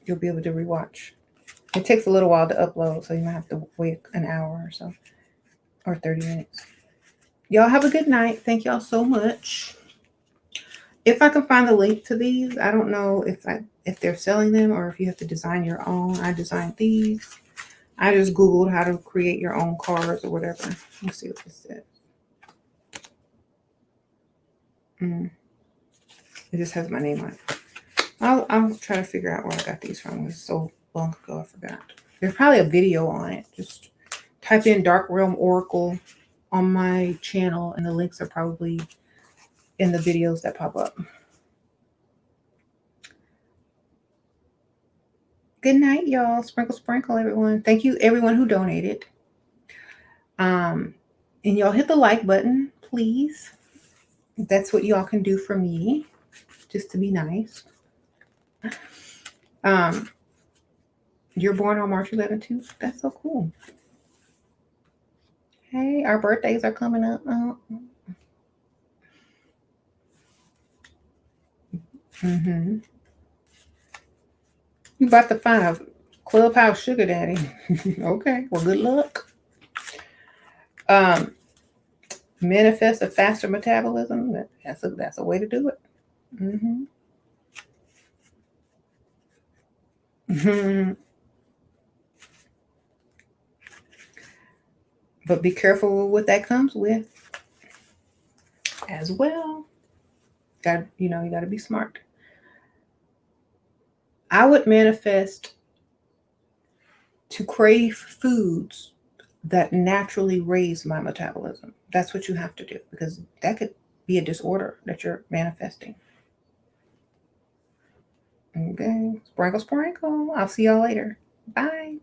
you'll be able to rewatch. It takes a little while to upload, so you might have to wait an hour or so, or 30 minutes. Y'all have a good night. Thank y'all so much. If I can find the link to these, I don't know if they're selling them or if you have to design your own. I designed these. I just Googled how to create your own cards or whatever. Let's see what this says. It just has my name on it. I'll try to figure out where I got these from. It was so long ago, I forgot. There's probably a video on it. Just type in Dark Realm Oracle on my channel, and the links are probably in the videos that pop up. Good night, y'all. Sprinkle, sprinkle, everyone. Thank you, everyone who donated. And y'all hit the like button, please. That's what y'all can do for me, just to be nice. You're born on March 11th too. That's so cool. Hey, our birthdays are coming up. You about to find a clubhouse sugar daddy. Okay, well, good luck. Manifest a faster metabolism. That's a way to do it. But be careful with what that comes with as well. You got to be smart. I would manifest to crave foods that naturally raise my metabolism. That's what you have to do, because that could be a disorder that you're manifesting. Okay, sprinkle, sprinkle. I'll see y'all later. Bye.